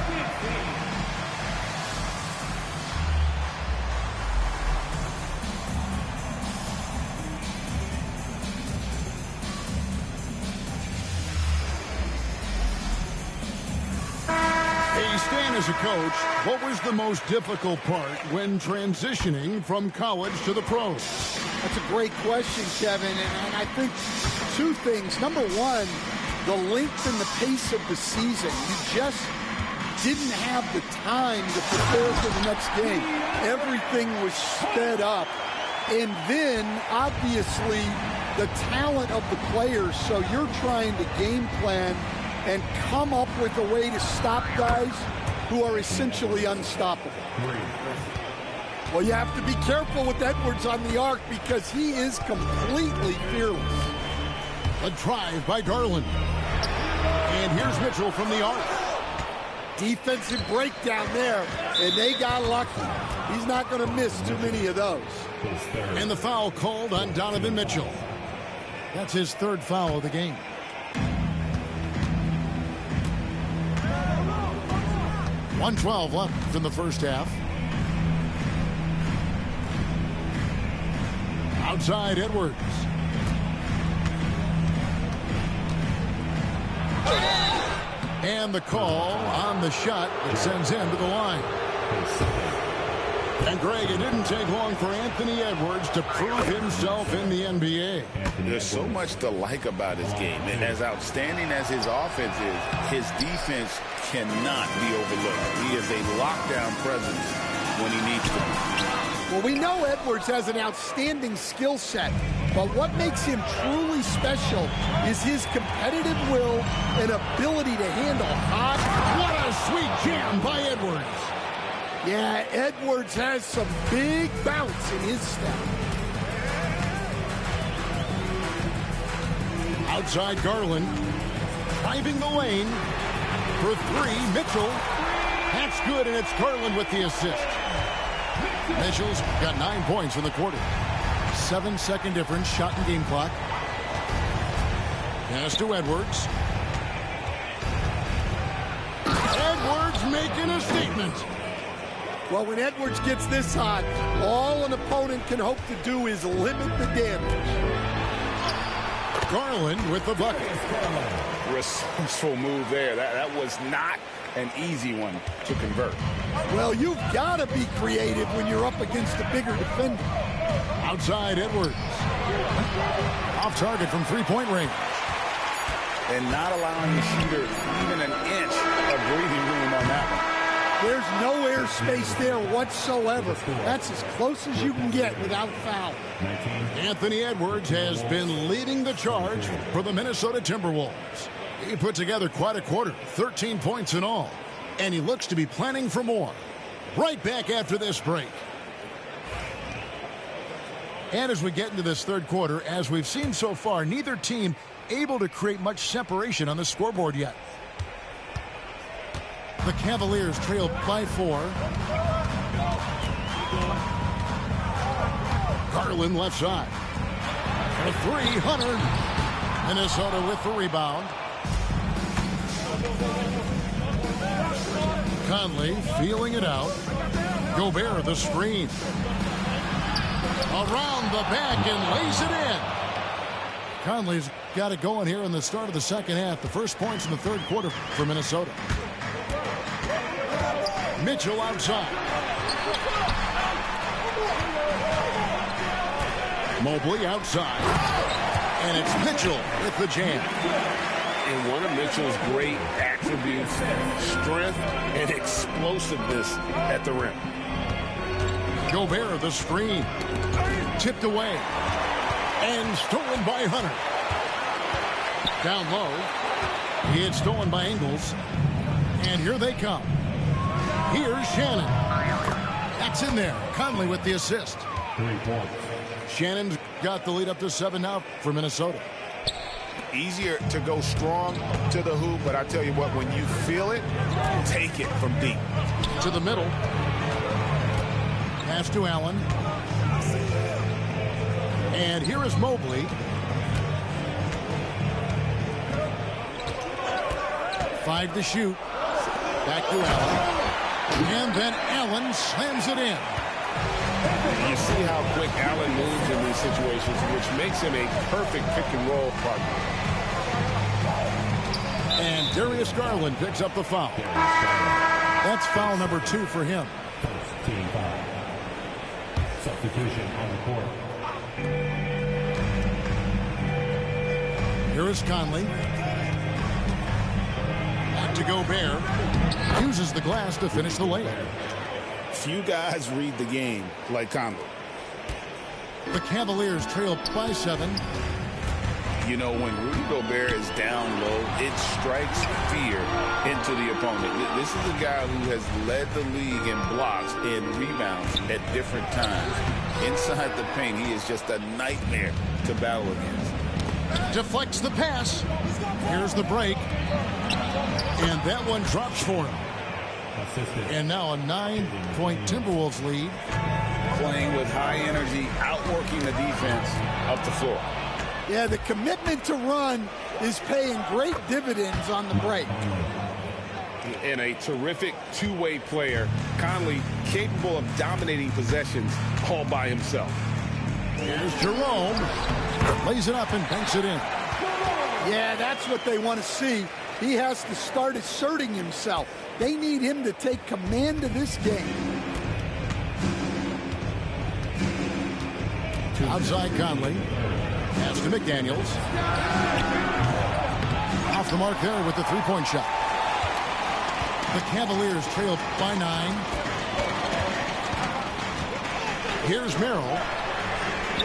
Stan, as a coach, what was the most difficult part when transitioning from college to the pros? That's a great question, Kevin, and I think two things. Number one, the length and the pace of the season. You just didn't have the time to prepare for the next game. Everything was sped up. And then, obviously, the talent of the players. So you're trying to game plan and come up with a way to stop guys who are essentially unstoppable. Well, you have to be careful with Edwards on the arc because he is completely fearless. A drive by Garland. And here's Mitchell from the arc. Defensive breakdown there, and they got lucky. He's not going to miss too many of those. And the foul called on Donovan Mitchell. That's his third foul of the game. .112 left in the first half. Outside, Edwards. And the call on the shot that sends him to the line. And Greg, it didn't take long for Anthony Edwards to prove himself in the NBA. There's so much to like about his game. And as outstanding as his offense is, his defense cannot be overlooked. He is a lockdown presence when he needs to. Well, we know Edwards has an outstanding skill set, but what makes him truly special is his competitive will and ability to handle hot. What a sweet jam by Edwards. Yeah, Edwards has some big bounce in his step. Outside Garland. Driving the lane. For three, Mitchell. That's good, and it's Garland with the assist. Mitchell's got 9 points in the quarter. 7-second difference, shot and game clock. Pass to Edwards. Edwards making a statement. Well, when Edwards gets this hot, all an opponent can hope to do is limit the damage. Garland with the bucket. Resourceful move there. That was not an easy one to convert. Well, you've got to be creative when you're up against a bigger defender. Outside Edwards. Off target from three-point range. And not allowing the shooter even an inch of breathing room on that one. There's no air space there whatsoever. That's as close as you can get without foul. Anthony Edwards has been leading the charge for the Minnesota Timberwolves. He put together quite a quarter, 13 points in all. And he looks to be planning for more. Right back after this break. And as we get into this third quarter, as we've seen so far, neither team able to create much separation on the scoreboard yet. The Cavaliers trail by 4. Garland left side. For 300. Minnesota with the rebound. Conley feeling it out. Gobert the screen. Around the back and lays it in. Conley's got it going here in the start of the second half. The first points in the third quarter for Minnesota. Mitchell outside. Mobley outside. And it's Mitchell with the jam. And one of Mitchell's great attributes, strength and explosiveness at the rim. Gobert the screen. Tipped away. And stolen by Hunter. Down low. He had stolen by Ingles. And here they come. Here's Shannon. That's in there. Conley with the assist. 3 points. Shannon's got the lead up to 7 now for Minnesota. Easier to go strong to the hoop, but I tell you what, when you feel it, take it from deep. To the middle. Pass to Allen. And here is Mobley. 5 to shoot. Back to Allen. And then Allen slams it in. You see how quick Allen moves in these situations, which makes him a perfect pick-and-roll partner. And Darius Garland picks up the foul. That's foul number 2 for him. First team foul. Substitution on the court. Here is Conley. Back to Gobert. Uses the glass to finish the lane. Few guys read the game like Conley. The Cavaliers trail by 7. You know, when Rudy Gobert is down low, it strikes fear into the opponent. This is a guy who has led the league in blocks and rebounds at different times. Inside the paint, he is just a nightmare to battle against. Deflects the pass. Here's the break. And that one drops for him. And now a 9-point Timberwolves lead. Playing with high energy, outworking the defense up the floor. Yeah, the commitment to run is paying great dividends on the break. And a terrific two-way player. Conley capable of dominating possessions all by himself. Here's Jerome. Lays it up and banks it in. Yeah, that's what they want to see. He has to start asserting himself. They need him to take command of this game. Outside Conley. Pass to McDaniels. Off the mark there with the three-point shot. The Cavaliers trail by 9. Here's Merrill.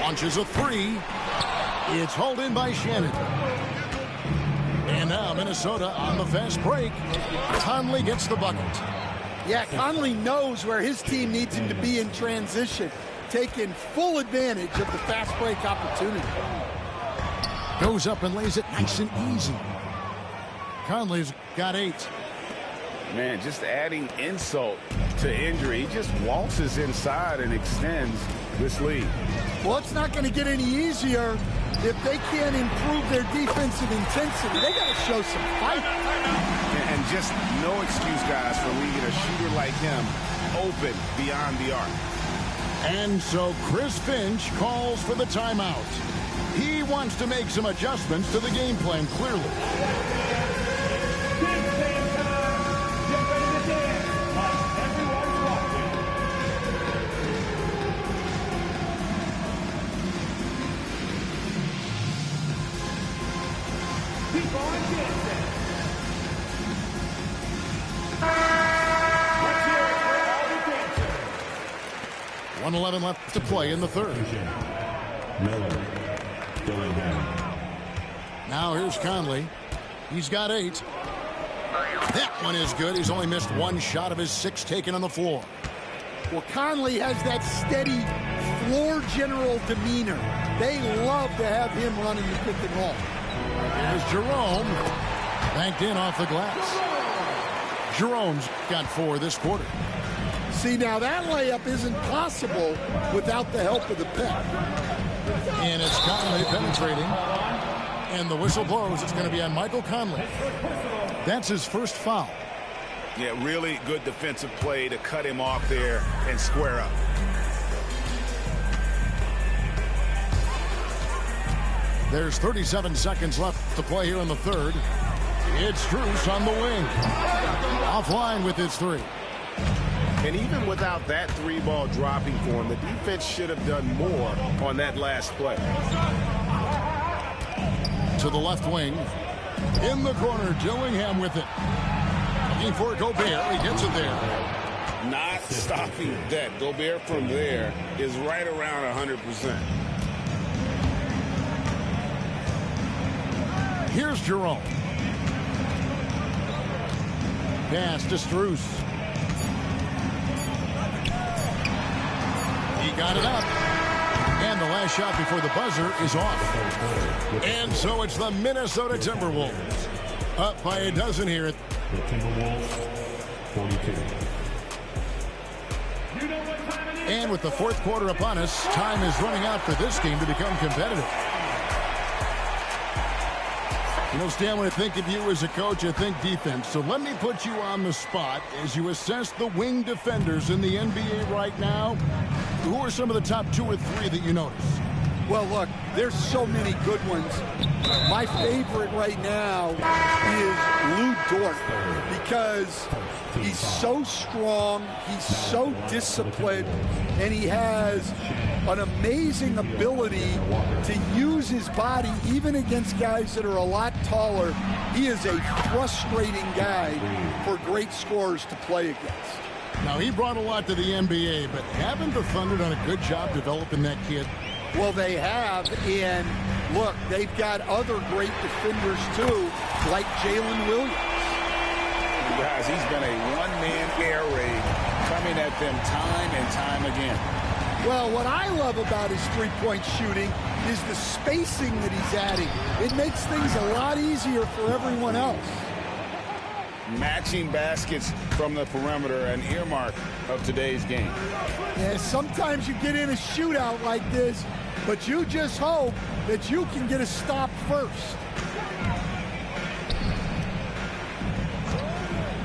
Launches a 3. It's hauled in by Shannon. And now Minnesota on the fast break. Conley gets the bucket. Yeah, Conley knows where his team needs him to be in transition, taking full advantage of the fast break opportunity. Goes up and lays it nice and easy. Conley's got 8. Man, just adding insult to injury. He just waltzes inside and extends this lead. Well, it's not going to get any easier if they can't improve their defensive intensity. They got to show some fight. And just no excuse, guys, for leaving a shooter like him open beyond the arc. And so Chris Finch calls for the timeout. He wants to make some adjustments to the game plan, clearly. 1:11 left to play in the third. Now here's Conley. He's got 8. That one is good. He's only missed 1 shot of his 6 taken on the floor. Well, Conley has that steady floor general demeanor. They love to have him running the pick and roll. Here's Jerome. Banked in off the glass. Jerome's got 4 this quarter. See, now that layup isn't possible without the help of the pick. And it's Conley penetrating. And the whistle blows. It's going to be on Michael Conley. That's his first foul. Yeah, really good defensive play to cut him off there and square up. There's 37 seconds left to play here in the third. It's Strus on the wing. Offline with his 3. And even without that 3-ball dropping for him, the defense should have done more on that last play. To the left wing. In the corner, Dillingham with it. Looking for Gobert. He gets it there. Not stopping that. Gobert from there is right around 100%. Here's Jerome. Pass to Strus. He got it up. And the last shot before the buzzer is off. And so it's the Minnesota Timberwolves. Up by a dozen here. The Timberwolves, 42. And with the fourth quarter upon us, time is running out for this game to become competitive. You know, Stan, when I think of you as a coach, I think defense. So let me put you on the spot as you assess the wing defenders in the NBA right now. Who are some of the top 2 or 3 that you notice? Well, look, there's so many good ones. My favorite right now is Lou Dort because he's so strong, he's so disciplined, and he has an amazing ability to use his body even against guys that are a lot taller. He is a frustrating guy for great scorers to play against. Now, he brought a lot to the NBA, but haven't the Thunder done a good job developing that kid? Well, they have, and look, they've got other great defenders, too, like Jalen Williams. Guys, he's been a one-man air raid coming at them time and time again. Well, what I love about his three-point shooting is the spacing that he's adding. It makes things a lot easier for everyone else. Matching baskets from the perimeter, an earmark of today's game. Yeah, sometimes you get in a shootout like this, but you just hope that you can get a stop first.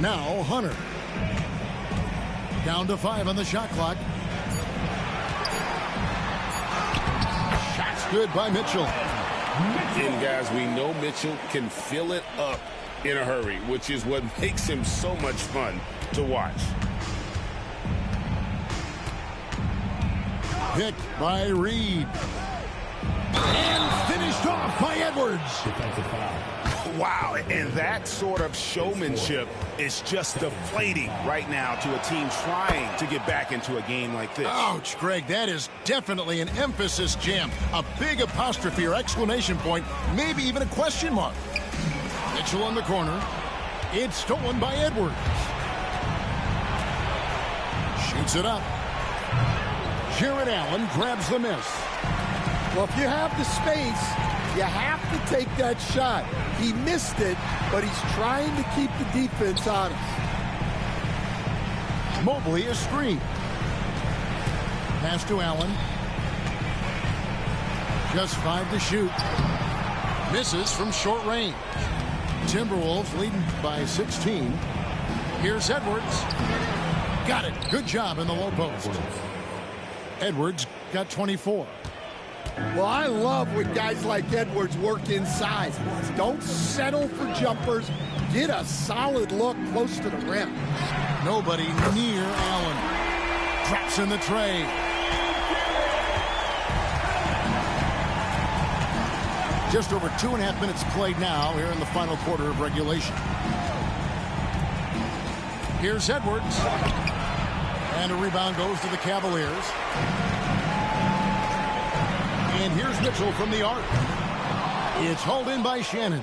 Now Hunter. Down to 5 on the shot clock. Shot's good by Mitchell. And guys, we know Mitchell can fill it up in a hurry, which is what makes him so much fun to watch. Picked by Reed. And finished off by Edwards. Wow, and that sort of showmanship is just deflating right now to a team trying to get back into a game like this. Ouch, Greg, that is definitely an emphasis jam. A big apostrophe or exclamation point, maybe even a question mark. Mitchell in the corner. It's stolen by Edwards. Shoots it up. Jared Allen grabs the miss. Well, if you have the space, you have to take that shot. He missed it, but he's trying to keep the defense honest. Mobley is screened. Pass to Allen. Just 5 to shoot. Misses from short range. Timberwolves leading by 16. Here's Edwards. Got it. Good job in the low post. Edwards got 24. Well, I love when guys like Edwards work inside. Don't settle for jumpers. Get a solid look close to the rim. Nobody near Allen. Drops in the tray. Just over 2.5 minutes played now here in the final quarter of regulation. Here's Edwards. And a rebound goes to the Cavaliers. And here's Mitchell from the arc. It's hauled in by Shannon.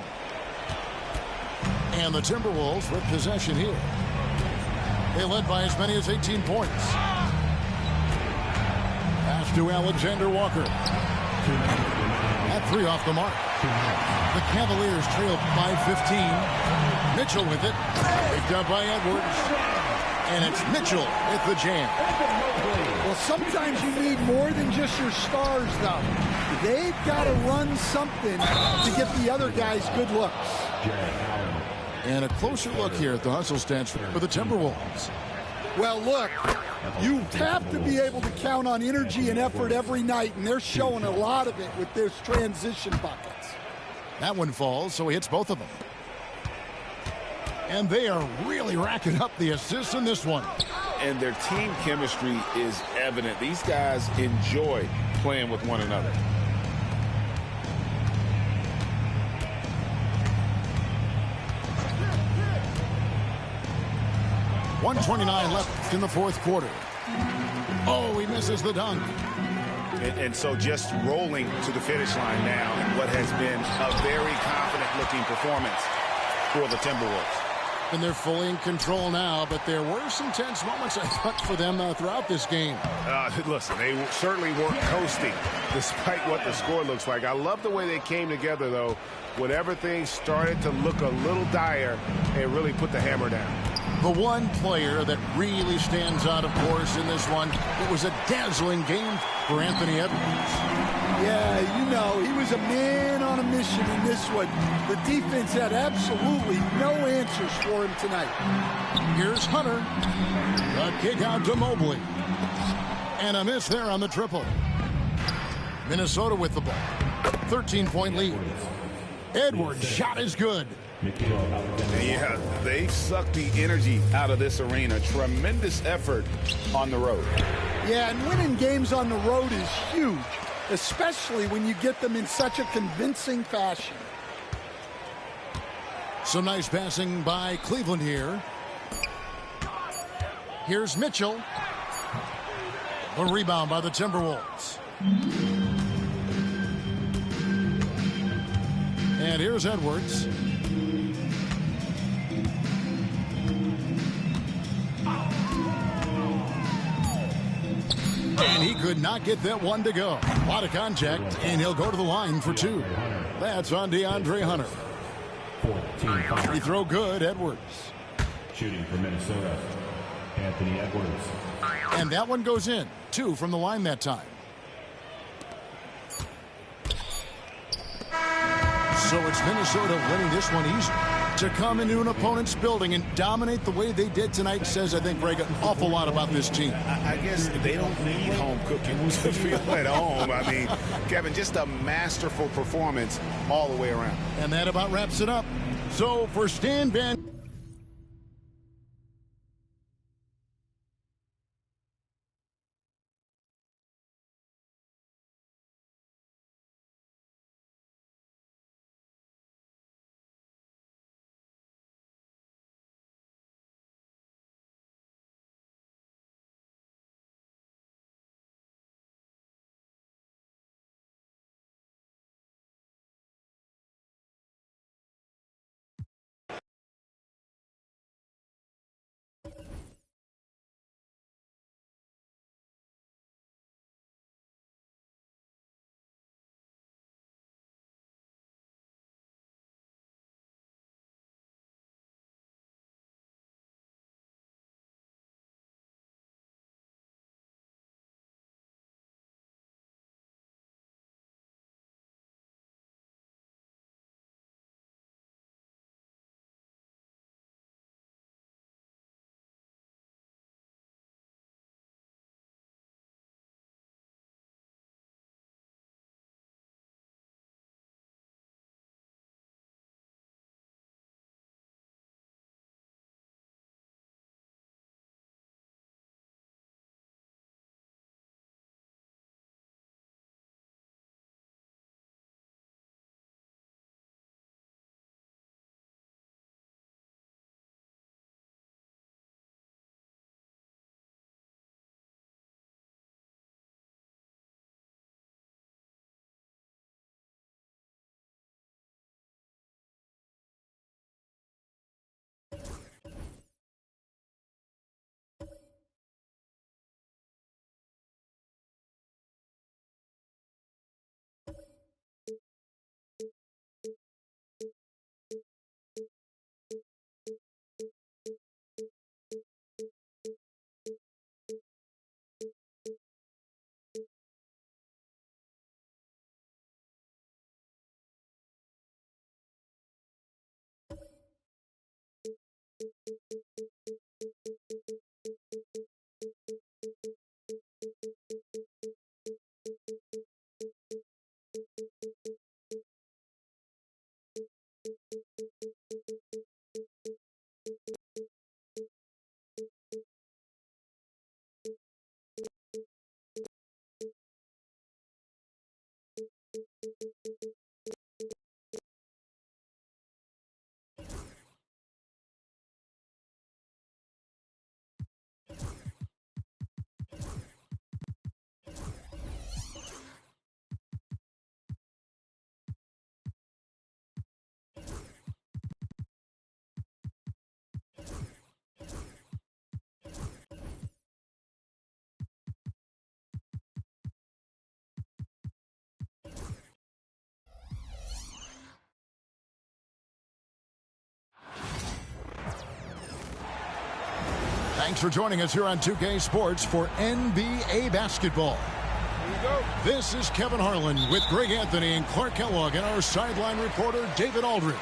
And the Timberwolves with possession here. They led by as many as 18 points. Pass to Alexander Walker. That three off the mark. The Cavaliers trailed by 15. Mitchell with it. Picked up by Edwards. And it's Mitchell with the jam. Well, sometimes you need more than just your stars, though. They've got to run something to get the other guys good looks. And a closer look here at the hustle stats for the Timberwolves. Well, look, you have to be able to count on energy and effort every night, and they're showing a lot of it with their transition buckets. That one falls, so he hits both of them. And they are really racking up the assists in this one. And their team chemistry is evident. These guys enjoy playing with one another. .129 left in the fourth quarter. Oh, he misses the dunk. And so just rolling to the finish line now in what has been a very confident-looking performance for the Timberwolves. And they're fully in control now, but there were some tense moments, I thought, for them throughout this game. Listen, they certainly weren't coasting despite what the score looks like. I love the way they came together, though, whenever things started to look a little dire and really put the hammer down. The one player that really stands out, of course, in this one, it was a dazzling game for Anthony Edwards. Yeah, you know, he was a man on a mission in this one. The defense had absolutely no answers for him tonight. Here's Hunter. A kick out to Mobley. And a miss there on the triple. Minnesota with the ball. 13-point lead. Edwards' shot is good. Yeah, they sucked the energy out of this arena. Tremendous effort on the road. Yeah, and winning games on the road is huge, especially when you get them in such a convincing fashion. Some nice passing by Cleveland here. Here's Mitchell. The rebound by the Timberwolves. And here's Edwards. And he could not get that one to go. A lot of contact, and he'll go to the line for two. That's on DeAndre Hunter. Free throw good, Edwards. Shooting for Minnesota, Anthony Edwards. And that one goes in. Two from the line that time. So it's Minnesota winning this one easy. To come into an opponent's building and dominate the way they did tonight says, I think, Greg, an awful lot about this team. I guess they don't need home cooking to feel at home. I mean, Kevin, just a masterful performance all the way around. And that about wraps it up. So for Stan Van... Thanks for joining us here on 2K Sports for NBA basketball. This is Kevin Harlan with Greg Anthony and Clark Kellogg and our sideline reporter David Aldridge.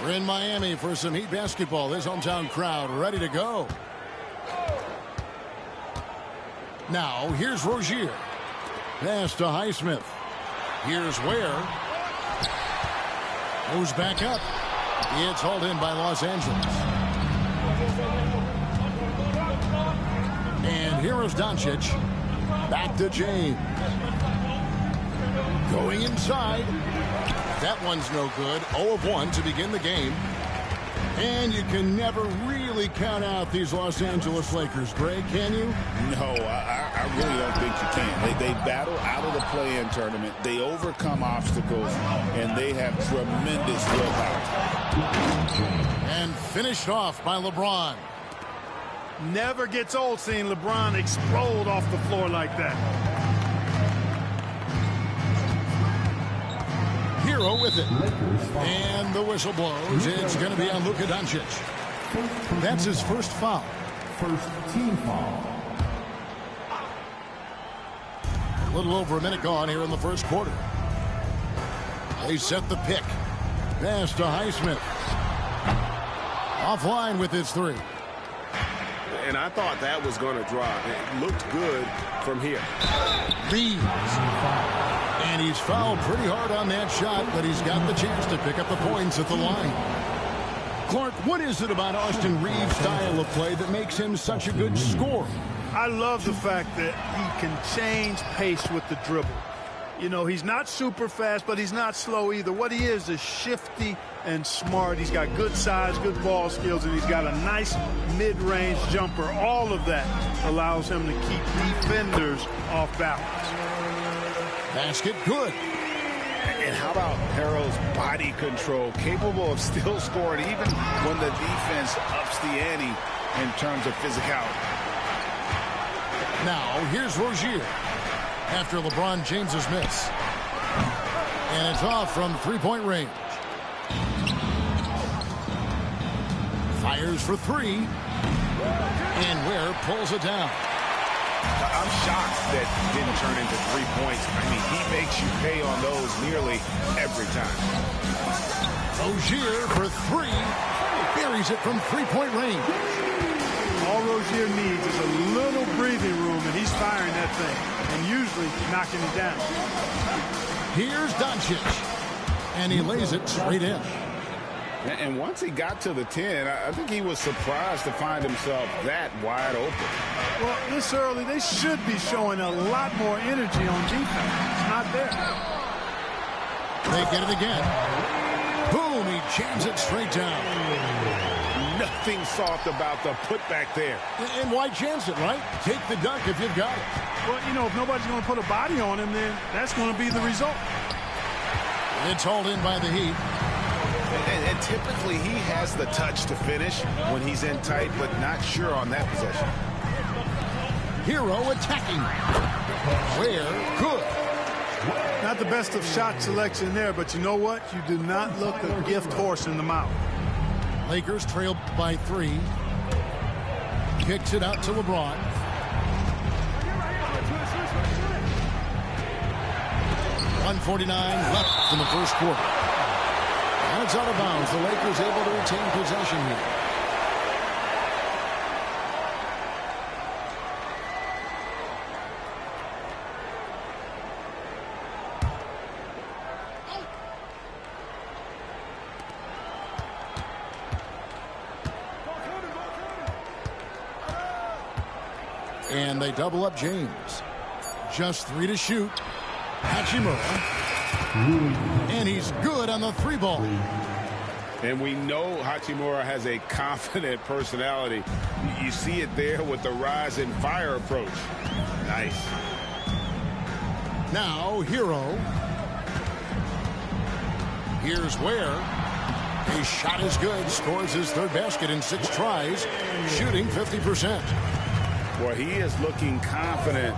We're in Miami for some Heat basketball. This hometown crowd ready to go. Now here's Rozier. Pass to Highsmith. Here's Ware. Moves back up. It's hauled in by Los Angeles. And here is Doncic. Back to James. Going inside. That one's no good. 0 of 1 to begin the game. And you can never really count out these Los Angeles Lakers, Greg, can you? No, I really don't think you can. They battle out of the play-in tournament. They overcome obstacles, and they have tremendous willpower. And finished off by LeBron. Never gets old seeing LeBron explode off the floor like that. Hero with it. And the whistle blows. It's going to be on Luka Doncic. That's his first foul. First team foul. A little over a minute gone here in the first quarter. They set the pick. Pass to Highsmith. Offline with his three. And I thought that was going to drop. It looked good from here. Reeves. And he's fouled pretty hard on that shot, but he's got the chance to pick up the points at the line. Clark, what is it about Austin Reeves' style of play that makes him such a good scorer? I love the fact that he can change pace with the dribble. You know, he's not super fast, but he's not slow either. What he is shifty and smart. He's got good size, good ball skills, and he's got a nice mid-range jumper. All of that allows him to keep defenders off balance. Basket good. And how about Harrell's body control, capable of still scoring even when the defense ups the ante in terms of physicality. Now, here's Rozier after LeBron James's miss. And it's off from three-point range. Fires for three. And Ware pulls it down. I'm shocked that didn't turn into 3 points. I mean, he makes you pay on those nearly every time. Rozier for three. Buries it from three-point range. All Rozier needs is a little breathing room, and he's firing that thing, and usually knocking it down. Here's Doncic. And he lays it straight in. And once he got to the 10, I think he was surprised to find himself that wide open. Well, this early, they should be showing a lot more energy on defense. It's not there. They get it again. Boom, he jams it straight down. Nothing soft about the putback there. And why chance it, right? Take the dunk if you've got it. Well, you know, if nobody's going to put a body on him, then that's going to be the result. It's hauled in by the Heat. And typically he has the touch to finish when he's in tight, but not sure on that possession. Hero attacking. Ware, good. Not the best of shot selection there, but you know what? You do not look a gift horse in the mouth. Lakers trail by three. Kicks it out to LeBron. .149 left in the first quarter. And it's out of bounds. The Lakers able to retain possession here. And they double up James. Just 3 to shoot. Hachimura. And he's good on the 3-ball. And we know Hachimura has a confident personality. You see it there with the rise and fire approach. Nice. Now, Hero. Here's Ware. His shot is good. Scores his 3rd basket in 6 tries. Shooting 50%. Boy, he is looking confident.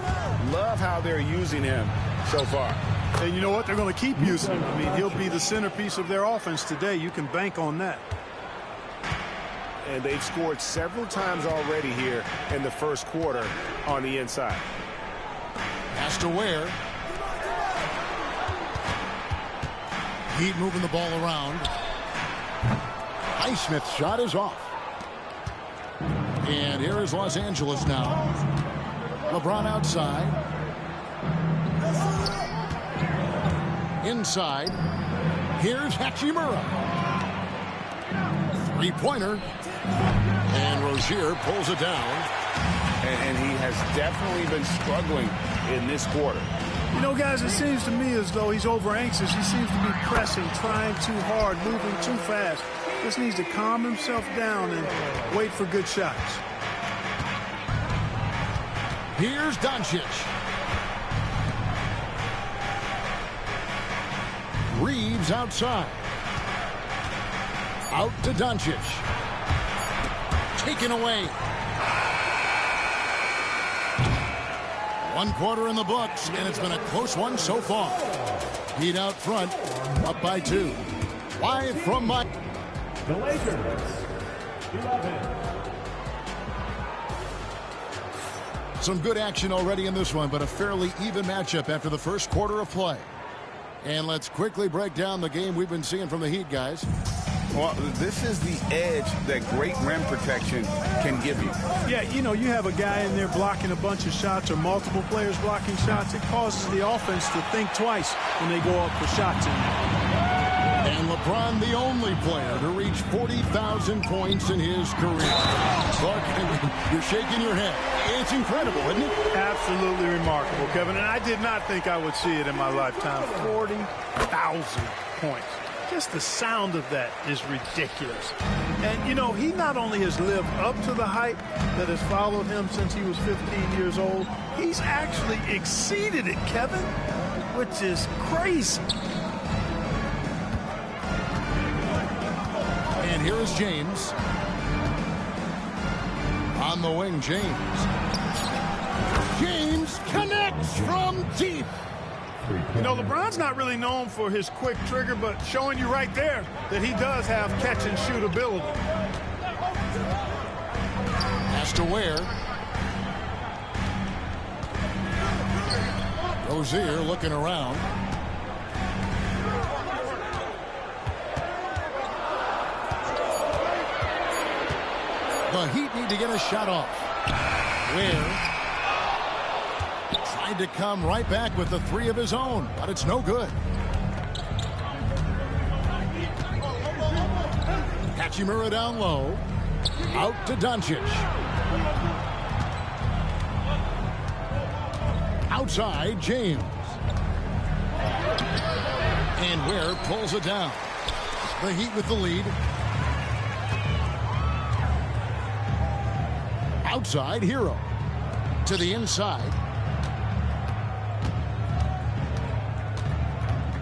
Love how they're using him so far. And you know what? They're going to keep using him. I mean, he'll be the centerpiece of their offense today. You can bank on that. And they've scored several times already here in the first quarter on the inside. Pass to Ware. Heat moving the ball around. Highsmith's shot is off. And here is Los Angeles now. LeBron outside. Inside. Here's Hachimura. 3-pointer. And Rozier pulls it down. And he has definitely been struggling in this quarter. You know, guys, it seems to me as though he's over anxious. He seems to be pressing, trying too hard, moving too fast. Just needs to calm himself down and wait for good shots. Here's Doncic. Reeves outside. Out to Doncic. Taken away. 1 quarter in the books, and it's been a close one so far. Heat out front, up by 2. Live from Mike. The Lakers, 11. Some good action already in this one, but a fairly even matchup after the first quarter of play. And let's quickly break down the game we've been seeing from the Heat, guys. Well, this is the edge that great rim protection can give you. Yeah, you know, you have a guy in there blocking a bunch of shots or multiple players blocking shots. It causes the offense to think twice when they go up for shots in there. And LeBron, the only player to reach 40,000 points in his career. Clark, you're shaking your head. It's incredible, isn't it? Absolutely remarkable, Kevin. And I did not think I would see it in my lifetime. 40,000 points. Just the sound of that is ridiculous. And, you know, he not only has lived up to the hype that has followed him since he was 15 years old, he's actually exceeded it, Kevin, which is crazy. And here is James. On the wing, James. James connects from deep. You know, LeBron's not really known for his quick trigger, but showing you right there that he does have catch and shoot ability. Has to Ware. Rozier looking around. The Heat need to get a shot off. Ware tried to come right back with the 3 of his own, but it's no good. Hachimura down low. Out to Doncic. Outside, James. And Ware pulls it down. The Heat with the lead. Outside, Hero. To the inside.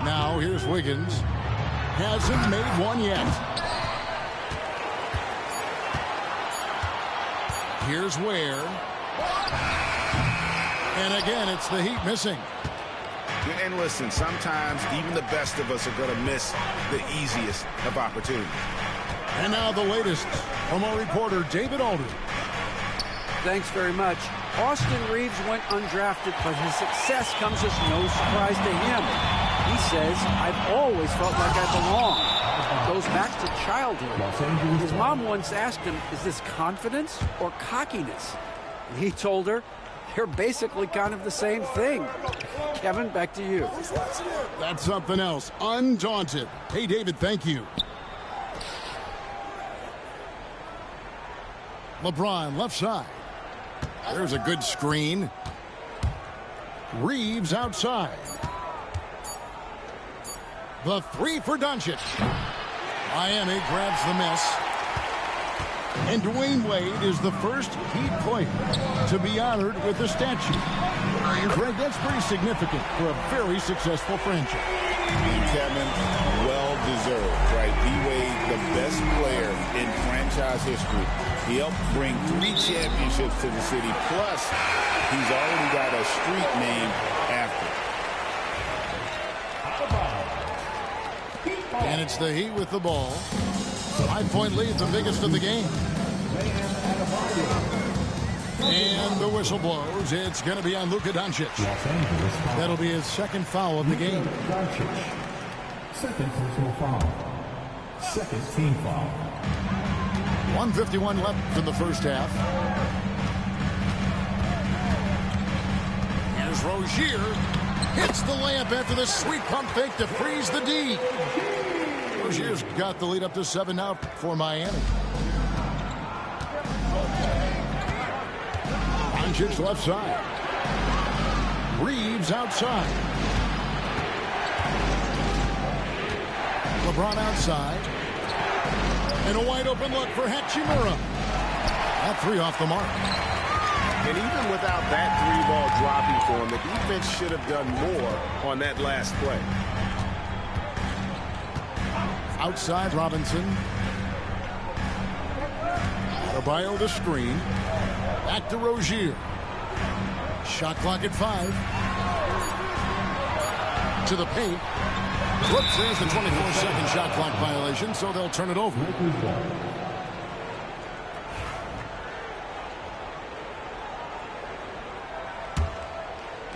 Now here's Wiggins. Hasn't made one yet. Here's Ware. And again, it's the Heat missing. And listen, sometimes even the best of us are going to miss the easiest of opportunities. And now the latest from our reporter, David Aldridge. Thanks very much. Austin Reeves went undrafted, but his success comes as no surprise to him. He says, I've always felt like I belong. It goes back to childhood. His mom once asked him, is this confidence or cockiness? And he told her, they're basically kind of the same thing. Kevin, back to you. That's something else. Undaunted. Hey, David, thank you. LeBron, left side. There's a good screen. Reeves outside. The three for Doncic. Miami grabs the miss. And Dwayne Wade is the first Heat player to be honored with a statue. Greg, that's pretty significant for a very successful franchise. And Kevin, well deserved, right? D-Wade, the best player in franchise history. He helped bring 3 championships to the city. Plus, he's already got a street named after. And it's the Heat with the ball. 5-point lead, the biggest of the game. And the whistle blows. It's going to be on Luka Doncic. That'll be his second foul of the game. Second personal foul. Second team foul. 1:51 left in the first half. Here's Rozier. Hits the layup after the sweet pump fake to freeze the D. Rozier's got the lead up to 7 now for Miami. Doncic left side. Reeves outside. LeBron outside. And a wide open look for Hachimura. That three off the mark. And even without that 3-ball dropping for him, the defense should have done more on that last play. Outside Robinson. Adebayo the screen. Back to Rozier. Shot clock at 5. To the paint. Whoops, there's the 24-second shot clock violation, so they'll turn it over.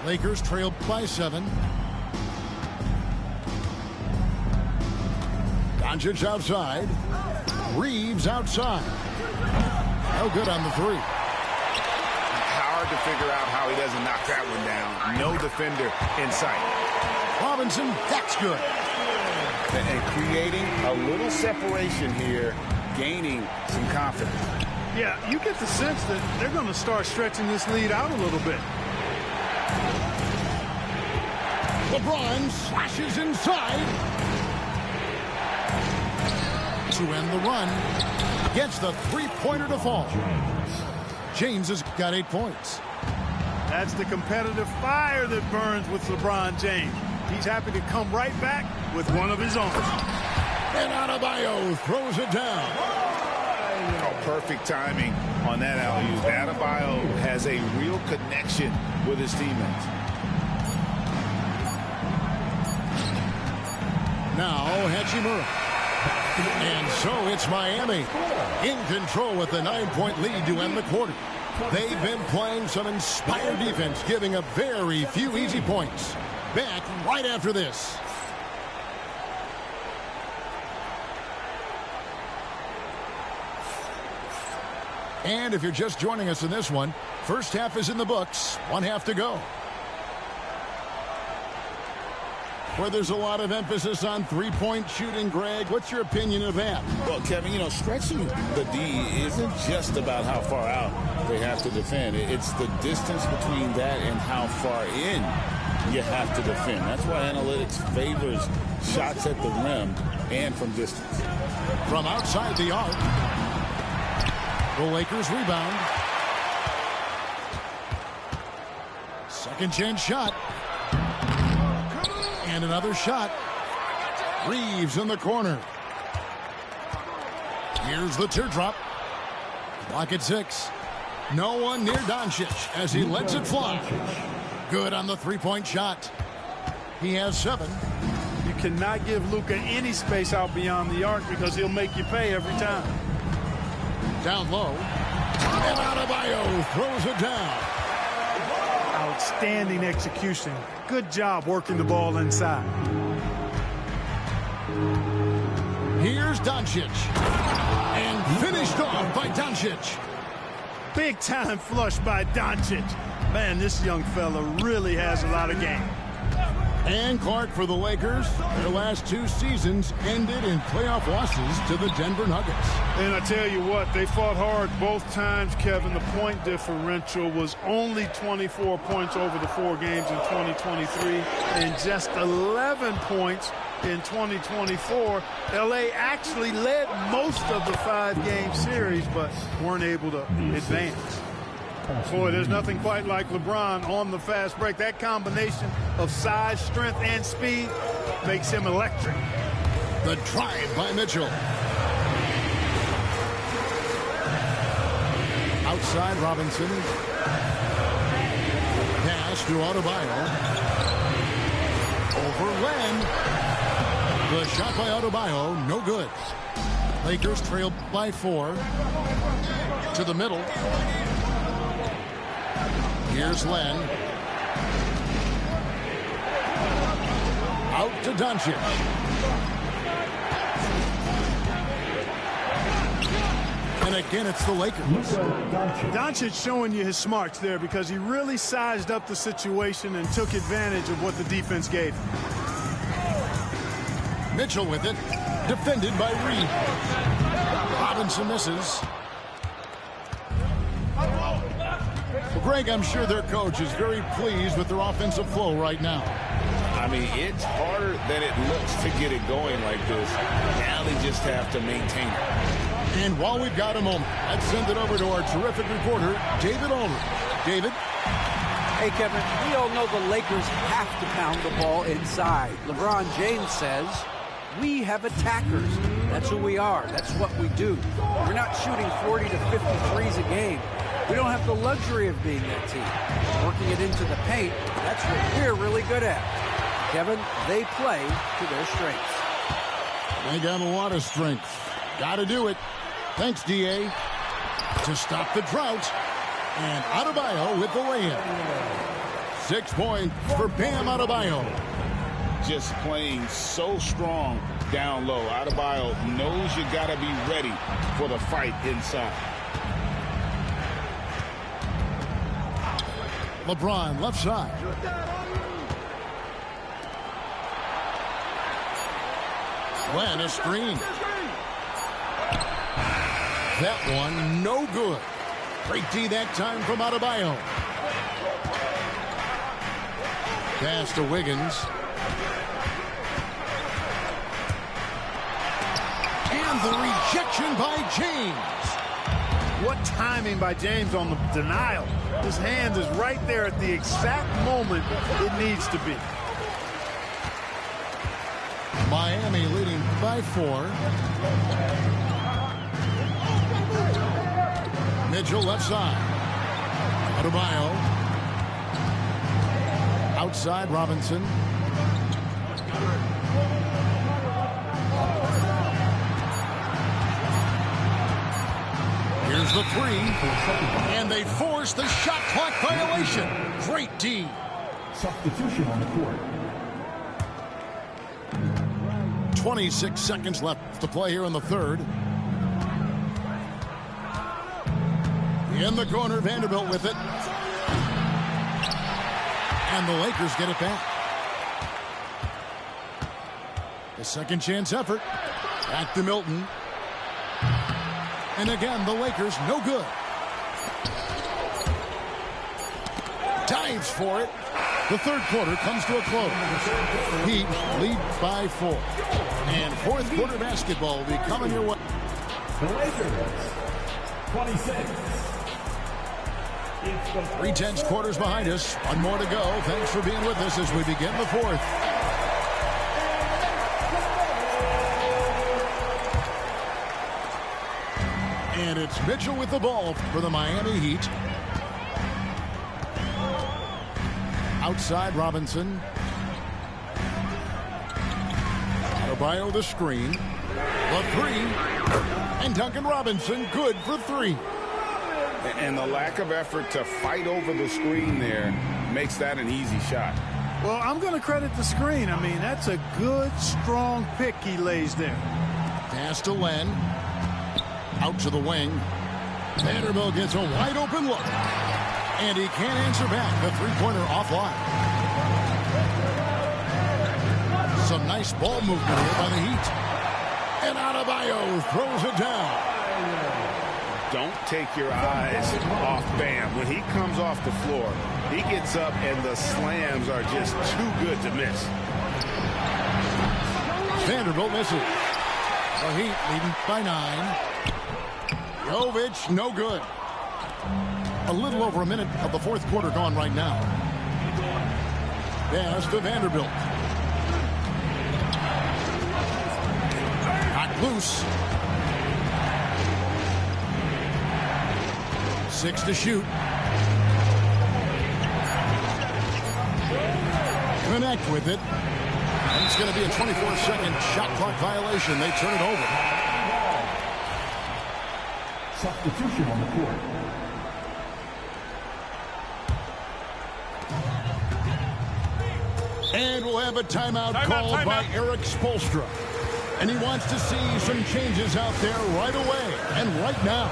Lakers trail by 7. Doncic outside. Reeves outside. No good on the 3. Hard to figure out how he doesn't knock that one down. No defender in sight. Robinson, that's good. And creating a little separation here, gaining some confidence. Yeah, you get the sense that they're going to start stretching this lead out a little bit. LeBron slashes inside. To end the run. Gets the three-pointer to fall. James has got 8 points. That's the competitive fire that burns with LeBron James. He's happy to come right back with one of his own. And Adebayo throws it down. Oh, perfect timing on that alley-oop. Adebayo has a real connection with his teammates. Now Hachimura. And so it's Miami in control with the 9-point lead to end the quarter. They've been playing some inspired defense, giving up very few easy points. Back right after this. And if you're just joining us in this one, first half is in the books. 1 half to go. Where there's a lot of emphasis on three-point shooting, Greg. What's your opinion of that? Well, Kevin, you know, stretching the D isn't just about how far out they have to defend. It's the distance between that and how far in you have to defend. That's why analytics favors shots at the rim and from distance. From outside the arc, the Lakers rebound. Second chance shot. And another shot. Reeves in the corner. Here's the teardrop. Clock at 6. No one near Doncic as he lets it fly. Good on the three-point shot. He has 7. You cannot give Luka any space out beyond the arc because he'll make you pay every time. Down low. And Adebayo throws it down. Outstanding execution. Good job working the ball inside. Here's Doncic. And finished off by Doncic. Big time flush by Doncic. Man, this young fella really has a lot of game. And Clark, for the Lakers, their last 2 seasons ended in playoff losses to the Denver Nuggets. And I tell you what, they fought hard both times, Kevin. The point differential was only 24 points over the 4 games in 2023 and just 11 points in 2024. LA actually led most of the 5-game series, but weren't able to advance. Boy, there's nothing quite like LeBron on the fast break. That combination of size, strength, and speed makes him electric. The drive by Mitchell. Outside Robinson. Pass to Adebayo. Over Len. The shot by Adebayo, no good. Lakers trail by 4. To the middle. Here's Len. Out to Doncic. And again, it's the Lakers. Doncic showing you his smarts there because he really sized up the situation and took advantage of what the defense gave him. Mitchell with it. Defended by Reed. Robinson misses. Well, Greg, I'm sure their coach is very pleased with their offensive flow right now. I mean, it's harder than it looks to get it going like this. Now they just have to maintain it. And while we've got a moment, let's send it over to our terrific reporter, David Aldridge. David? Hey, Kevin, we all know the Lakers have to pound the ball inside. LeBron James says, we have attackers. That's who we are. That's what we do. We're not shooting 40 to 50 threes a game. We don't have the luxury of being that team. Working it into the paint, that's what we're really good at. Kevin, they play to their strengths. They got a lot of strength. Got to do it. Thanks, D.A. To stop the drought. And Adebayo with the layup. 6 points for Bam Adebayo. Just playing so strong down low. Adebayo knows you got to be ready for the fight inside. LeBron left side. Len a screen. That one no good. Great D that time from Adebayo. Pass to Wiggins. And the rejection by James. What timing by James on the denial. His hand is right there at the exact moment it needs to be. Miami leading by 4. Mitchell left side. Adebayo. Outside Robinson. Here's the 3. And they force the shot clock violation. Great D. Substitution on the court. 26 seconds left to play here in the third. In the corner, Vanderbilt with it. And the Lakers get it back. A second chance effort. Back to Milton. And again, the Lakers no good. Dives for it. The third quarter comes to a close. Heat lead by 4. And fourth quarter basketball will be coming your way. The Lakers, 26. 3/10 quarters behind us. One more to go. Thanks for being with us as we begin the fourth. And it's Mitchell with the ball for the Miami Heat. Outside Robinson. Adebayo the screen. The 3. And Duncan Robinson good for 3. And the lack of effort to fight over the screen there makes that an easy shot. Well, I'm going to credit the screen. I mean, that's a good, strong pick he lays there. Pass to Len. Out to the wing. Vanderbilt gets a wide open look. And he can't answer back. The three-pointer offline. Some nice ball movement here by the Heat. And Adebayo throws it down. Don't take your eyes off Bam. When he comes off the floor, he gets up and the slams are just too good to miss. Vanderbilt misses. The Heat leading by 9. Jovic, no good. A little over a minute of the fourth quarter gone right now. Pass to Vanderbilt. Knocked loose. 6 to shoot. Connect with it. And it's going to be a 24-second shot clock violation. They turn it over. Substitution on the court. And we'll have a timeout called by Eric Spoelstra. And he wants to see some changes out there right away and right now.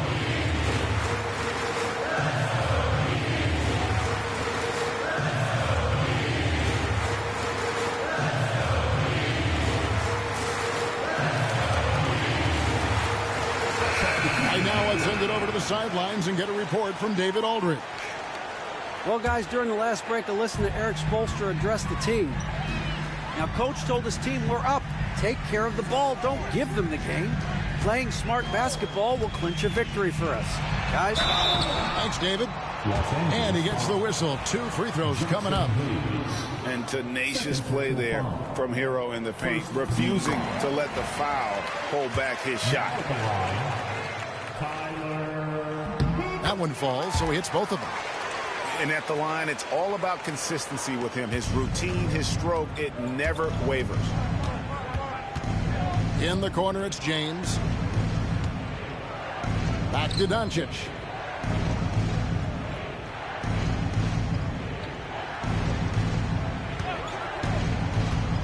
And now let's send it over to the sidelines and get a report from David Aldridge. Well, guys, during the last break, I listened to Eric Spoelstra address the team. Now, Coach told his team, we're up. Take care of the ball. Don't give them the game. Playing smart basketball will clinch a victory for us. Guys? Thanks, David. And he gets the whistle. 2 free throws coming up. And tenacious play there from Hero in the paint, refusing to let the foul hold back his shot. That one falls, so he hits both of them. And at the line, it's all about consistency with him. His routine, his stroke, it never wavers. In the corner, it's James. Back to Doncic.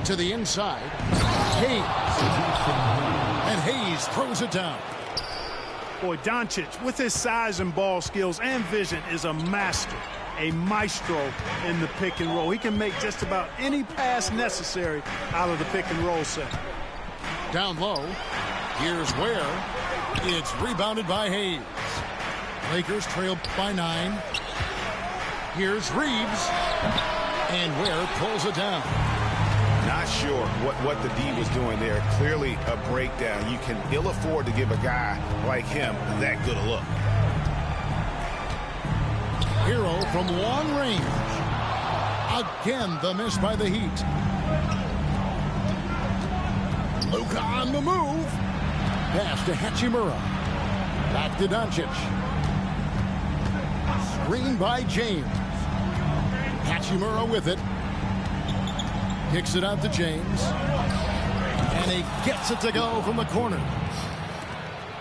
To the inside. Hayes. And Hayes throws it down. Boy, Doncic, with his size and ball skills and vision, is a master, a maestro in the pick and roll. He can make just about any pass necessary out of the pick and roll set. Down low. Here's Ware. It's rebounded by Hayes. Lakers trail by 9. Here's Reeves. And Ware pulls it down. Not sure what the D was doing there. Clearly a breakdown. You can ill afford to give a guy like him that good a look. Hero from long range. Again, the miss by the Heat. Luka on the move. Pass to Hachimura. Back to Doncic. Screen by James. Hachimura with it. Kicks it out to James. And he gets it to go from the corner.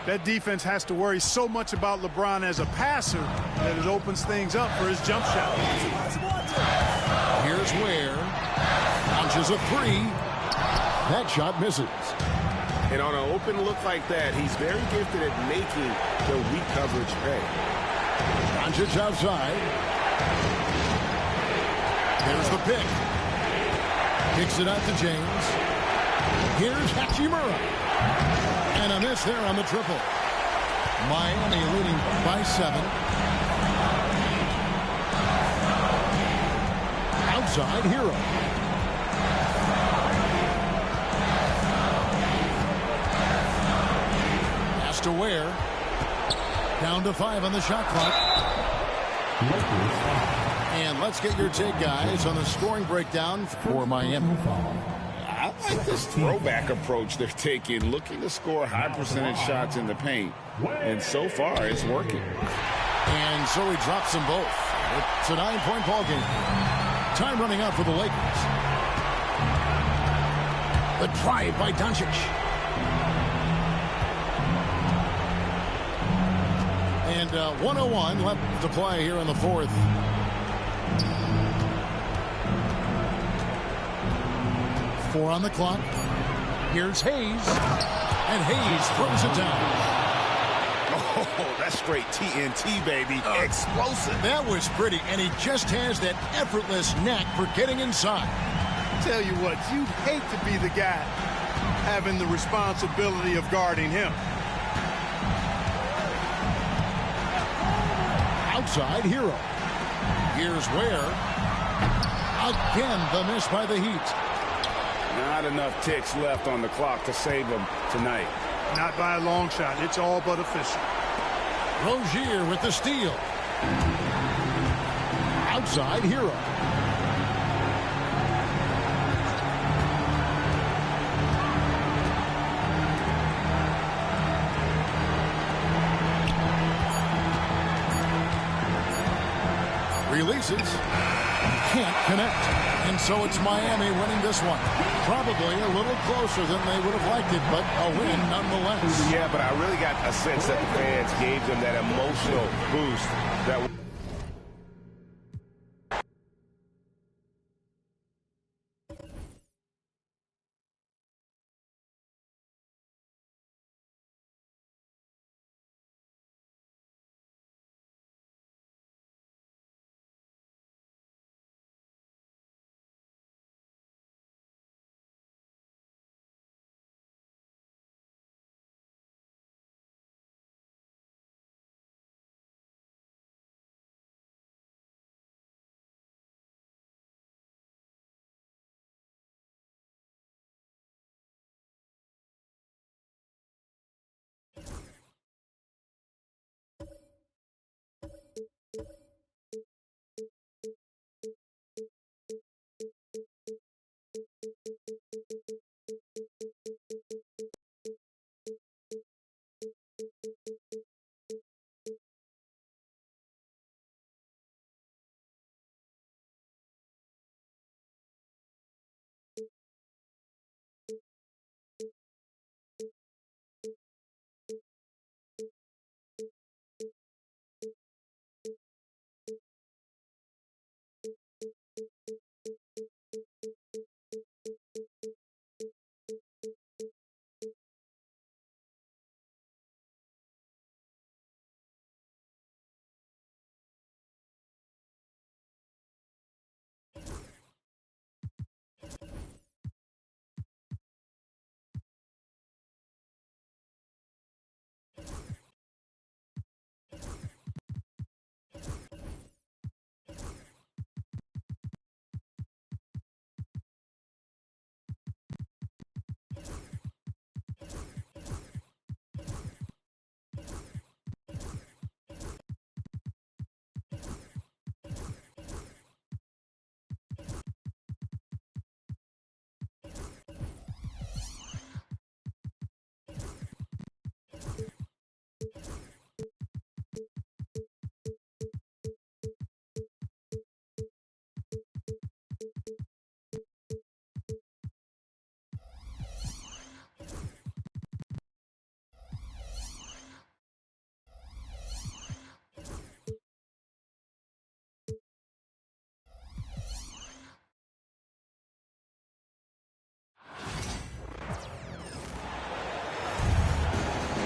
That defense has to worry so much about LeBron as a passer that it opens things up for his jump shot. Here's Ware. Launches a 3. That shot misses. And on an open look like that, he's very gifted at making the weak coverage pay. Doncic outside. There's the pick. Kicks it out to James. Here's Hachimura. And a miss there on the triple. Miami leading by 7. Outside, Hero. Pass to Ware. Down to 5 on the shot clock. And let's get your take, guys, on the scoring breakdown for Miami. I like this throwback approach they're taking, looking to score high percentage shots in the paint. And so far, it's working. And so he drops them both. It's a 9-point ball game. Time running out for the Lakers. The drive by Doncic. And 1:01 left to play here in the fourth. Four on the clock. Here's Hayes. And Hayes throws it down. Oh, that's straight TNT, baby. Explosive. That was pretty, and he just has that effortless knack for getting inside. Tell you what, you'd hate to be the guy having the responsibility of guarding him. Outside Hero. Here's Ware. Again, the miss by the Heat. Not enough ticks left on the clock to save them tonight. Not by a long shot. It's all but official. Rozier with the steal. Outside Hero. Releases. Can't connect. And so it's Miami winning this one. Probably a little closer than they would have liked it, but a win nonetheless. Yeah, but I really got a sense that the fans gave them that emotional boost that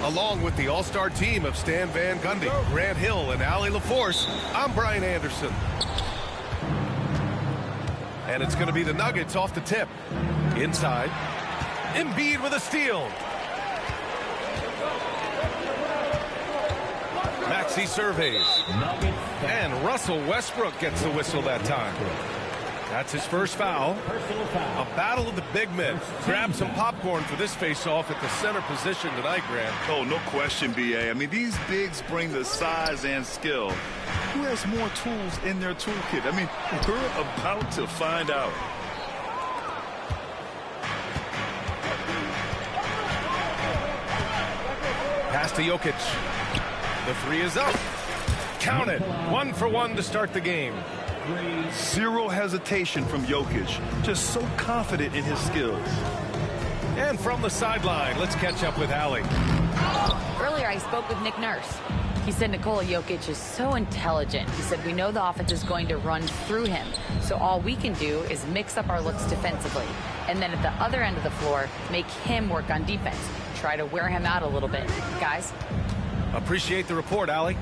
Along with the all-star team of Stan Van Gundy, Grant Hill, and Allie LaForce, I'm Brian Anderson. And it's going to be the Nuggets off the tip. Inside, Embiid with a steal. Maxey surveys. And Russell Westbrook gets the whistle that time. That's his first foul. A battle of the big men. Grab some popcorn for this face-off at the center position tonight, Grant. Oh, no question, B.A. I mean, these bigs bring the size and skill. Who has more tools in their toolkit? I mean, we're about to find out. Pass to Jokic. The three is up. Count it. 1 for 1 to start the game. Zero hesitation from Jokic. Just so confident in his skills. And from the sideline, let's catch up with Allie. Earlier, I spoke with Nick Nurse. He said Nikola Jokic is so intelligent. He said we know the offense is going to run through him. So all we can do is mix up our looks defensively. And then at the other end of the floor, make him work on defense. Try to wear him out a little bit. Guys? Appreciate the report, Allie.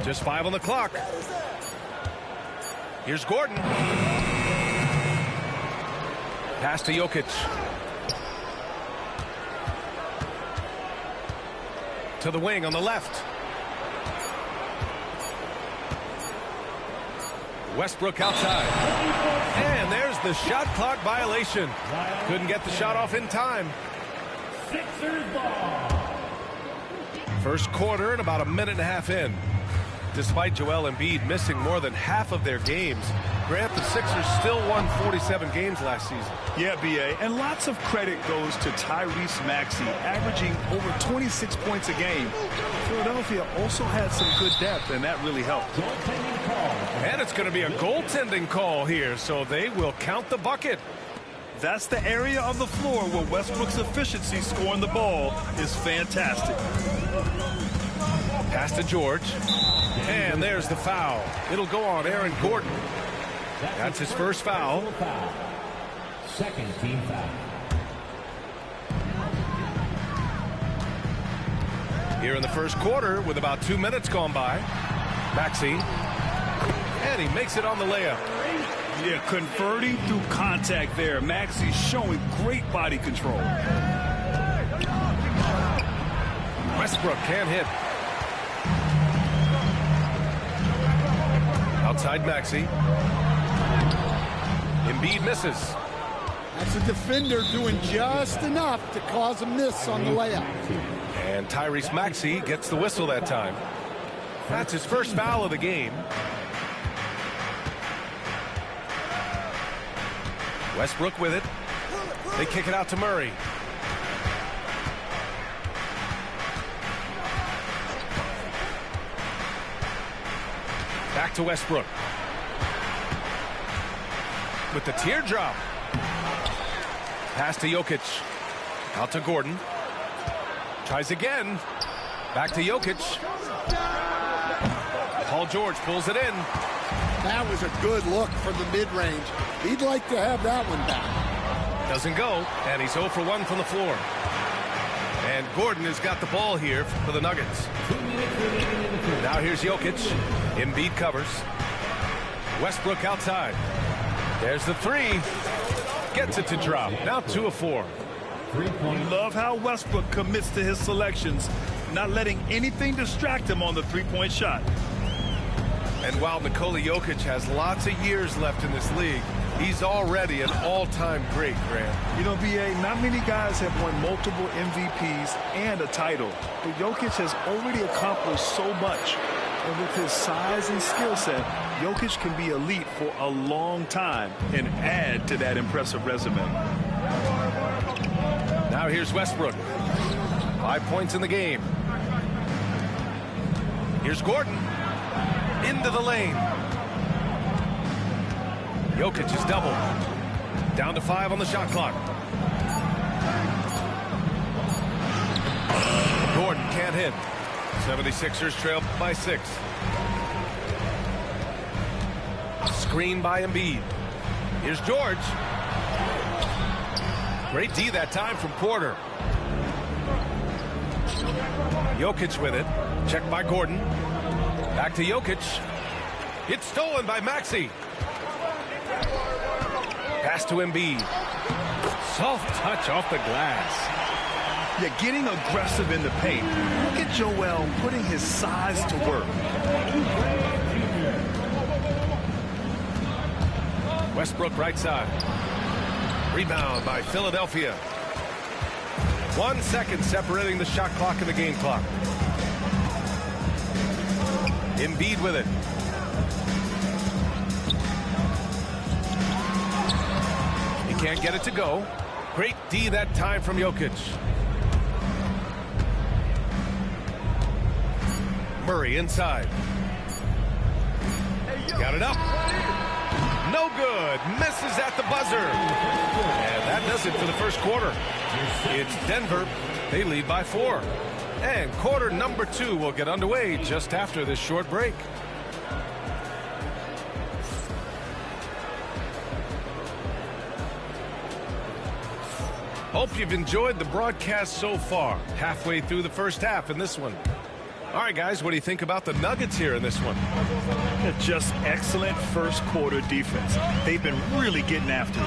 Just 5 on the clock. Here's Gordon. Pass to Jokic. To the wing on the left. Westbrook outside. And there's the shot clock violation. Couldn't get the shot off in time. Sixers ball. First quarter and about a minute and a half in. Despite Joel Embiid missing more than half of their games, Grant, the Sixers still won 47 games last season. Yeah, B.A., and lots of credit goes to Tyrese Maxey, averaging over 26 points a game. Philadelphia also had some good depth, and that really helped. And it's going to be a goaltending call here, so they will count the bucket. That's the area of the floor where Westbrook's efficiency scoring the ball is fantastic. Pass to George. And there's the foul. It'll go on Aaron Gordon. That's his first foul. Second team foul. Here in the first quarter with about 2 minutes gone by. Maxey. And he makes it on the layup. Yeah, converting through contact there. Maxey's showing great body control. Westbrook can't hit. Outside Maxey. Embiid misses. That's a defender doing just enough to cause a miss on the layup. And Tyrese Maxey gets the whistle that time. That's his first foul of the game. Westbrook with it. They kick it out to Murray. Back to Westbrook. With the teardrop. Pass to Jokic. Out to Gordon. Tries again. Back to Jokic. Paul George pulls it in. That was a good look from the mid-range. He'd like to have that one back. Doesn't go, and he's 0 for 1 from the floor. And Gordon has got the ball here for the Nuggets. Now here's Jokic. Embiid covers. Westbrook outside. There's the three. Gets it to drop. Now 2 of 4. Love how Westbrook commits to his selections, not letting anything distract him on the three-point shot. And while Nikola Jokic has lots of years left in this league, he's already an all-time great, Grant. You know, B.A., not many guys have won multiple MVPs and a title, but Jokic has already accomplished so much. And with his size and skill set, Jokic can be elite for a long time and add to that impressive resume. Now here's Westbrook. 5 points in the game. Here's Gordon. Into the lane. Jokic is doubled. Down to 5 on the shot clock. Gordon can't hit. 76ers trail by 6. Screen by Embiid. Here's George. Great D that time from Porter. Jokic with it. Checked by Gordon. Back to Jokic. It's stolen by Maxey. Pass to Embiid. Soft touch off the glass. Yeah, getting aggressive in the paint. Look at Joel putting his size to work. Westbrook right side. Rebound by Philadelphia. 1 second separating the shot clock and the game clock. Embiid with it. He can't get it to go. Great D that time from Jokic. Murray inside. Got it up. No good. Misses at the buzzer. And that does it for the first quarter. It's Denver. They lead by 4. And quarter number 2 will get underway just after this short break. Hope you've enjoyed the broadcast so far. Halfway through the first half in this one. All right, guys, what do you think about the Nuggets here in this one? Just excellent first quarter defense. They've been really getting after it.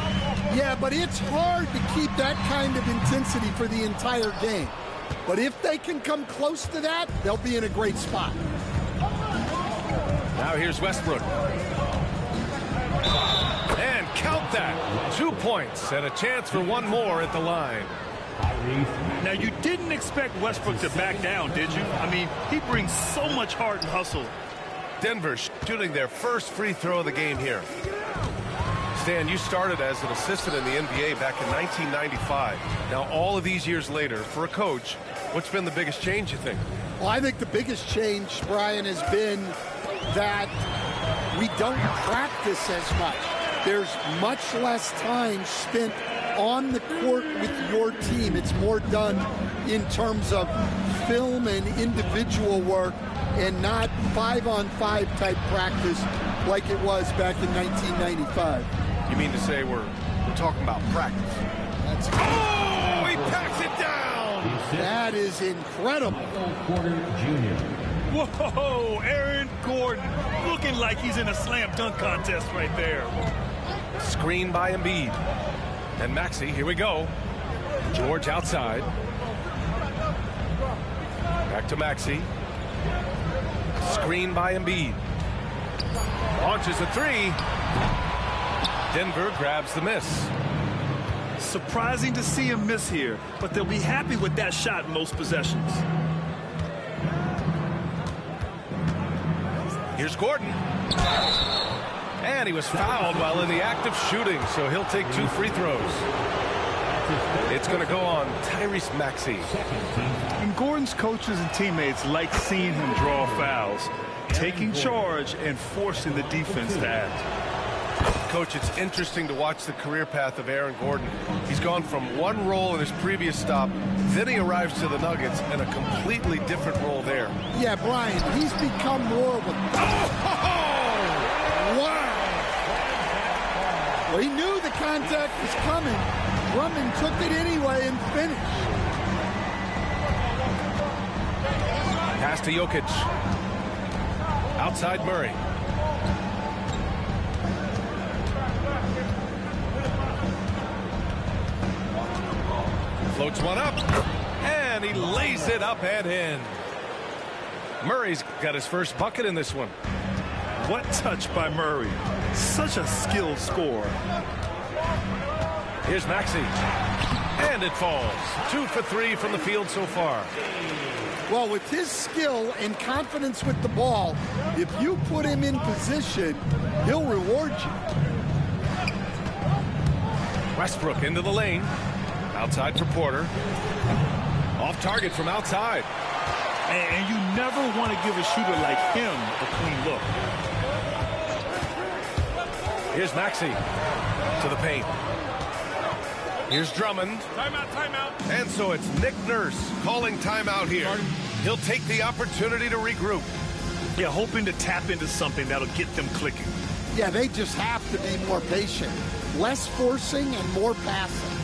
Yeah, but it's hard to keep that kind of intensity for the entire game. But if they can come close to that, they'll be in a great spot. Now here's Westbrook. And count that. 2 points and a chance for one more at the line. Now, you didn't expect Westbrook to back down, did you? I mean, he brings so much heart and hustle. Denver shooting their first free throw of the game here. Stan, you started as an assistant in the NBA back in 1995. Now, all of these years later, for a coach, what's been the biggest change, you think? Well, I think the biggest change, Brian, has been that we don't practice as much. There's much less time spent on the court with your team. It's more done in terms of film and individual work and not 5-on-5 type practice like it was back in 1995. You mean to say we're talking about practice? That's he packs it down! That is incredible. Whoa, Aaron Gordon looking like he's in a slam dunk contest right there. Screen by Embiid. And Maxey, here we go. George outside. Back to Maxey. Screen by Embiid. Launches a three. Denver grabs the miss. Surprising to see him miss here, but they'll be happy with that shot most possessions. Here's Gordon. And he was fouled while in the act of shooting, so he'll take 2 free throws. It's going to go on Tyrese Maxey. And Gordon's coaches and teammates like seeing him draw fouls, taking charge and forcing the defense to act. Coach, it's interesting to watch the career path of Aaron Gordon. He's gone from one role in his previous stop, then he arrives to the Nuggets in a completely different role there. Yeah, Brian, he's become more of a... Wow! Well, he knew the contact was coming. Drummond took it anyway and finished. Pass to Jokic. Outside Murray. Floats one up, and he lays it up and in. Murray's got his first bucket in this one. What touch by Murray. Such a skilled scorer. Here's Maxey. And it falls. 2 for 3 from the field so far. Well, with his skill and confidence with the ball, if you put him in position, he'll reward you. Westbrook into the lane. Outside for Porter. Off target from outside. And you never want to give a shooter like him a clean look. Here's Maxey to the paint. Here's Drummond. Timeout, timeout. And so it's Nick Nurse calling timeout here. He'll take the opportunity to regroup. Yeah, hoping to tap into something that'll get them clicking. Yeah, they just have to be more patient. Less forcing and more passing.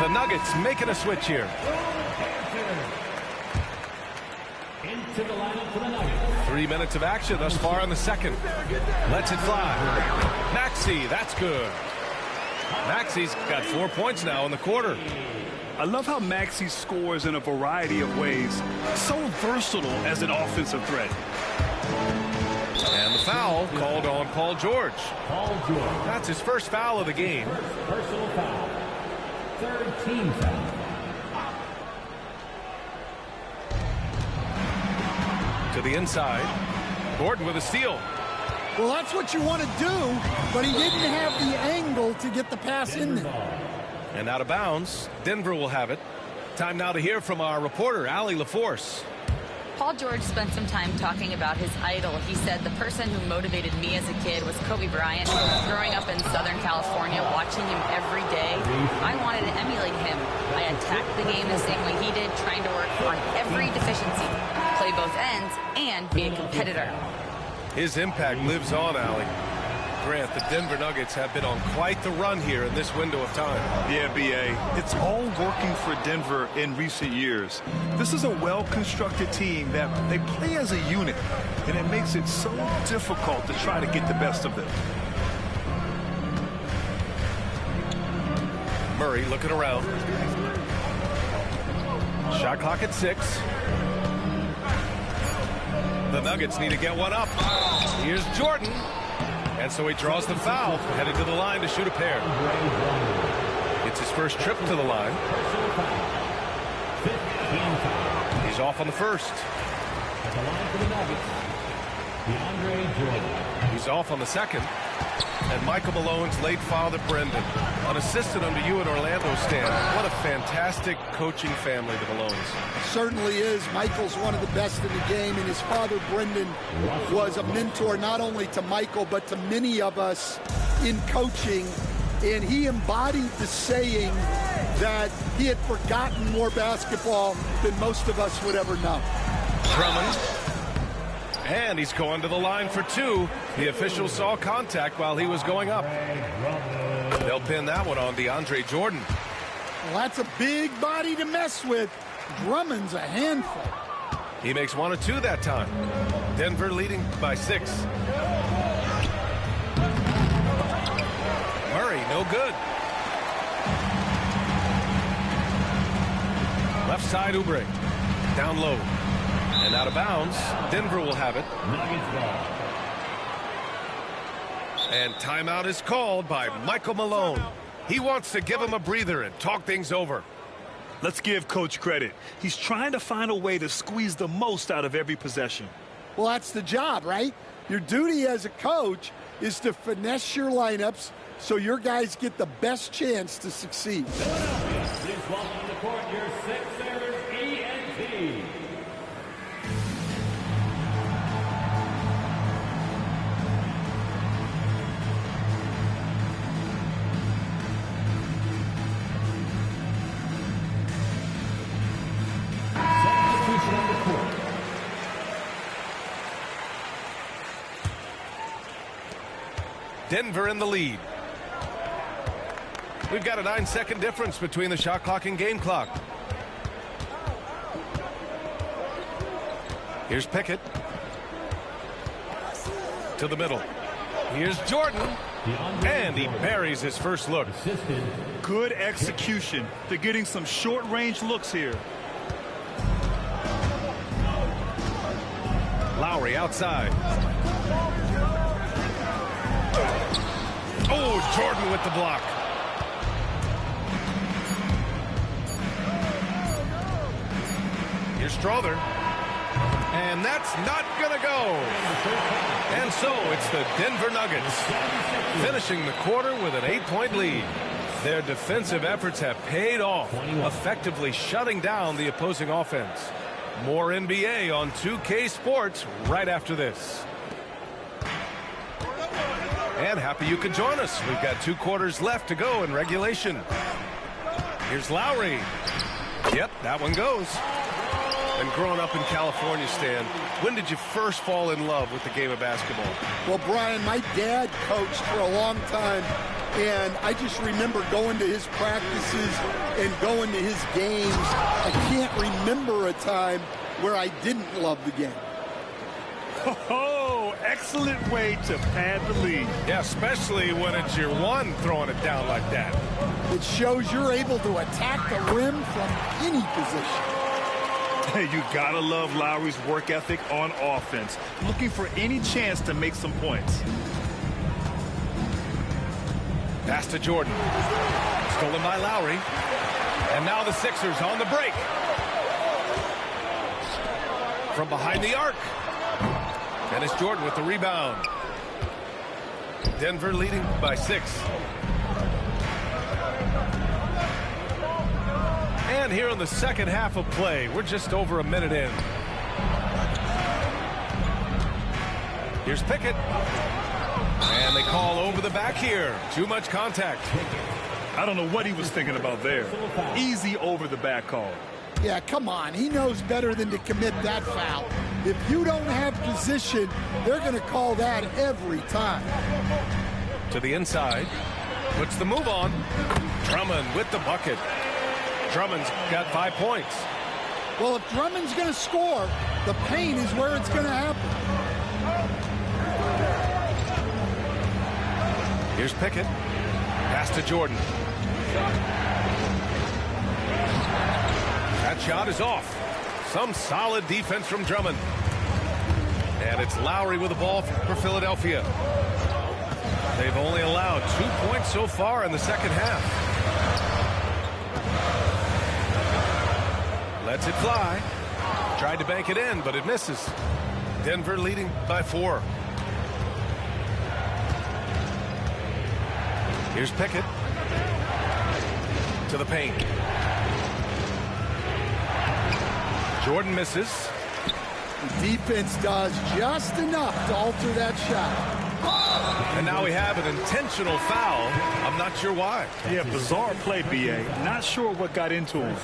The Nuggets making a switch here. Into the lineup for the Nuggets. 3 minutes of action thus far in the second. Lets it fly. Maxey, that's good. Maxey's got 4 points now in the quarter. I love how Maxey scores in a variety of ways. So versatile as an offensive threat. And the foul called on Paul George. Paul George. That's his first foul of the game. Personal foul. Third team foul. To the inside. Gordon with a steal. Well, that's what you want to do, but he didn't have the angle to get the pass in there. And out of bounds. Denver will have it. Time now to hear from our reporter, Allie LaForce. Paul George spent some time talking about his idol. He said, the person who motivated me as a kid was Kobe Bryant. Growing up in Southern California, watching him every day, I wanted to emulate him. I attacked the game the same way he did, trying to work on every deficiency, play both ends, and be a competitor. His impact lives on, Allie. Grant, the Denver Nuggets have been on quite the run here in this window of time. Yeah, B.A., it's all working for Denver in recent years. This is a well-constructed team that they play as a unit, and it makes it so difficult to try to get the best of them. Murray looking around. Shot clock at 6. The Nuggets need to get one up. Here's Jordan. And so he draws the foul, headed to the line to shoot a pair. It's his first trip to the line. He's off on the first. He's off on the second. And Michael Malone's late father, Brendan, an assistant under you in Orlando, Stan. What a fantastic coaching family, the Malones. Certainly is. Michael's one of the best in the game, and his father, Brendan, was a mentor not only to Michael, but to many of us in coaching. And he embodied the saying that he had forgotten more basketball than most of us would ever know. Drummond. And he's going to the line for 2. The official saw contact while he was going up. They'll pin that one on DeAndre Jordan. Well, that's a big body to mess with. Drummond's a handful. He makes 1 of 2 that time. Denver leading by 6. Murray, no good. Left side, Oubre. Down low. And out of bounds. Denver will have it. And timeout is called by Michael Malone. He wants to give him a breather and talk things over. Let's give Coach credit. He's trying to find a way to squeeze the most out of every possession. Well, that's the job, right? Your duty as a coach is to finesse your lineups so your guys get the best chance to succeed. Please welcome to the court your 6 servers, E&T. Denver in the lead. We've got a 9-second difference between the shot clock and game clock. Here's Pickett. To the middle. Here's Jordan. And he buries his first look. Good execution. They're getting some short-range looks here. Lowry outside. Oh, Jordan with the block. Here's Strother. And that's not going to go. And so it's the Denver Nuggets finishing the quarter with an 8-point lead. Their defensive efforts have paid off, effectively shutting down the opposing offense. More NBA on 2K Sports right after this. And happy you could join us. We've got 2 quarters left to go in regulation. Here's Lowry. Yep, that one goes. And growing up in California, Stan, when did you first fall in love with the game of basketball? Well, Brian, my dad coached for a long time, and I just remember going to his practices and going to his games. I can't remember a time where I didn't love the game. Oh, excellent way to pad the lead. Yeah, especially when it's your one throwing it down like that. It shows you're able to attack the rim from any position. You gotta love Lowry's work ethic on offense, looking for any chance to make some points. Pass to Jordan. Stolen by Lowry. And now the Sixers on the break. From behind the arc. And it's Jordan with the rebound. Denver leading by 6. And here in the second half of play, we're just over a minute in. Here's Pickett. And they call over the back here. Too much contact. I don't know what he was thinking about there. Easy over the back call. Yeah, come on. He knows better than to commit that foul. If you don't have position, they're going to call that every time. To the inside. Puts the move on. Drummond with the bucket. Drummond's got 5 points. Well, if Drummond's going to score, the paint is where it's going to happen. Here's Pickett. Pass to Jordan. That shot is off. Some solid defense from Drummond. And it's Lowry with the ball for Philadelphia. They've only allowed 2 points so far in the second half. Lets it fly. Tried to bank it in, but it misses. Denver leading by 4. Here's Pickett. To the paint. Jordan misses. The defense does just enough to alter that shot. And now we have an intentional foul. I'm not sure why. Yeah, bizarre play, B.A. Not sure what got into him.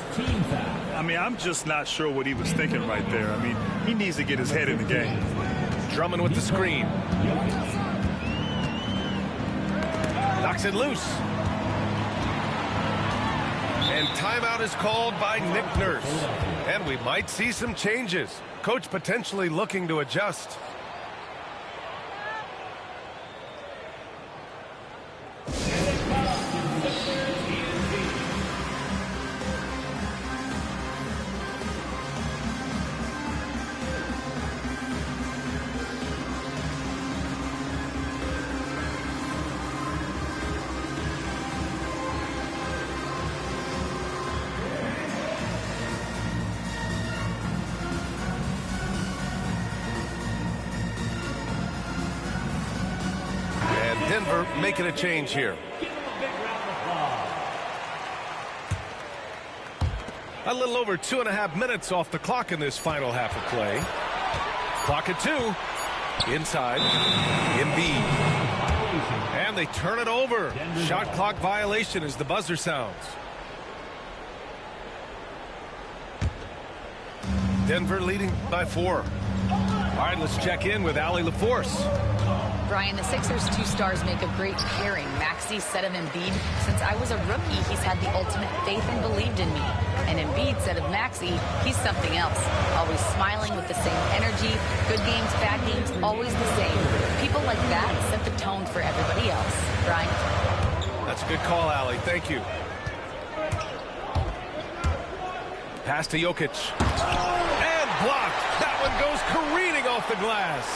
I mean, I'm just not sure what he was thinking right there. I mean, he needs to get his head in the game. Drummond with the screen. Knocks it loose. And timeout is called by Nick Nurse. And we might see some changes. Coach potentially looking to adjust. Denver making a change here. A little over 2.5 minutes off the clock in this final half of play. Clock at 2. Inside. Embiid. And they turn it over. Shot clock violation as the buzzer sounds. Denver leading by 4. All right, let's check in with Allie LaForce. Brian, the Sixers' 2 stars make a great pairing. Maxey said of Embiid, since I was a rookie, he's had the ultimate faith and believed in me. And Embiid said of Maxey, he's something else. Always smiling with the same energy. Good games, bad games, always the same. People like that set the tone for everybody else. Brian? That's a good call, Allie. Thank you. Pass to Jokic. And blocked. That one goes careening off the glass.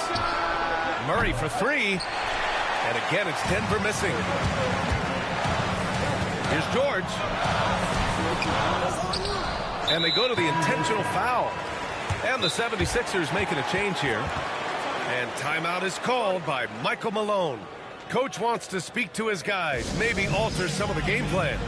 Murray for 3. And again, it's Denver missing. Here's George. And they go to the intentional foul. And the 76ers making a change here. And timeout is called by Michael Malone. Coach wants to speak to his guys, maybe alter some of the game plan.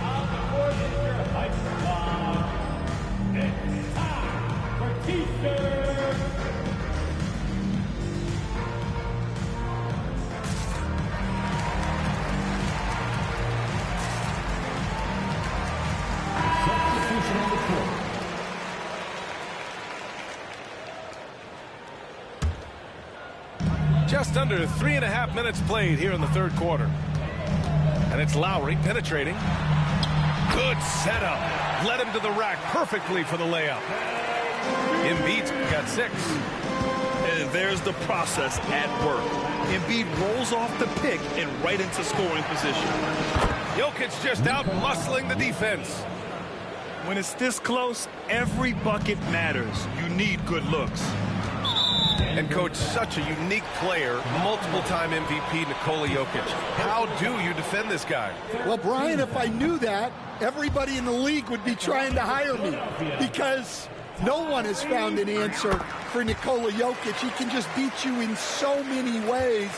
Just under 3.5 minutes played here in the third quarter. And it's Lowry penetrating. Good setup. Led him to the rack perfectly for the layup. Embiid's got 6. And there's the process at work. Embiid rolls off the pick and right into scoring position. Jokic just out muscling the defense. When it's this close, every bucket matters. You need good looks. And, Coach, such a unique player, multiple-time MVP Nikola Jokic. How do you defend this guy? Well, Brian, if I knew that, everybody in the league would be trying to hire me because no one has found an answer for Nikola Jokic. He can just beat you in so many ways.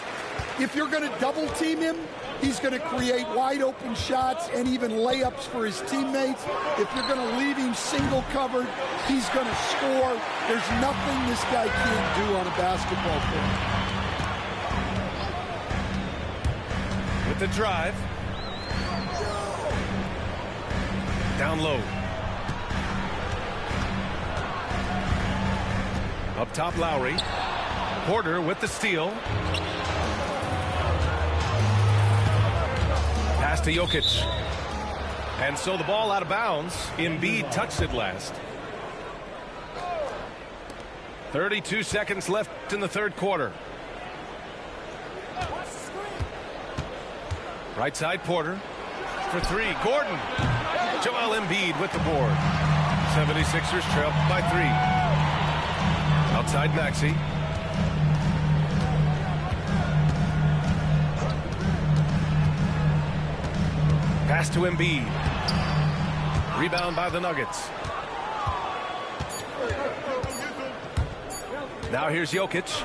If you're going to double-team him, he's going to create wide-open shots and even layups for his teammates. If you're going to leave him single-covered, he's going to score. There's nothing this guy can't do on a basketball court. with the drive. Down low. Up top, Lowry. Porter with the steal. Pass to Jokic. And so the ball out of bounds. Embiid touched it last. 32 seconds left in the third quarter. Right side, Porter. For three, Gordon. Joel Embiid with the board. 76ers trail by 3. Outside, Maxey. Pass to Embiid. Rebound by the Nuggets. Now here's Jokic.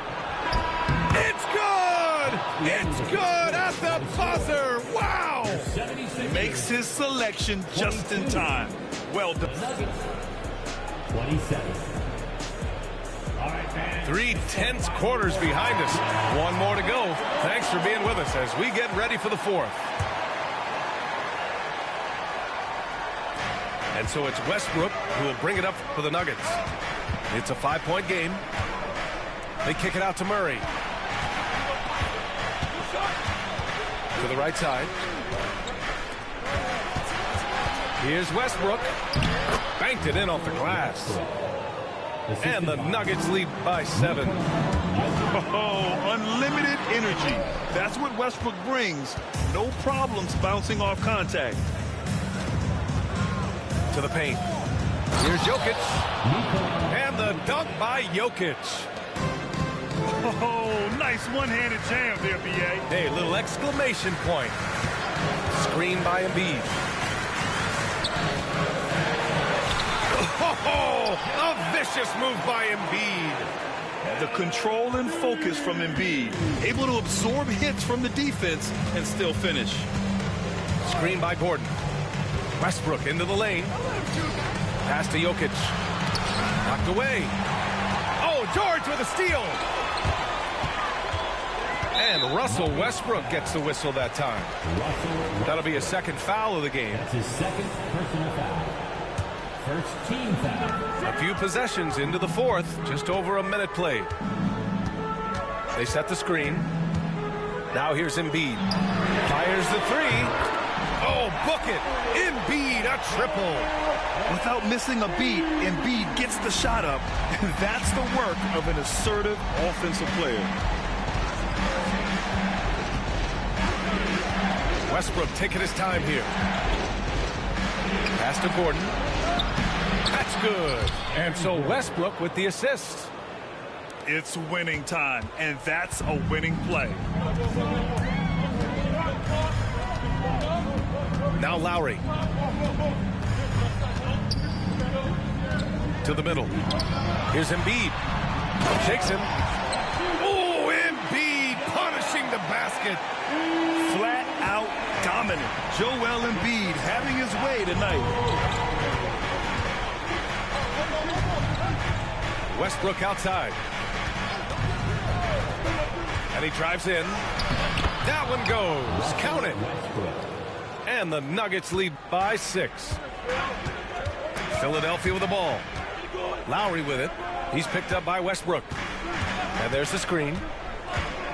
It's good! It's good at the buzzer! Wow! Makes his selection just in time. Well done. 27. 3 tense quarters behind us. One more to go. Thanks for being with us as we get ready for the fourth. And so it's Westbrook who will bring it up for the Nuggets. It's a 5-point game. They kick it out to Murray. To the right side. Here's Westbrook. Banked it in off the glass. And the Nuggets lead by 7. Oh, unlimited energy. That's what Westbrook brings. No problems bouncing off contact. To the paint. Here's Jokic. And the dunk by Jokic. Oh, nice one-handed jam there, B.A. Hey, little exclamation point. Screen by Embiid. Oh, a vicious move by Embiid. The control and focus from Embiid. Able to absorb hits from the defense and still finish. Screen by Gordon. Westbrook into the lane. Pass to Jokic. Knocked away. Oh, George with a steal. And Russell Westbrook gets the whistle that time. That'll be a second foul of the game. That's his second personal foul. First team foul. A few possessions into the fourth. Just over a minute played. They set the screen. Now here's Embiid. Fires the 3. Oh, book it. Embiid, a triple. Without missing a beat, Embiid gets the shot up. And that's the work of an assertive offensive player. Westbrook taking his time here. Pass to Gordon. That's good. And so Westbrook with the assist. It's winning time, and that's a winning play. Now Lowry. To the middle. Here's Embiid. Shakes him. Oh, Embiid punishing the basket. Flat out dominant. Joel Embiid having his way tonight. Westbrook outside. And he drives in. That one goes. Count it. And the Nuggets lead by 6. Philadelphia with the ball. Lowry with it. He's picked up by Westbrook. And there's the screen.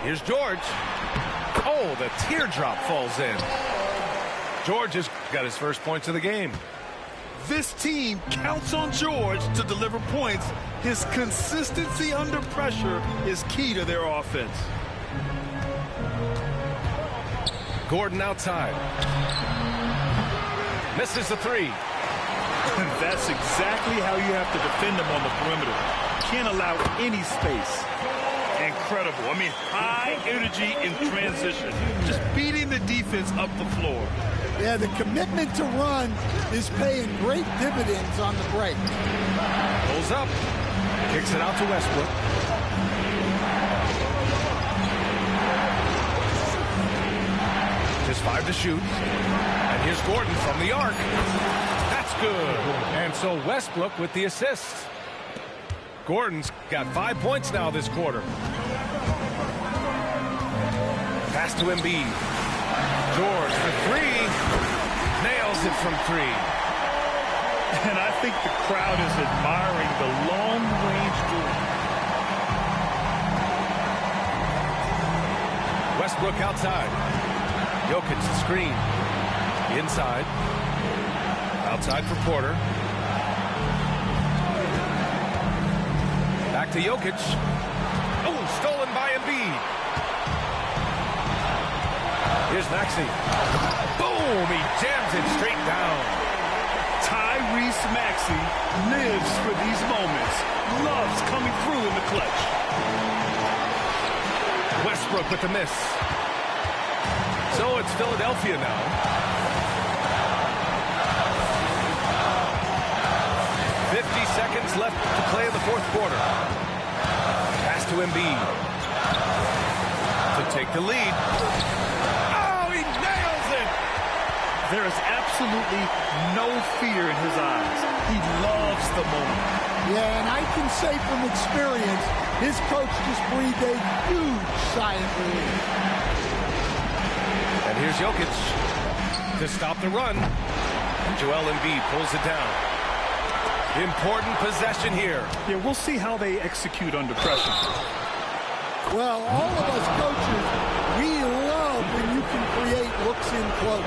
Here's George. Oh, the teardrop falls in. George has got his first points of the game. This team counts on George to deliver points. His consistency under pressure is key to their offense. Gordon outside. Misses the 3. That's exactly how you have to defend him on the perimeter. Can't allow any space. Incredible. I mean, high energy in transition. Just beating the defense up the floor. Yeah, the commitment to run is paying great dividends on the break. Pulls up. Kicks it out to Westbrook. Just 5 to shoot. And here's Gordon from the arc. That's good. And so Westbrook with the assist. Gordon's got 5 points now this quarter. Pass to Embiid. George for three. Nails it from three. And I think the crowd is admiring the long-range duel. Westbrook outside. Jokic screen. Inside. Outside for Porter. Back to Jokic. Oh, stolen by Embiid. Here's Maxey. Boom! He jams it straight down. Tyrese Maxey lives for these moments. Loves coming through in the clutch. Westbrook with the miss. So it's Philadelphia now. Seconds left to play in the fourth quarter. Pass to Embiid to take the lead. Oh, he nails it! There is absolutely no fear in his eyes. He loves the moment. Yeah, and I can say from experience, his coach just breathed a huge sigh of relief. And here's Jokic to stop the run. Joel Embiid pulls it down. Important possession here. Yeah, we'll see how they execute under pressure. Well, all of us coaches, we love when you can create looks in close.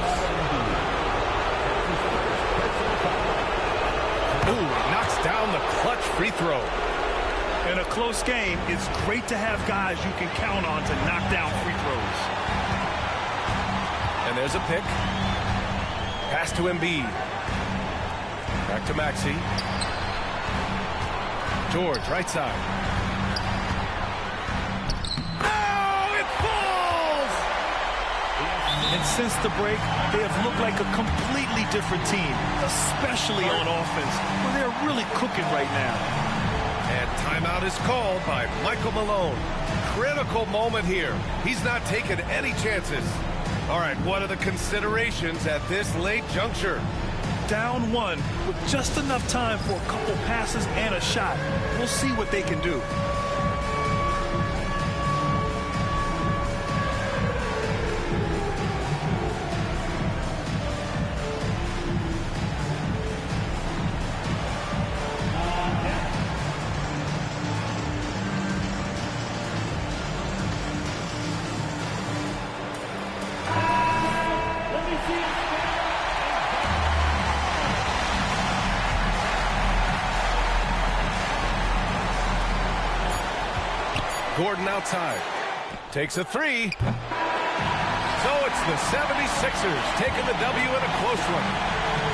Ooh, knocks down the clutch free throw. In a close game, it's great to have guys you can count on to knock down free throws. And there's a pick. Pass to Embiid. Back to Maxey. George, right side. Oh, it falls! And since the break, they have looked like a completely different team, especially on offense, where they're really cooking right now. And timeout is called by Michael Malone. Critical moment here. He's not taking any chances. All right, what are the considerations at this late juncture? Down one with just enough time for a couple passes and a shot. We'll see what they can do. Gordon outside. Takes a three. So it's the 76ers taking the W in a close one.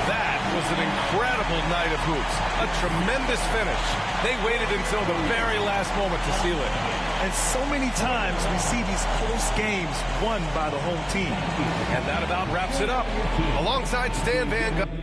That was an incredible night of hoops. A tremendous finish. They waited until the very last moment to seal it. And so many times we see these close games won by the home team. And that about wraps it up. Alongside Stan Van Gundy.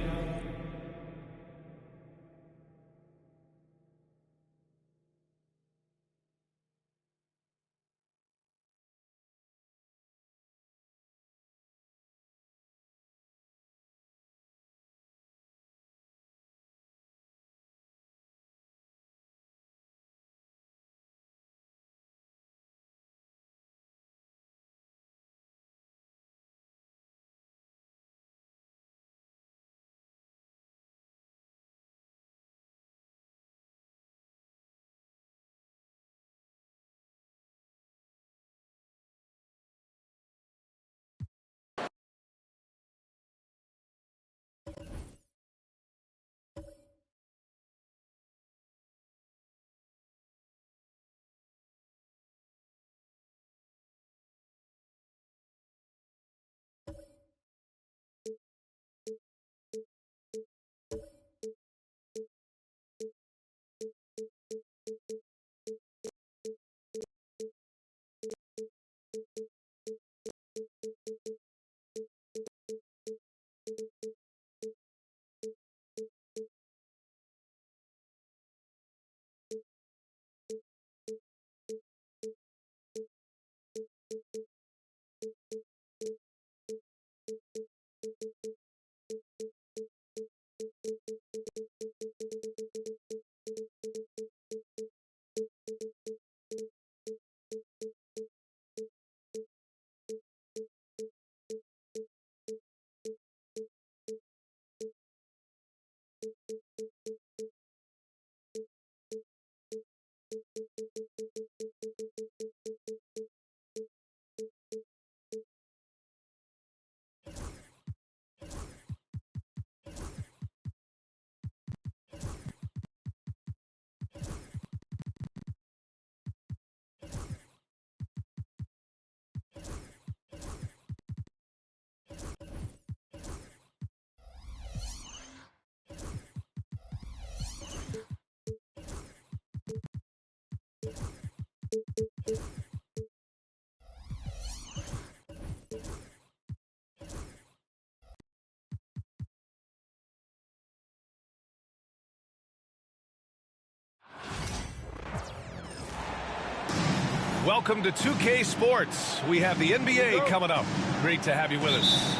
Welcome to 2K Sports. We have the NBA coming up. Great to have you with us.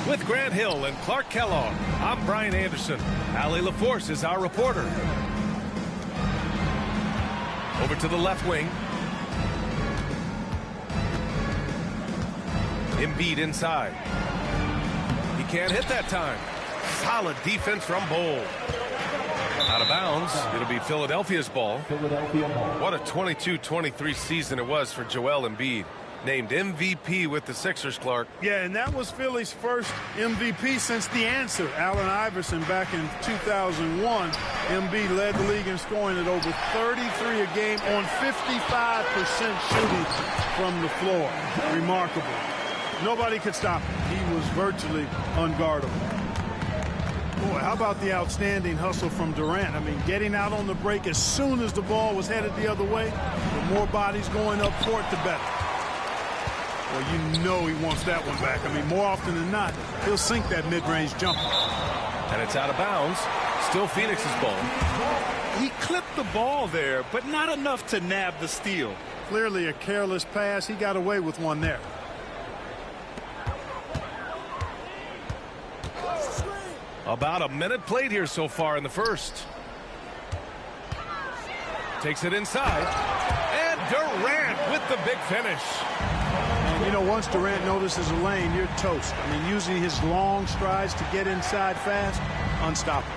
With Grant Hill and Clark Kellogg, I'm Brian Anderson. Allie LaForce is our reporter. Over to the left wing. Embiid inside. He can't hit that time. Solid defense from Bol. Out of bounds. It'll be Philadelphia's ball. What a 22-23 season it was for Joel Embiid. Named MVP with the Sixers, Clark. Yeah, and that was Philly's first MVP since the answer, Allen Iverson, back in 2001. Embiid led the league in scoring at over 33 a game on 55% shooting from the floor. Remarkable. Nobody could stop him. He was virtually unguardable. Boy, how about the outstanding hustle from Durant? I mean, getting out on the break as soon as the ball was headed the other way. The more bodies going up court, the better. Well, you know he wants that one back. I mean, more often than not, he'll sink that mid-range jumper. And it's out of bounds. Still Phoenix's ball. He clipped the ball there, but not enough to nab the steal. Clearly a careless pass. He got away with one there. About a minute played here so far in the first. Takes it inside. And Durant with the big finish. And, you know, once Durant notices a lane, you're toast. I mean, using his long strides to get inside fast, unstoppable.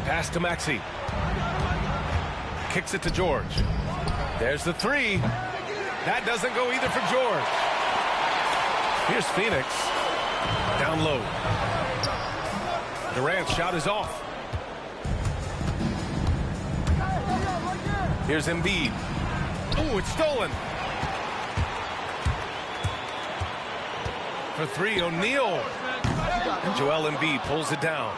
Pass to Maxey. Kicks it to George. There's the three. That doesn't go either for George. Here's Phoenix. Down low. Durant's shot is off. Here's Embiid. Oh, it's stolen. For three, O'Neal. And Joel Embiid pulls it down.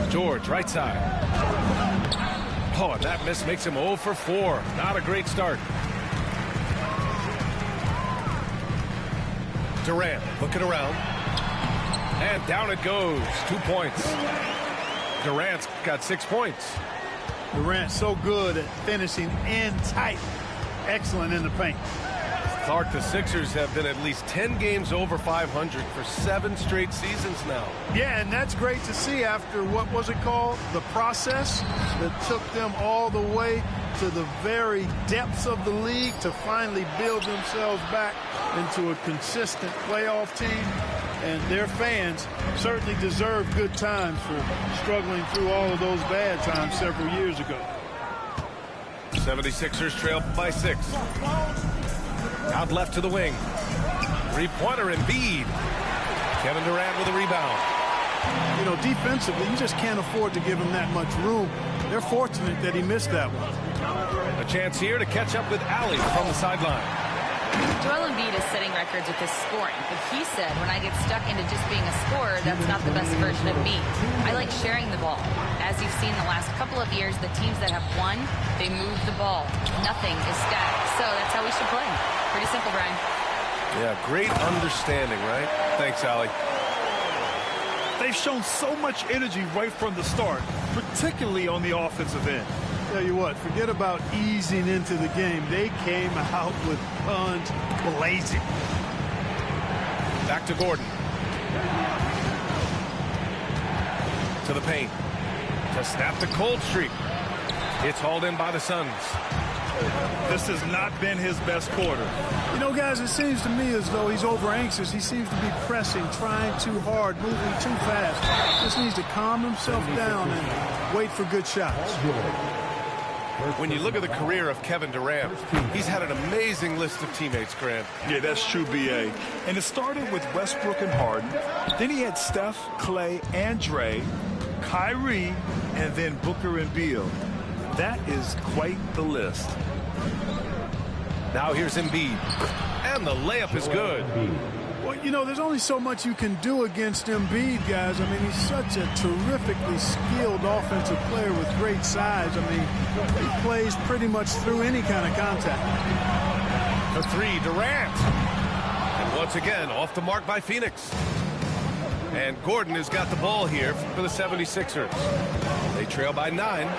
George, right side. Oh, and that miss makes him 0 for 4. Not a great start. Durant looking around. And down it goes. 2 points. Durant's got 6 points. Durant so good at finishing in tight. Excellent in the paint. Clark, the Sixers have been at least 10 games over 500 for 7 straight seasons now. Yeah, and that's great to see after, what was it called? The process that took them all the way to the very depths of the league to finally build themselves back into a consistent playoff team. And their fans certainly deserve good times for struggling through all of those bad times several years ago. 76ers trail by 6. Out left to the wing. Three-pointer Embiid. Kevin Durant with a rebound. You know, defensively, you just can't afford to give him that much room. They're fortunate that he missed that one. A chance here to catch up with Allie from the sideline. Joel Embiid is setting records with his scoring, but he said, when I get stuck into just being a scorer, that's not the best version of me. I like sharing the ball. As you've seen the last couple of years, the teams that have won, they move the ball. Nothing is static. So that's how we should play. Pretty simple, Brian. Yeah, great understanding, right? Thanks, Allie. They've shown so much energy right from the start, particularly on the offensive end. Tell you what, forget about easing into the game. They came out with guns blazing. Back to Gordon. To the paint. To snap the cold streak. It's hauled in by the Suns. This has not been his best quarter. You know, guys, it seems to me as though he's over anxious. He seems to be pressing, trying too hard, moving too fast. Just needs to calm himself down and wait for good shots. When you look at the career of Kevin Durant, he's had an amazing list of teammates, Grant. Yeah, that's true, B.A. And it started with Westbrook and Harden. Then he had Steph, Clay, and Dre, Kyrie, and then Booker and Beal. That is quite the list. Now here's Embiid. And the layup is good. Well, you know, there's only so much you can do against Embiid, guys. I mean, he's such a terrifically skilled offensive player with great size. I mean, he plays pretty much through any kind of contact. The three, Durant. And once again, off the mark by Phoenix. And Gordon has got the ball here for the 76ers. They trail by 9.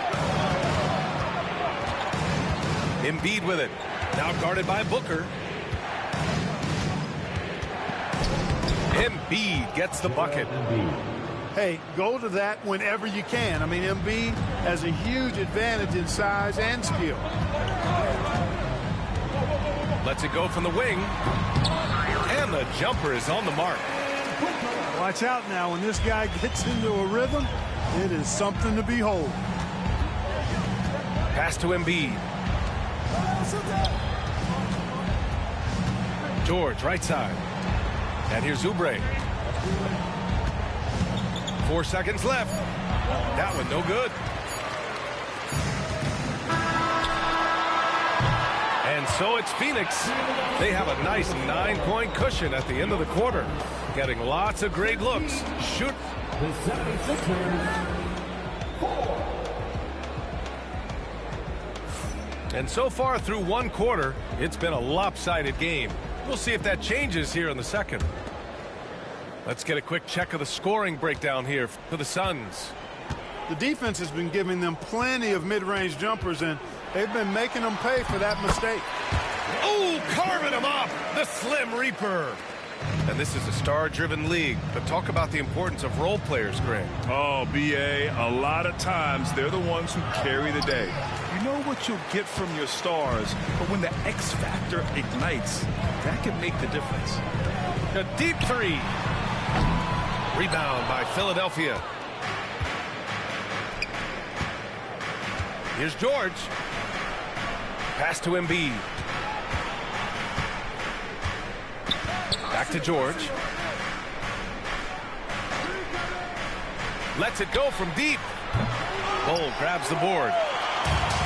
Embiid with it. Now guarded by Booker. Embiid gets the bucket. Hey, go to that whenever you can. I mean, Embiid has a huge advantage in size and skill. Lets it go from the wing. And the jumper is on the mark. Watch out now. When this guy gets into a rhythm, it is something to behold. Pass to Embiid. George, right side. And here's Oubre. 4 seconds left. That one no good. And so it's Phoenix. They have a nice 9-point cushion at the end of the quarter. Getting lots of great looks. Shoot. The 76ers, 4. And so far through one quarter, it's been a lopsided game. We'll see if that changes here in the second. Let's get a quick check of the scoring breakdown here for the Suns. The defense has been giving them plenty of mid-range jumpers, and they've been making them pay for that mistake. Oh, carving them up, the Slim Reaper. And this is a star-driven league, but talk about the importance of role players, Grant. Oh, B.A., a lot of times they're the ones who carry the day. You know what you'll get from your stars, but when the X factor ignites, that can make the difference. A deep three. Rebound by Philadelphia. Here's George. Pass to Embiid. Back to George. Lets it go from deep. Bull grabs the board.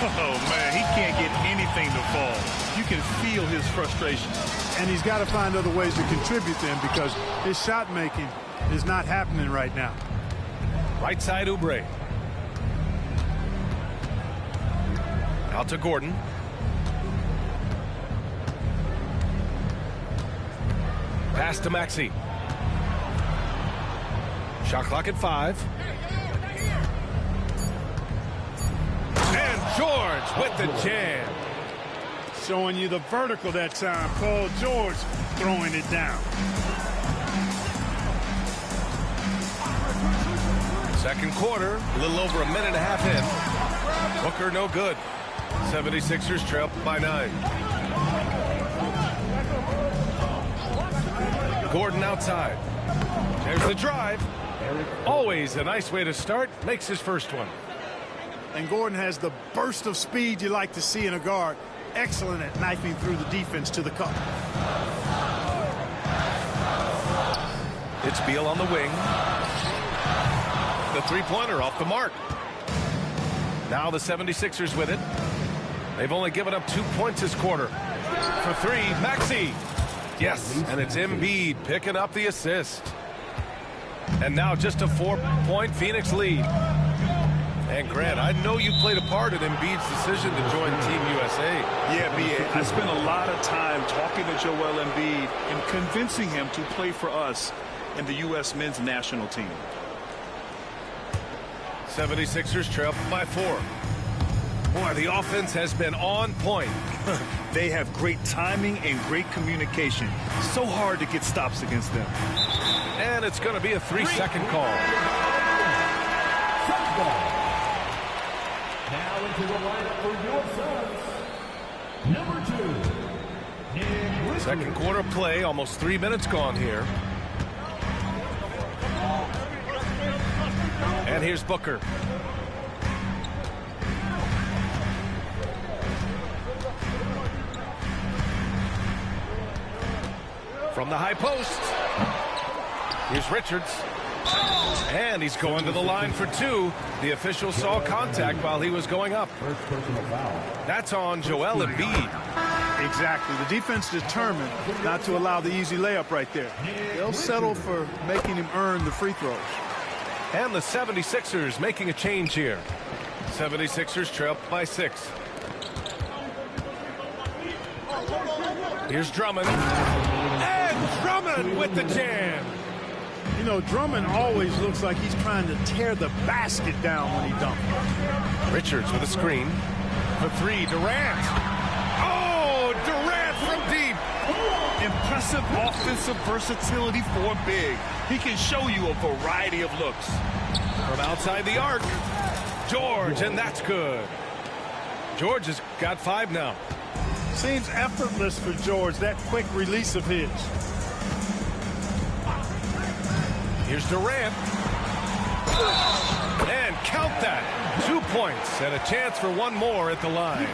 Oh, man, he can't get anything to fall. You can feel his frustration. And he's got to find other ways to contribute to him because his shot making is not happening right now. Right side Oubre. Out to Gordon. Pass to Maxey. Shot clock at 5. And George with the jam. Showing you the vertical that time. Paul George throwing it down. Second quarter, a little over a minute and a half in. Booker no good. 76ers trail by 9. Gordon outside. There's the drive. Always a nice way to start. Makes his first one. And Gordon has the burst of speed you like to see in a guard. Excellent at knifing through the defense to the cup. It's Beal on the wing. The three-pointer off the mark. Now the 76ers with it. They've only given up 2 points this quarter. For 3, Maxey. Yes, and it's Embiid picking up the assist. And now just a 4-point Phoenix lead. And Grant, I know you played a part in Embiid's decision to join Team USA. Yeah, B.A., I spent a lot of time talking to Joel Embiid and convincing him to play for us in the U.S. men's national team. 76ers trail by 4. Boy, the offense has been on point. They have great timing and great communication. So hard to get stops against them. And it's going to be a 3-second call. Now into the lineup for your Suns, number 2. Second quarter play, almost 3 minutes gone here. And here's Booker. From the high post. Here's Richards. And he's going to the line for 2. The official saw contact while he was going up. That's on Joel Embiid. Exactly. The defense determined not to allow the easy layup right there. They'll settle for making him earn the free throws. And the 76ers making a change here. 76ers trail by 6. Here's Drummond. And Drummond with the jam. You know, Drummond always looks like he's trying to tear the basket down when he dunks. Richards with a screen. For 3, Durant. Oh, Durant from deep. Impressive offensive versatility for a big. He can show you a variety of looks. From outside the arc. George, and that's good. George has got 5 now. Seems effortless for George, that quick release of his. Here's Durant. And count that. 2 points and a chance for 1 more at the line.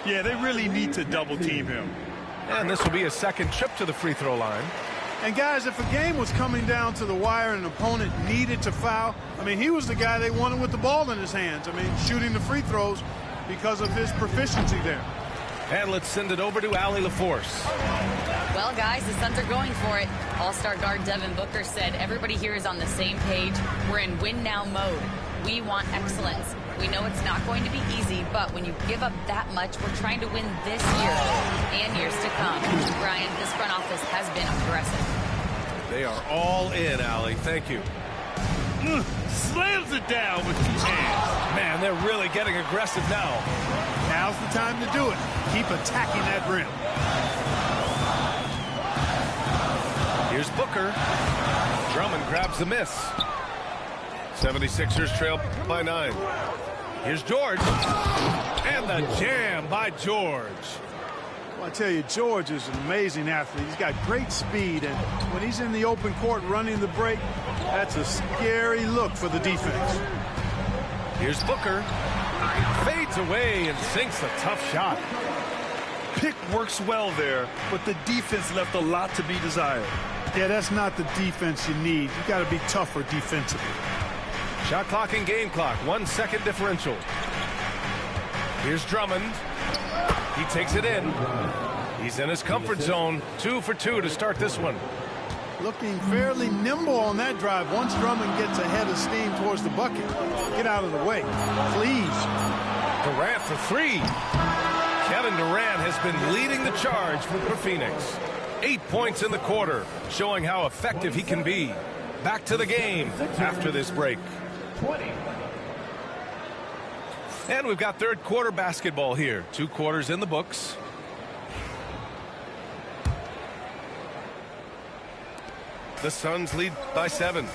Yeah, they really need to double team him. And this will be a second trip to the free throw line. And guys, if a game was coming down to the wire and an opponent needed to foul, I mean, he was the guy they wanted with the ball in his hands. I mean, shooting the free throws because of his proficiency there. And let's send it over to Allie LaForce. Well, guys, the Suns are going for it. All-star guard Devin Booker said everybody here is on the same page. We're in win-now mode. We want excellence. We know it's not going to be easy, but when you give up that much, we're trying to win this year and years to come. Brian, this front office has been aggressive. They are all in, Allie. Thank you. Slams it down with 2 hands. Man, they're really getting aggressive now. Now's the time to do it. Keep attacking that rim. Here's Booker. Drummond grabs the miss. 76ers trail by 9. Here's George. And the jam by George. Well, I tell you, George is an amazing athlete. He's got great speed, and when he's in the open court running the break, that's a scary look for the defense. Here's Booker. Fades away and sinks a tough shot. Pick works well there, but the defense left a lot to be desired. Yeah, that's not the defense you need. You got to be tougher defensively. Shot clock and game clock. 1 second differential. Here's Drummond. He takes it in. He's in his comfort zone. 2 for 2 to start this one. Looking fairly nimble on that drive. Once Drummond gets ahead of steam towards the bucket, get out of the way, please. Durant for 3. Kevin Durant has been leading the charge for Phoenix. 8 points in the quarter, showing how effective he can be. Back to the game after this break. 20. And we've got third quarter basketball here. 2 quarters in the books. The Suns lead by 7.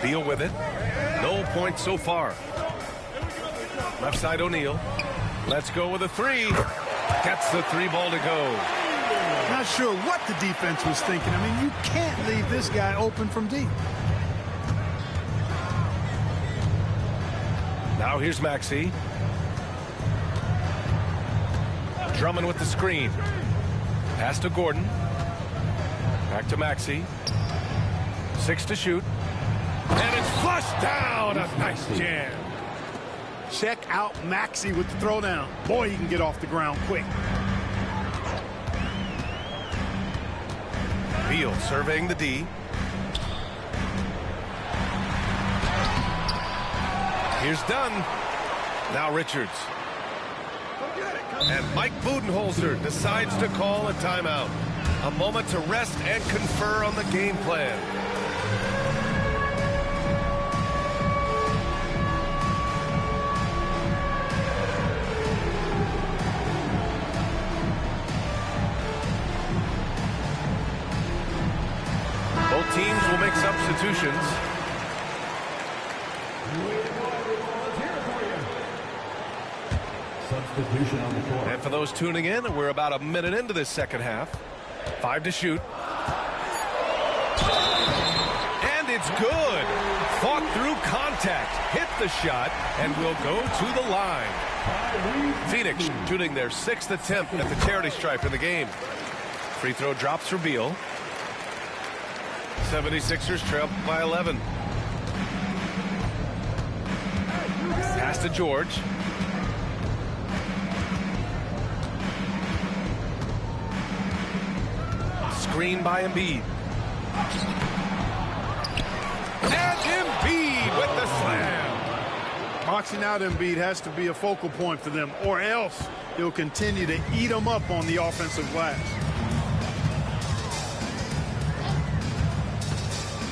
Beal with it. No points so far. Left side O'Neal. Let's go with a 3. Gets the 3 ball to go. Not sure what the defense was thinking. I mean, you can't leave this guy open from deep. Now here's Maxey. Drummond with the screen. Pass to Gordon. Back to Maxey. 6 to shoot. And it's flushed down. A nice jam. Check out Maxey with the throwdown. Boy, he can get off the ground quick. Beal surveying the D. Here's Dunn. Now Richards. And Mike Budenholzer decides to call a timeout. A moment to rest and confer on the game plan. Both teams will make substitutions. substitution on the court. And for those tuning in, we're about a minute into this second half. 5 to shoot. And it's good. Fought through contact, hit the shot, and will go to the line. Phoenix shooting their 6th attempt at the charity stripe in the game. Free throw drops for Beal. 76ers trail by 11. Pass to George. Screen by Embiid. And Embiid with the slam. Boxing out Embiid has to be a focal point for them, or else he'll continue to eat them up on the offensive glass.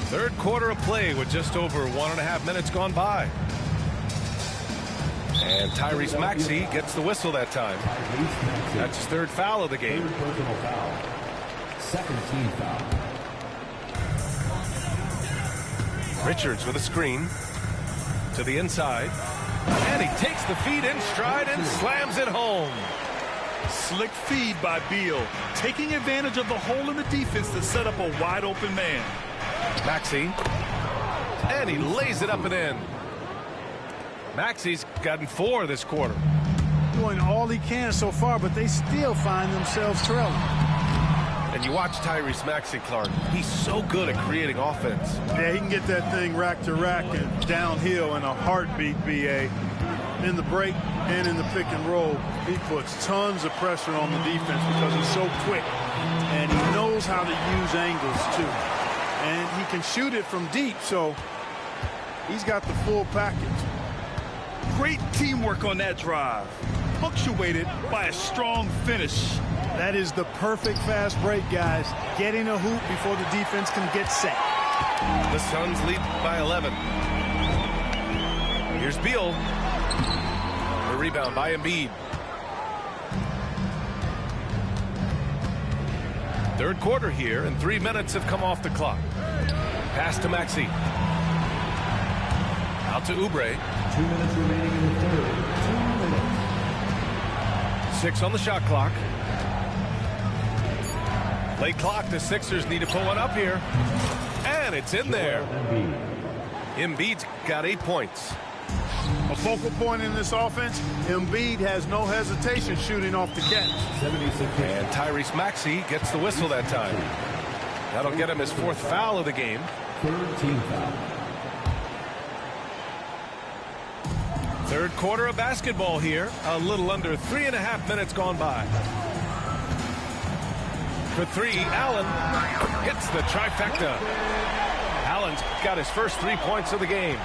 Third quarter of play with just over 1.5 minutes gone by. And Tyrese Maxey gets the whistle that time. That's his 3rd foul of the game. Personal foul. 2nd team foul. Richards with a screen to the inside. And he takes the feed in stride and slams it home. Slick feed by Beal, taking advantage of the hole in the defense to set up a wide open man. Maxey. And he lays it up and in. Maxey's gotten 4 this quarter. Doing all he can so far, but they still find themselves trailing. And you watch Tyrese Maxey, Clark. He's so good at creating offense. Yeah, he can get that thing rack to rack and downhill in a heartbeat, BA. In the break and in the pick and roll, he puts tons of pressure on the defense because he's so quick. And he knows how to use angles, too. And he can shoot it from deep, so he's got the full package. Great teamwork on that drive, punctuated by a strong finish. That is the perfect fast break, guys. Getting a hoop before the defense can get set. The Suns lead by 11. Here's Beal. The rebound by Embiid. Third quarter here, and 3 minutes have come off the clock. Pass to Maxey. Out to Oubre. 2 minutes remaining in the third. 2 minutes. 6 on the shot clock. Late clock, the Sixers need to pull one up here. And it's in there. Embiid's got 8 points. A focal point in this offense, Embiid has no hesitation shooting off the catch. 76. And Tyrese Maxey gets the whistle that time. That'll get him his 4th foul of the game. 3rd team foul. Third quarter of basketball here. A little under 3.5 minutes gone by. For 3, Allen hits the trifecta. Allen's got his first 3 points of the game.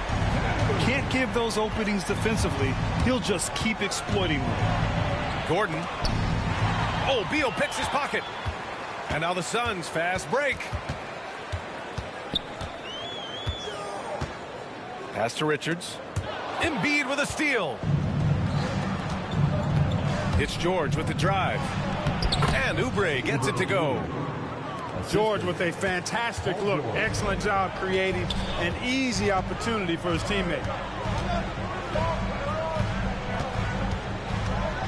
Can't give those openings defensively. He'll just keep exploiting them. Gordon. Oh, Beal picks his pocket. And now the Suns fast break. Pass to Richards. Embiid with a steal. It's George with the drive. And Oubre gets it to go. George with a fantastic look. Excellent job creating an easy opportunity for his teammate.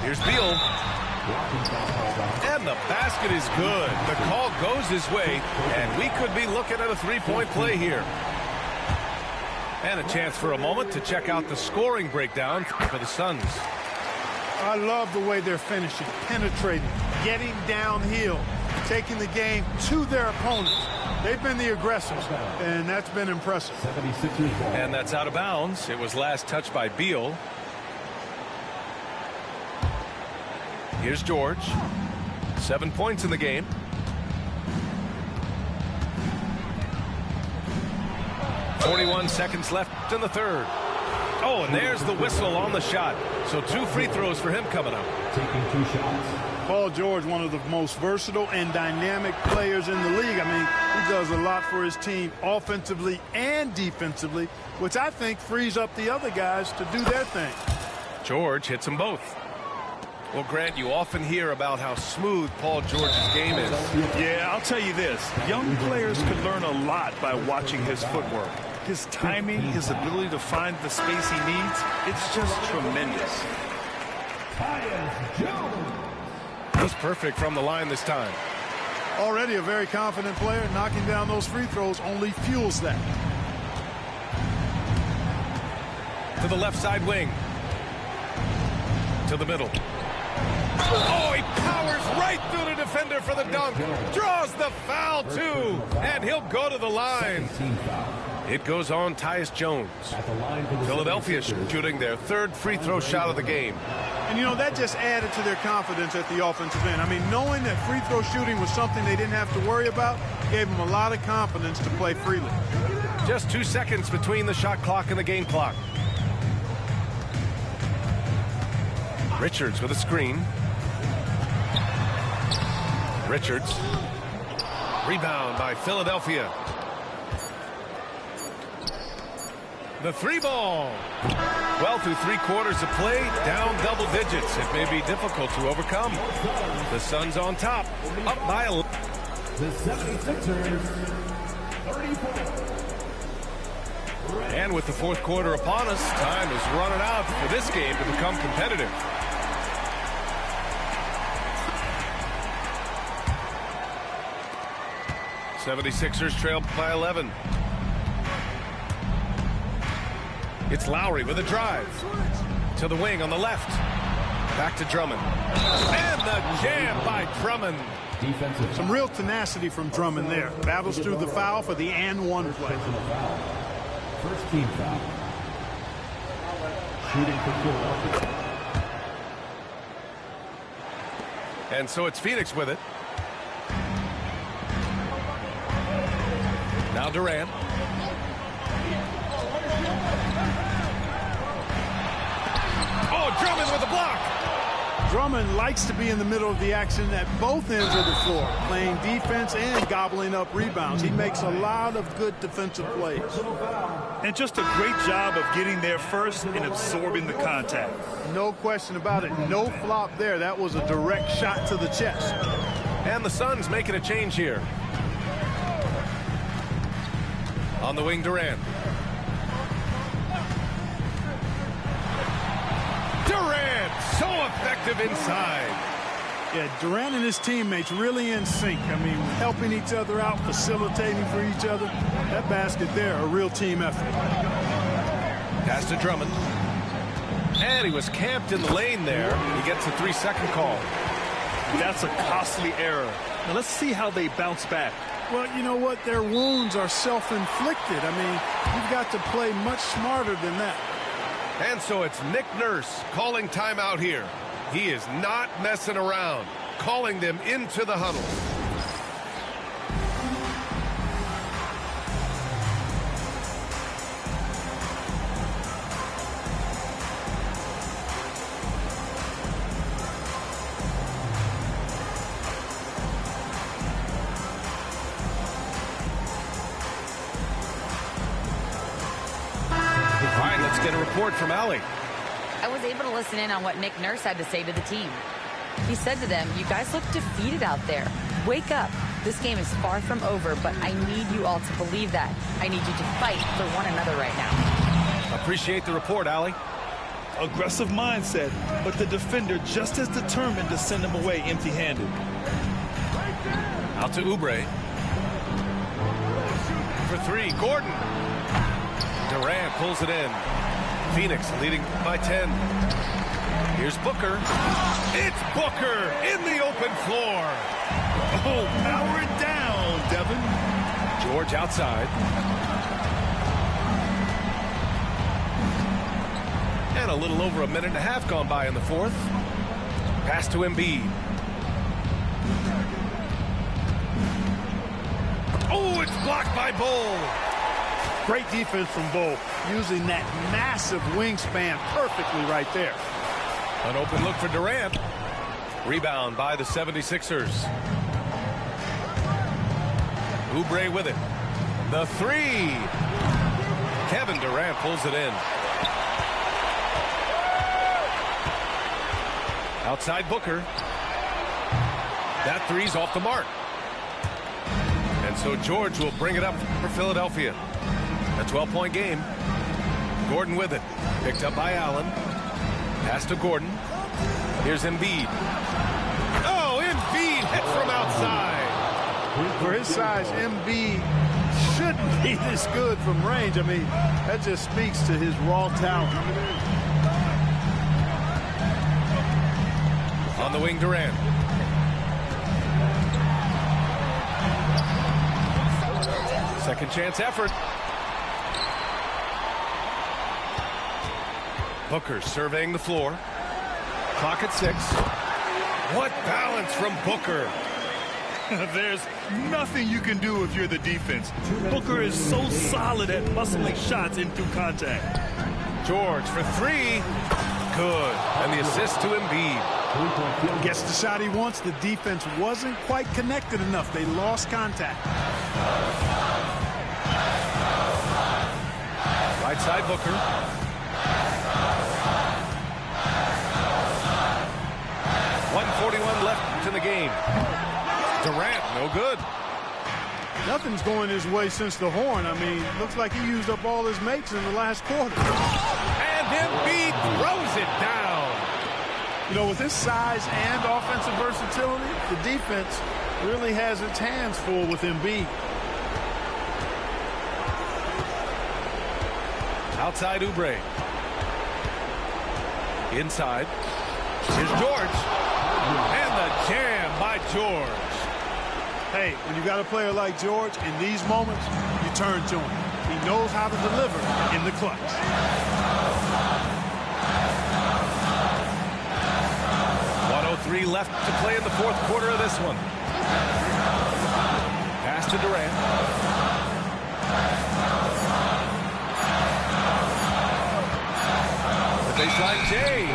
Here's Beal. And the basket is good. The call goes his way, and we could be looking at a 3-point play here. And a chance for a moment to check out the scoring breakdown for the Suns. I love the way they're finishing, penetrating, getting downhill, taking the game to their opponents. They've been the aggressors, and that's been impressive. 76ers ball. And that's out of bounds. It was last touched by Beal. Here's George. 7 points in the game. .41 seconds left in the third. Oh, and there's the whistle on the shot. So 2 free throws for him coming up. Taking 2 shots. Paul George, one of the most versatile and dynamic players in the league. I mean, he does a lot for his team offensively and defensively, which I think frees up the other guys to do their thing. George hits them both. Well, Grant, you often hear about how smooth Paul George's game is. Yeah, I'll tell you this. Young players could learn a lot by watching his footwork. His timing, his ability to find the space he needs, it's just tremendous. He's perfect from the line this time. Already a very confident player. Knocking down those free throws only fuels that. To the left side wing. To the middle. Oh, he powers right through the defender for the dunk. Draws the foul, too. And he'll go to the line. It goes on Tyus Jones. Philadelphia shooting their third free throw shot of the game. And, you know, that just added to their confidence at the offensive end. I mean, knowing that free throw shooting was something they didn't have to worry about gave them a lot of confidence to play freely. Just 2 seconds between the shot clock and the game clock. Richards with a screen. Richards. Rebound by Philadelphia. The three ball. Well, through 3 quarters of play, down double digits. It may be difficult to overcome. The Suns on top, up by 11. The 76ers, 34. And with the fourth quarter upon us, time is running out for this game to become competitive. '76ers trail by 11. It's Lowry with a drive. To the wing on the left. Back to Drummond. And the jam by Drummond. Some real tenacity from Drummond there. Battles through the foul for the and-one play. First team foul. Shooting for Philadelphia. And so it's Phoenix with it. Now Durant. Oh, Drummond with the block. Drummond likes to be in the middle of the action at both ends of the floor, playing defense and gobbling up rebounds. He makes a lot of good defensive plays. And just a great job of getting there first and absorbing the contact. No question about it. No flop there. That was a direct shot to the chest. And the Suns making a change here. On the wing, Durant. Durant, so effective inside. Yeah, Durant and his teammates really in sync. I mean, helping each other out, facilitating for each other. That basket there, a real team effort. Pass to Drummond. And he was camped in the lane there. He gets a 3-second call. That's a costly error. Now let's see how they bounce back. Well, you know what? Their wounds are self-inflicted. I mean, you've got to play much smarter than that. And so it's Nick Nurse calling timeout here. He is not messing around, calling them into the huddle. All right, let's get a report from Allie. I was able to listen in on what Nick Nurse had to say to the team. He said to them, "You guys look defeated out there. Wake up. This game is far from over, but I need you all to believe that. I need you to fight for one another right now." Appreciate the report, Allie. Aggressive mindset, but the defender just as determined to send him away empty-handed. Out to Oubre. For 3, Gordon. Durant pulls it in. Phoenix leading by 10. Here's Booker. It's Booker in the open floor. Oh, power it down, Devin. George outside. And a little over a minute and a half gone by in the fourth. Pass to Embiid. Oh, it's blocked by Bull. Great defense from Bull, using that massive wingspan perfectly right there. An open look for Durant. Rebound by the 76ers. Oubre with it. The 3. Kevin Durant pulls it in. Outside Booker. That 3's off the mark. And so George will bring it up for Philadelphia. A 12-point game. Gordon with it. Picked up by Allen. Pass to Gordon. Here's Embiid. Oh, Embiid hits from outside. For his size, Embiid shouldn't be this good from range. I mean, that just speaks to his raw talent. On the wing, Durant. Second chance effort. Booker surveying the floor. Clock at 6. What balance from Booker. There's nothing you can do if you're the defense. Booker is so solid at muscling shots in through contact. George for 3. Good. And the assist to Embiid. Gets the shot he wants. The defense wasn't quite connected enough. They lost contact. Right side, Booker. .141 left in the game. Durant, no good. Nothing's going his way since the horn. I mean, looks like he used up all his makes in the last quarter. And Embiid throws it down. You know, with his size and offensive versatility, the defense really has its hands full with Embiid. Outside Oubre. Inside. Here's George. And the jam by George. Hey, when you got a player like George, in these moments, you turn to him. He knows how to deliver in the clutch. 1:03 left to play in the fourth quarter of this one. Pass to Durant. The baseline J.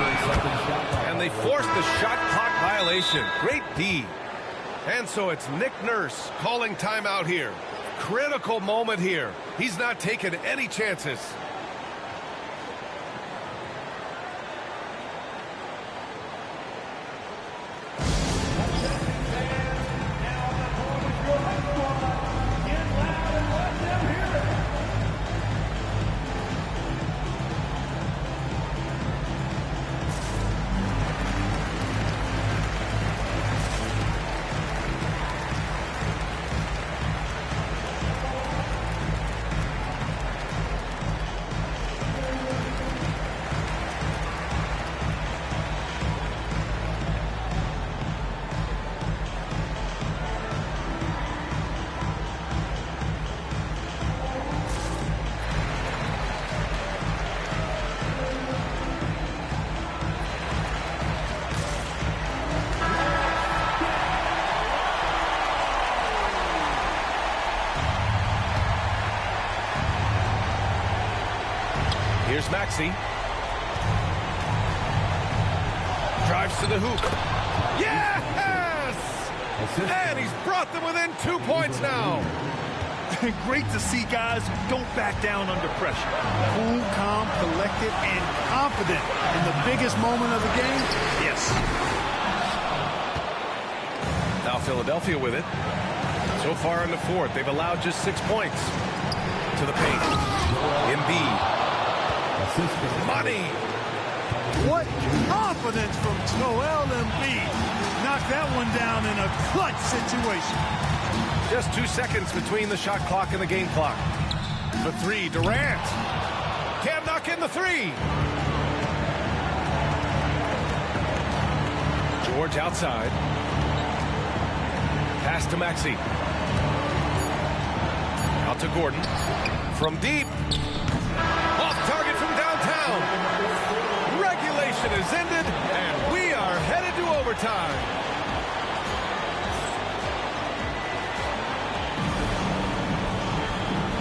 And they forced the shot clock violation. Great D. And so it's Nick Nurse calling timeout here. Critical moment here. He's not taking any chances. Here's Maxey. Drives to the hoop. Yes! And he's brought them within 2 points now. Great to see guys who don't back down under pressure. Cool, calm, collected, and confident in the biggest moment of the game. Yes. Now Philadelphia with it. So far in the fourth, they've allowed just 6 points. To the paint. Embiid. Money. What confidence from Joel Embiid. Knocked that one down in a clutch situation. Just 2 seconds between the shot clock and the game clock. The 3, Durant. Can't knock in the 3. George outside. Pass to Maxey. Out to Gordon. From deep. Off target from downtown. Regulation is ended, and we are headed to overtime.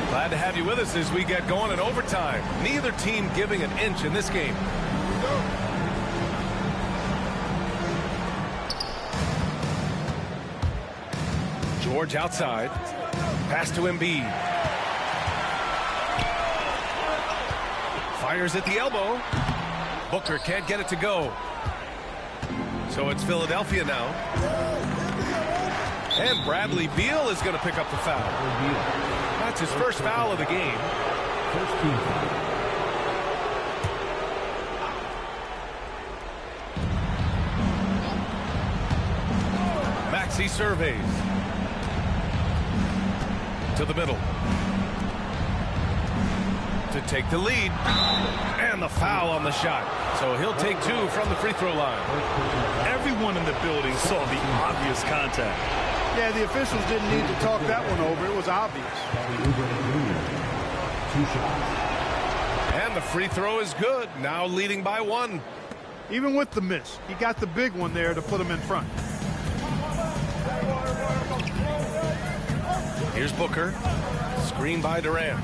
Glad to have you with us as we get going in overtime. Neither team giving an inch in this game. George outside. Pass to Embiid. Fires at the elbow. Booker can't get it to go. So it's Philadelphia now. And Bradley Beal is going to pick up the foul. That's his first foul of the game. First team foul. Maxey surveys. To the middle. To take the lead. And the foul on the shot. So he'll take 2 from the free throw line. Everyone in the building saw the obvious contact. Yeah, the officials didn't need to talk that one over. It was obvious. And the free throw is good. Now leading by 1. Even with the miss, he got the big one there to put him in front. Here's Booker. Screen by Durant.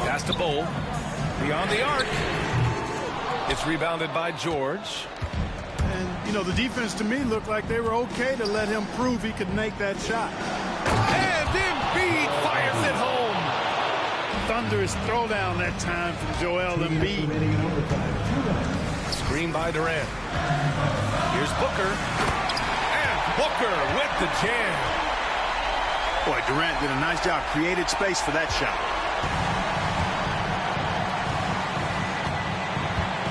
Pass to Bowl. Beyond the arc. It's rebounded by George. And, you know, the defense to me looked like they were okay to let him prove he could make that shot. And Embiid fires it home. Thunderous throwdown that time from Joel Embiid. Screen by Durant. Here's Booker. And Booker with the jam. Boy, Durant did a nice job. Created space for that shot.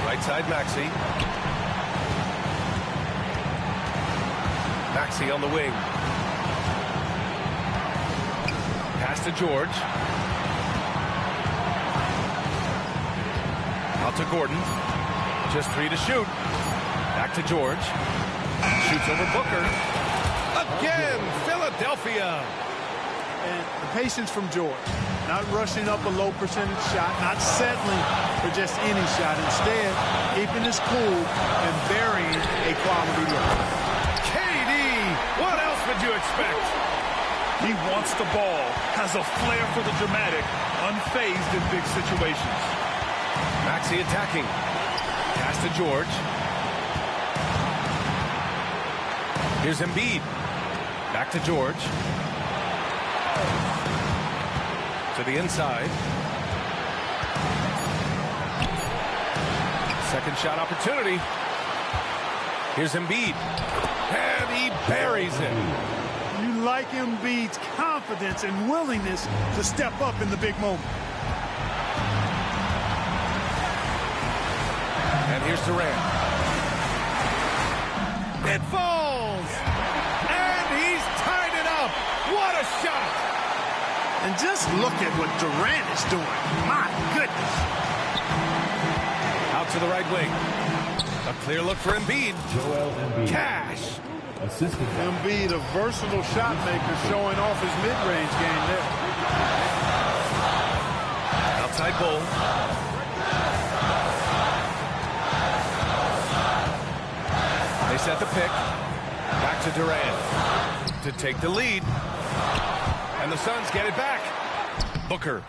Right side Maxey. Maxey on the wing. Pass to George. Out to Gordon. Just 3 to shoot. Back to George. Shoots over Booker. Again, Philadelphia. And the patience from George. Not rushing up a low percentage shot. Not settling for just any shot. Instead, keeping his cool and burying a quality look. KD, what else would you expect? He wants the ball. Has a flair for the dramatic. Unfazed in big situations. Maxey attacking. Pass to George. Here's Embiid. Back to George. To the inside. Second shot opportunity. Here's Embiid. And he buries it. You like Embiid's confidence and willingness to step up in the big moment. And here's Durant. It falls! And he's tied it up! What a shot! And just look at what Durant is doing. My goodness. Out to the right wing. A clear look for Embiid. Joel Embiid. Cash! Assistant. Embiid, a versatile shot maker, showing off his mid-range game there. Outside Bull. They set the pick. Back to Durant to take the lead. And the Suns get it back. Booker.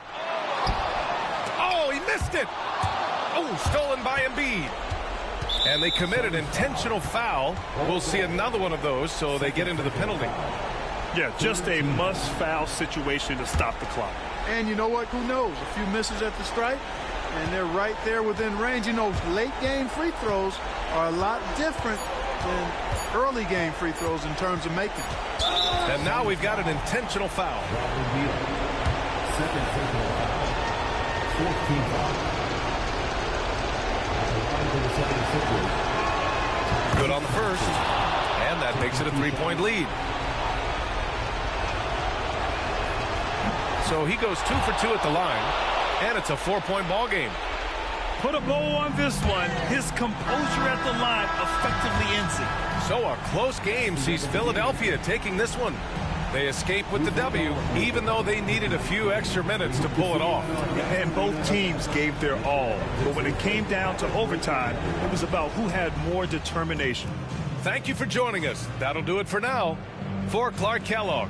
Oh, he missed it. Oh, stolen by Embiid. And they commit an intentional foul. We'll see another one of those, so they get into the penalty. Yeah, just a must-foul situation to stop the clock. And you know what? Who knows? A few misses at the stripe, and they're right there within range. You know, late-game free throws are a lot different than early-game free throws in terms of making. And now we've got an intentional foul. Second personal foul. 14th foul. Good on the first. And that makes it a 3-point lead. So he goes 2 for 2 at the line. And it's a 4-point ball game. Put a bow on this one. His composure at the line effectively ends it. So a close game sees Philadelphia taking this one. They escape with the W, even though they needed a few extra minutes to pull it off. And both teams gave their all. But when it came down to overtime, it was about who had more determination. Thank you for joining us. That'll do it for now. For Clark Kellogg.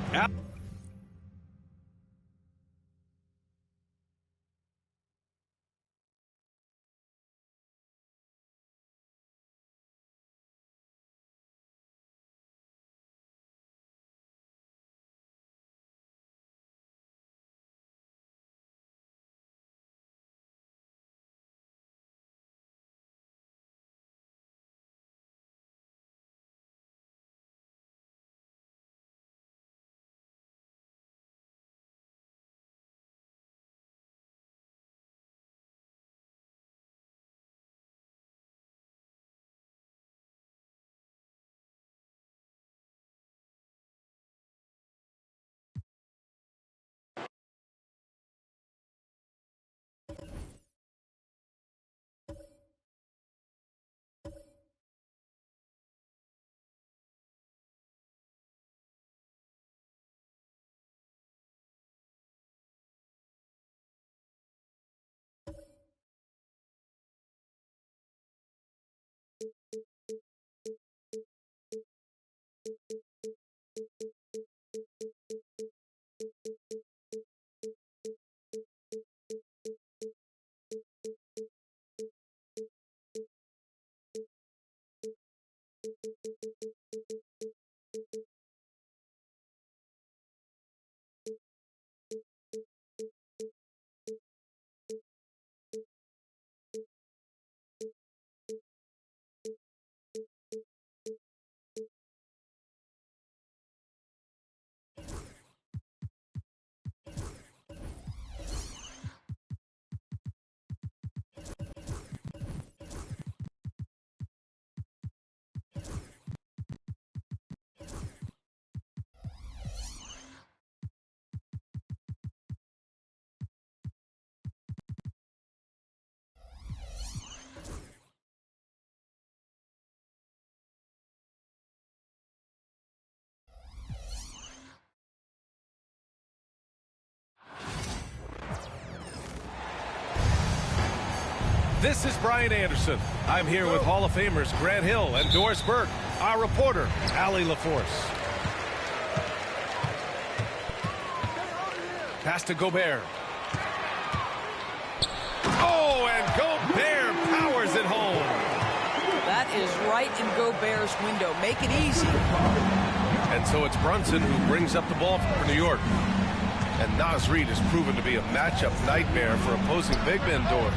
This is Brian Anderson. I'm here with Hall of Famers Grant Hill and Doris Burke, our reporter, Allie LaForce. Pass to Gobert. Oh, and Gobert powers it home. That is right in Gobert's window. Make it easy. And so it's Brunson who brings up the ball for New York. And Naz Reid has proven to be a matchup nightmare for opposing big men, Doris.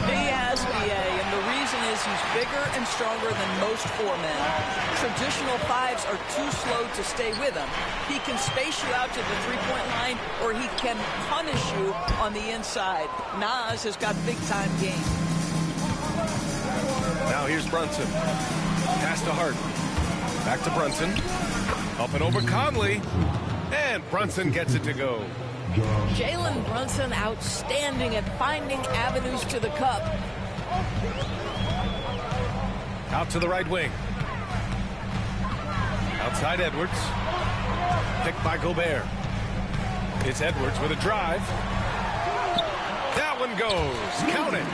He has, BA, and the reason is he's bigger and stronger than most four men. Traditional fives are too slow to stay with him. He can space you out to the three-point line, or he can punish you on the inside. Naz has got big-time game. Now here's Brunson. Pass to Hart. Back to Brunson. Up and over Conley. And Brunson gets it to go. Jalen Brunson outstanding at finding avenues to the cup. Out to the right wing. Outside Edwards. Picked by Gobert. It's Edwards with a drive. That one goes. Count it.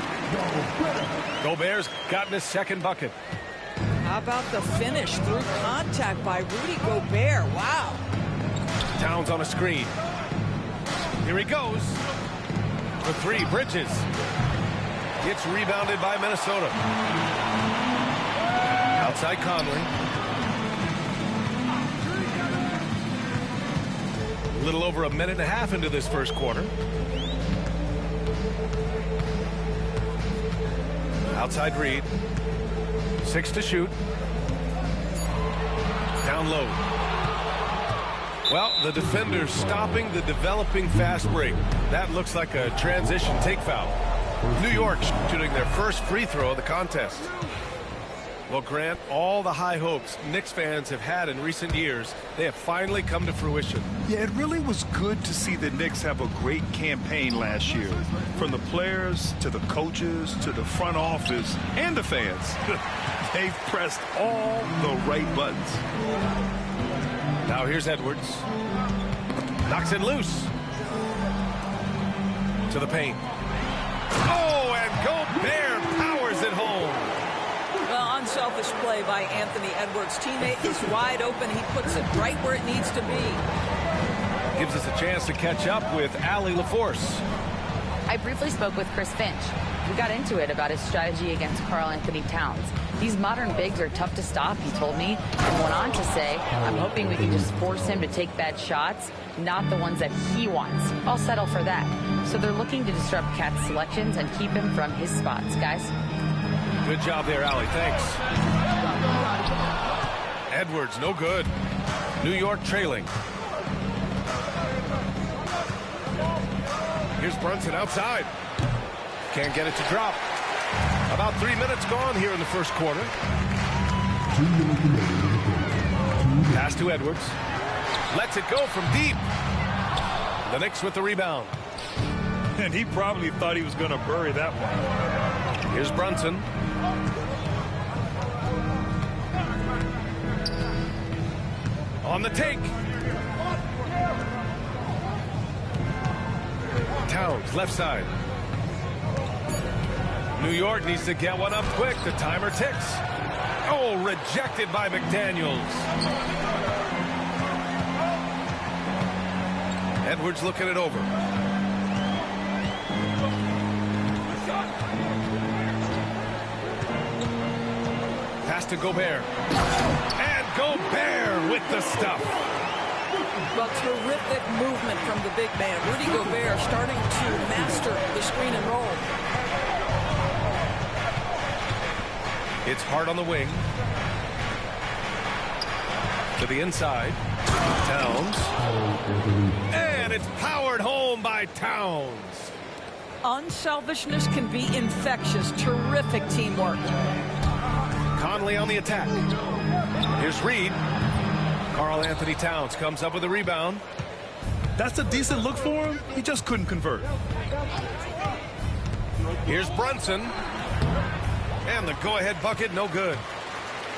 Gobert's gotten his second bucket. How about the finish through contact by Rudy Gobert? Wow. Towns on a screen. Here he goes. For three, Bridges. Gets rebounded by Minnesota. Outside Conley. A little over a minute and a half into this first quarter. Outside Reid. 6 to shoot. Down low. Well, the defender's stopping the developing fast break. That looks like a transition take foul. New York shooting their first free throw of the contest. Well, Grant, all the high hopes Knicks fans have had in recent years, they have finally come to fruition. Yeah, it really was good to see the Knicks have a great campaign last year. From the players to the coaches to the front office and the fans. They've pressed all the right buttons. Now here's Edwards. Knocks it loose. To the paint. Oh, and Gobert powers it home. Well, unselfish play by Anthony Edwards. Teammate is wide open. He puts it right where it needs to be. Gives us a chance to catch up with Allie LaForce. I briefly spoke with Chris Finch. We got into it about his strategy against Karl Anthony Towns. These modern bigs are tough to stop, he told me, and went on to say, I'm hoping we can just force him to take bad shots, not the ones that he wants. I'll settle for that. So they're looking to disrupt Cat's selections and keep him from his spots, guys. Good job there, Allie. Thanks. Edwards, no good. New York trailing. Here's Brunson outside. Can't get it to drop. About 3 minutes gone here in the first quarter. Pass to Edwards. Lets it go from deep. The Knicks with the rebound. And he probably thought he was going to bury that one. Here's Brunson. On the take. Towns, left side. New York needs to get one up quick. The timer ticks. Oh, rejected by McDaniels. Edwards looking it over. Pass to Gobert. And Gobert with the stuff. Well, terrific movement from the big man. Rudy Gobert starting to master the screen and roll. It's hard on the wing. To the inside. Towns. And it's powered home by Towns. Unselfishness can be infectious. Terrific teamwork. Conley on the attack. Here's Reed. Karl Anthony Towns comes up with a rebound. That's a decent look for him. He just couldn't convert. Here's Brunson. And the go-ahead bucket, no good.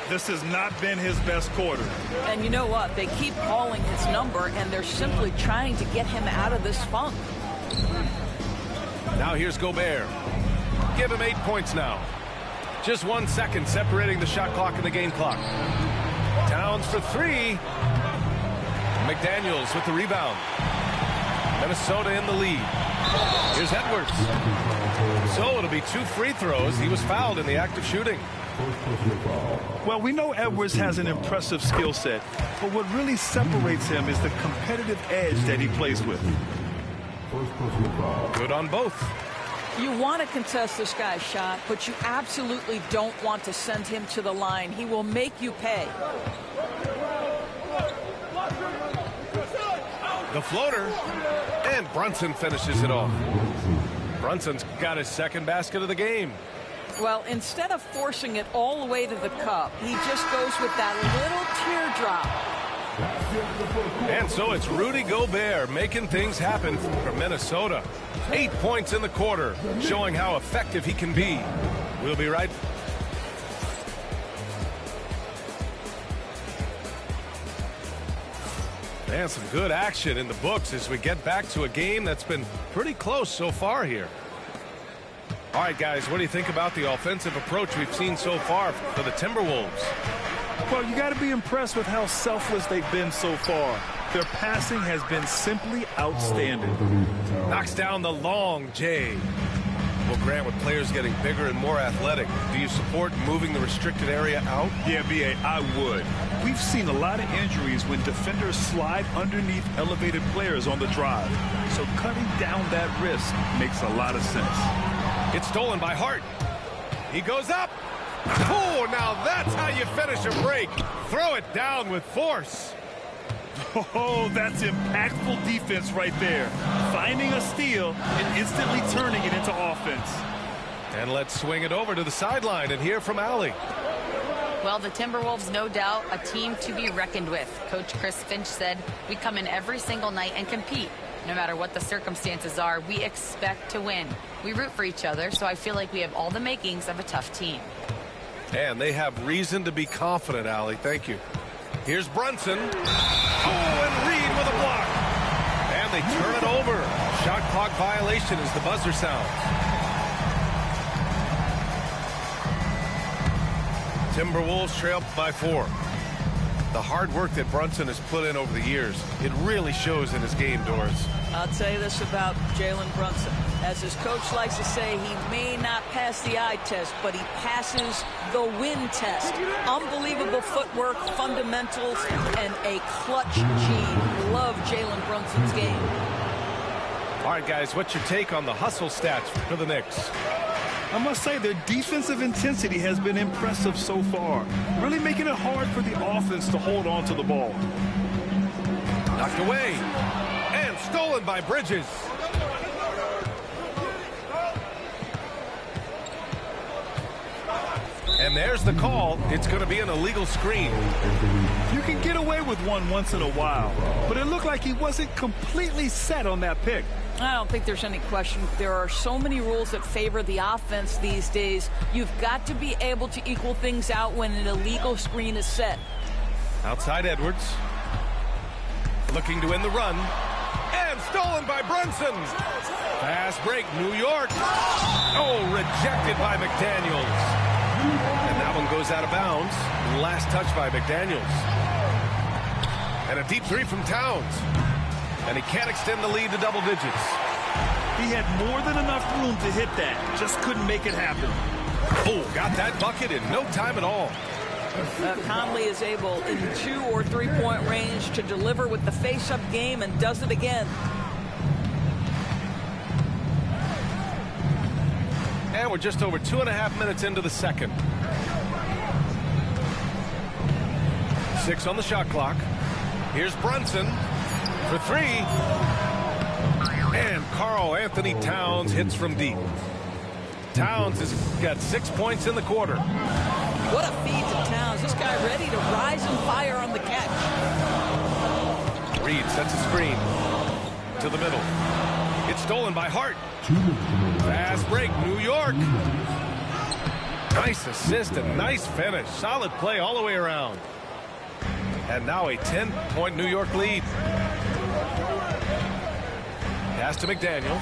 This has not been his best quarter. And you know what? They keep calling his number, and they're simply trying to get him out of this funk. Now here's Gobert. Give him 8 points now. Just 1 second separating the shot clock and the game clock. Towns for 3. McDaniels with the rebound. Minnesota in the lead. Here's Edwards. So it'll be 2 free throws. He was fouled in the act of shooting. Well, we know Edwards has an impressive skill set, but what really separates him is the competitive edge that he plays with. Good on both. You want to contest this guy's shot, but you absolutely don't want to send him to the line. He will make you pay. The floater. And Brunson finishes it off. Brunson's got his second basket of the game. Well, instead of forcing it all the way to the cup, he just goes with that little teardrop. And so it's Rudy Gobert making things happen for Minnesota. 8 points in the quarter, showing how effective he can be. We'll be right. And some good action in the books as we get back to a game that's been pretty close so far here. All right, guys, what do you think about the offensive approach we've seen so far for the Timberwolves? Well, you got to be impressed with how selfless they've been so far. Their passing has been simply outstanding. Knocks down the long J. Well, Grant, with players getting bigger and more athletic, do you support moving the restricted area out? Yeah, B.A., I would. We've seen a lot of injuries when defenders slide underneath elevated players on the drive. So cutting down that risk makes a lot of sense. It's stolen by Hart. He goes up. Oh, now that's how you finish a break. Throw it down with force. Oh, that's impactful defense right there. Finding a steal and instantly turning it into offense. And let's swing it over to the sideline and hear from Allie. Well, the Timberwolves, no doubt, a team to be reckoned with. Coach Chris Finch said, we come in every single night and compete. No matter what the circumstances are, we expect to win. We root for each other, so I feel like we have all the makings of a tough team. And they have reason to be confident, Allie. Thank you. Here's Brunson. Oh, and Reed with a block. And they turn it over. Shot clock violation as the buzzer sounds. Timberwolves trail by 4. The hard work that Brunson has put in over the years, it really shows in his game, Doris. I'll tell you this about Jalen Brunson. As his coach likes to say, he may not pass the eye test, but he passes the win test. Unbelievable footwork, fundamentals, and a clutch gene. Love Jalen Brunson's game. All right, guys, what's your take on the hustle stats for the Knicks? I must say their defensive intensity has been impressive so far, really making it hard for the offense to hold on to the ball. Knocked away and stolen by Bridges. And there's the call. It's going to be an illegal screen. You can get away with one once in a while, but it looked like he wasn't completely set on that pick. I don't think there's any question. There are so many rules that favor the offense these days. You've got to be able to equal things out when an illegal screen is set. Outside Edwards. Looking to win the run. And stolen by Brunson. Fast break, New York. Oh, rejected by McDaniels. And that one goes out of bounds. Last touch by McDaniels. And a deep 3 from Towns. And he can't extend the lead to double digits. He had more than enough room to hit that. Just couldn't make it happen. Oh, got that bucket in no time at all. Conley is able in 2 or 3 point range to deliver with the face-up game and does it again. And we're just over 2.5 minutes into the second. 6 on the shot clock. Here's Brunson for 3. And Karl Anthony Towns hits from deep. Towns has got 6 points in the quarter. What a feed to Towns. This guy ready to rise and fire on the catch. Reed sets a screen to the middle. It's stolen by Hart. Fast break, New York. Nice assist and nice finish. Solid play all the way around. And now a 10-point New York lead. Pass to McDaniels.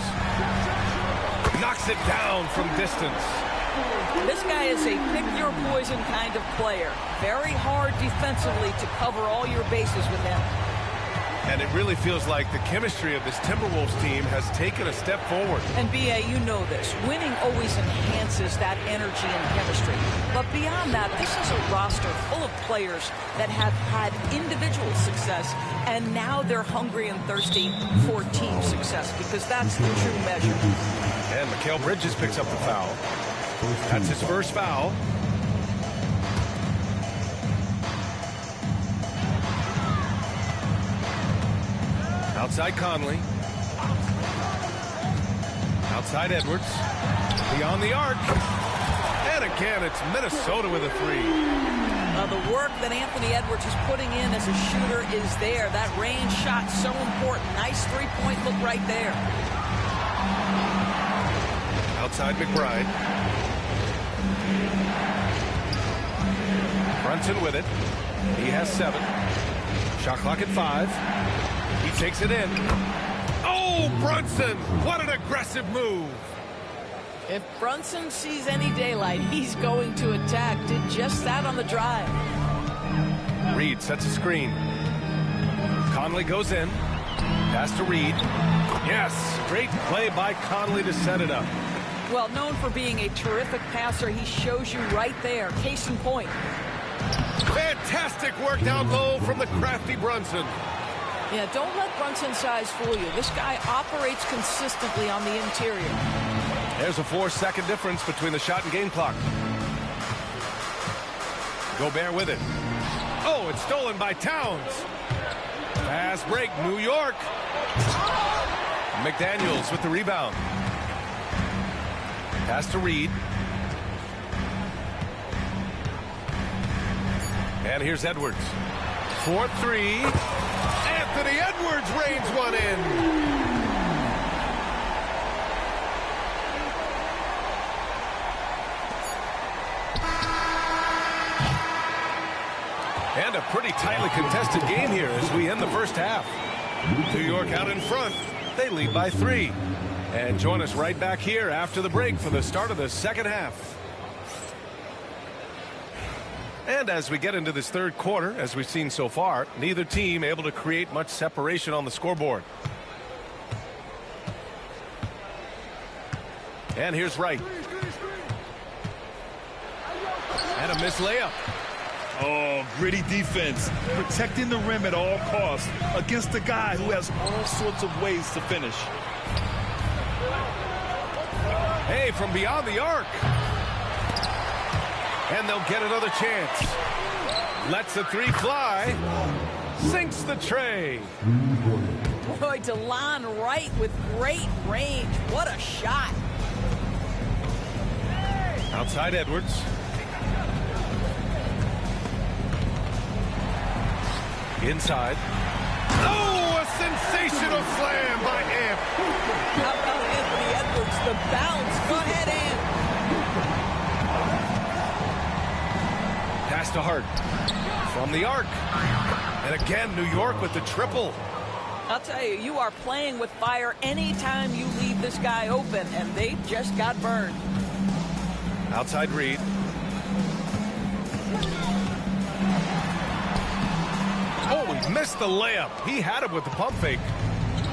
Knocks it down from distance. This guy is a pick-your-poison kind of player. Very hard defensively to cover all your bases with him. And it really feels like the chemistry of this Timberwolves team has taken a step forward. And B.A., you know this. Winning always enhances that energy and chemistry. But beyond that, this is a roster full of players that have had individual success, and now they're hungry and thirsty for team success, because that's the true measure. And Mikal Bridges picks up the foul. That's his first foul. Outside Conley. Outside Edwards. Beyond the arc. And again, it's Minnesota with a 3. The work that Anthony Edwards is putting in as a shooter is there. That range shot so important. Nice three-point look right there. Outside McBride. Brunson with it. He has 7. Shot clock at 5. He takes it in. Oh, Brunson! What an aggressive move! If Brunson sees any daylight, he's going to attack. Did just that on the drive. Reed sets a screen. Conley goes in. Pass to Reed. Yes, great play by Conley to set it up. Well, known for being a terrific passer, he shows you right there. Case in point. Fantastic work down low from the crafty Brunson. Yeah, don't let Brunson's size fool you. This guy operates consistently on the interior. There's a 4-second difference between the shot and game clock. Gobert with it. Oh, it's stolen by Towns. Fast break, New York. McDaniels with the rebound. Pass to Reed. And here's Edwards. 4-3. Anthony Edwards rains one in. And a pretty tightly contested game here as we end the first half. New York out in front. They lead by 3. And join us right back here after the break for the start of the second half. And as we get into this third quarter, as we've seen so far, neither team able to create much separation on the scoreboard. And here's Wright. And a missed layup. Oh, gritty defense. Protecting the rim at all costs against a guy who has all sorts of ways to finish. Hey, from beyond the arc. And they'll get another chance. Lets the 3 fly. Sinks the tray. Boy, DeLon Wright with great range. What a shot. Outside Edwards. Inside. Oh, a sensational slam by Amp. How about Anthony Edwards? The bounce. Go ahead, Amp. Pass to Hart. From the arc. And again, New York with the triple. I'll tell you, you are playing with fire anytime you leave this guy open, and they just got burned. Outside Reed. Oh, he missed the layup. He had it with the pump fake.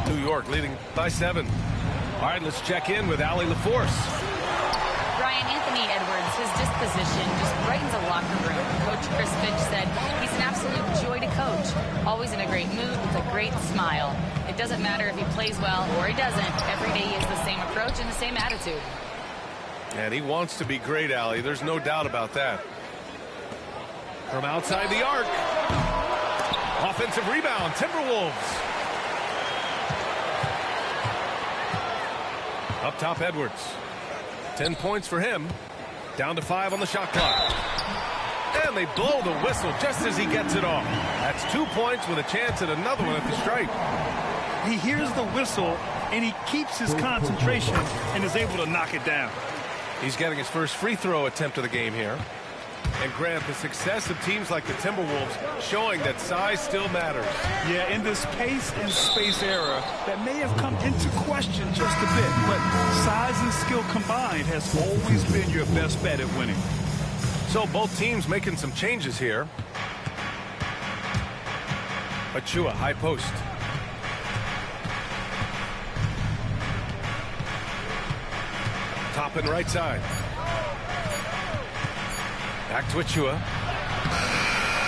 New York leading by 7. All right, let's check in with Allie LaForce. Brian, Anthony Edwards, his disposition just brightens a locker room. Coach Chris Finch said he's an absolute joy to coach. Always in a great mood with a great smile. It doesn't matter if he plays well or he doesn't. Every day he has the same approach and the same attitude. And he wants to be great, Allie. There's no doubt about that. From outside the arc. Offensive rebound, Timberwolves. Up top, Edwards. 10 points for him. Down to 5 on the shot clock. And they blow the whistle just as he gets it off. That's 2 points with a chance at another one at the stripe. He hears the whistle, and he keeps his concentration and is able to knock it down. He's getting his first free throw attempt of the game here. And Grant, the success of teams like the Timberwolves showing that size still matters. Yeah, in this pace and space era, that may have come into question just a bit, but size and skill combined has always been your best bet at winning. So both teams making some changes here. Achua, high post. Top and right side. Back to Achua.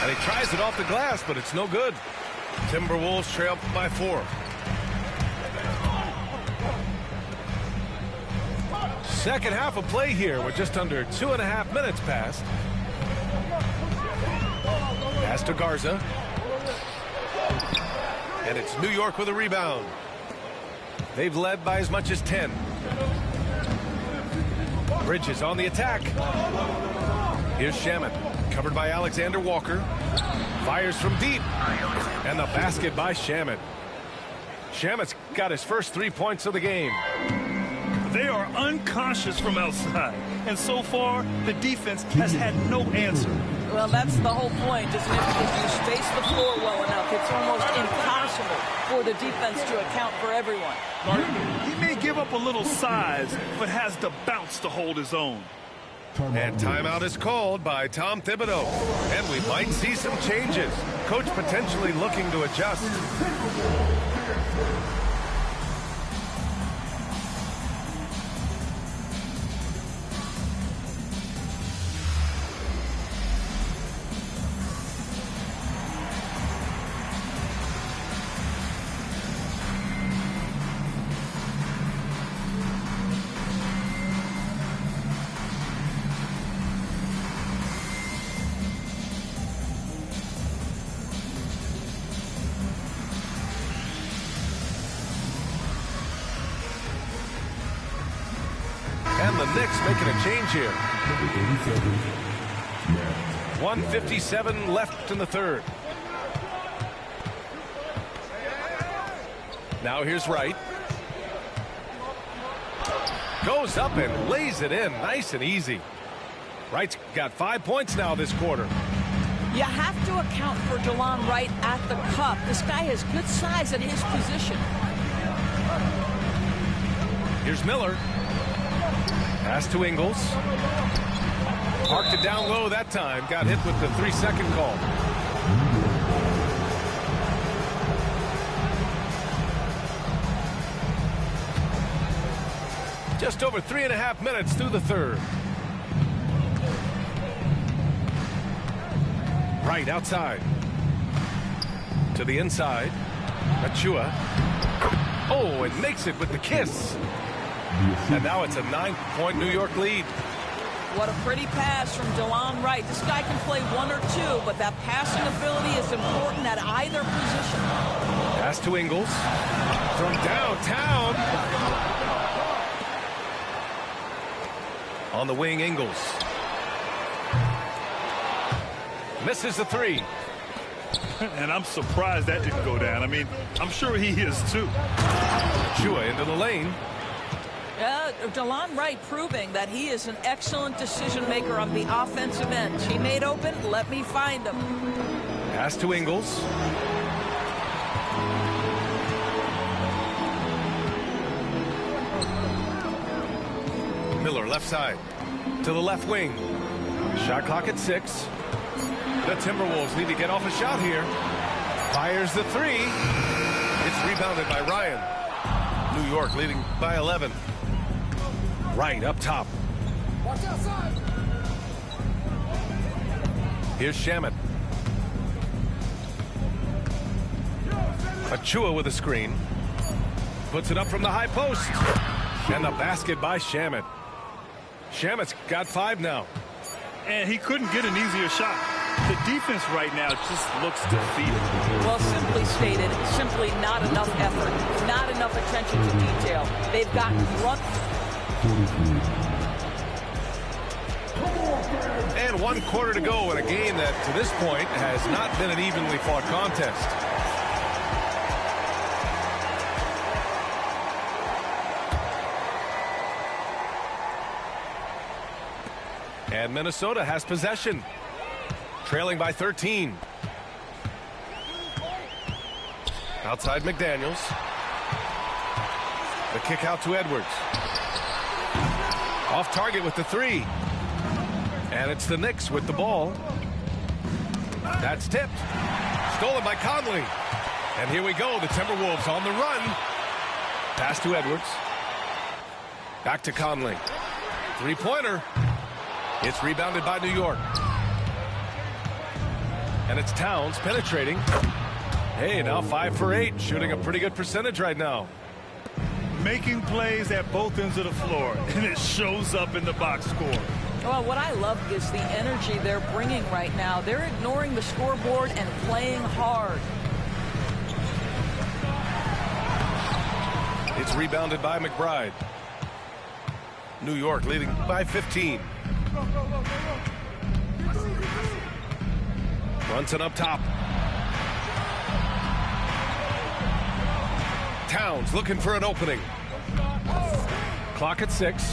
And he tries it off the glass, but it's no good. Timberwolves trail by 4. Second half of play here with just under 2.5 minutes passed. Pass to Garza. And it's New York with a rebound. They've led by as much as 10. Bridges on the attack. Here's Shamet, covered by Alexander Walker. Fires from deep. And the basket by Shamet. Shamet's got his first 3 points of the game. They are unconscious from outside. And so far, the defense has had no answer. Well, that's the whole point, isn't it? If you space the floor well enough, it's almost impossible for the defense to account for everyone. He may give up a little size, but has the bounce to hold his own. And timeout is called by Tom Thibodeau. And we might see some changes. Coach potentially looking to adjust. And the Knicks making a change here. 1:57 left in the third. Now here's Wright. Goes up and lays it in nice and easy. Wright's got 5 points now this quarter. You have to account for DeLon Wright at the cup. This guy has good size at his position. Here's Miller. Pass to Ingles. Parked it down low that time. Got hit with the 3-second call. Just over 3.5 minutes through the third. Right outside. To the inside. Achua. Oh, and makes it with the kiss. And now it's a 9-point New York lead. What a pretty pass from DeLon Wright. This guy can play 1 or 2, but that passing ability is important at either position. Pass to Ingles. From downtown. On the wing, Ingles. Misses the 3. And I'm surprised that didn't go down. I mean, I'm sure he is too. Chua into the lane. DeLon Wright proving that he is an excellent decision maker on the offensive end. He made open, let me find him. Pass to Ingles. Miller left side to the left wing. Shot clock at 6. The Timberwolves need to get off a shot here. Fires the 3. It's rebounded by Ryan. New York leading by 11. Right up top. Here's Shamet. Achua with a screen. Puts it up from the high post. And the basket by Shamet. Shamet's got 5 now. And he couldn't get an easier shot. The defense right now just looks defeated. Well, simply stated, simply not enough effort, not enough attention to detail. They've gotten run. And 1 quarter to go in a game that, to this point, has not been an evenly fought contest. And Minnesota has possession, trailing by 13. Outside McDaniels. The kick out to Edwards. Off target with the 3. And it's the Knicks with the ball. That's tipped. Stolen by Conley. And here we go, the Timberwolves on the run. Pass to Edwards. Back to Conley. 3-pointer. It's rebounded by New York. And it's Towns penetrating. Hey, now 5 for 8, shooting a pretty good percentage right now. Making plays at both ends of the floor, and it shows up in the box score. Well, what I love is the energy they're bringing right now. They're ignoring the scoreboard and playing hard. It's rebounded by McBride. New York leading by 15. Brunson up top. Towns looking for an opening. Clock at 6.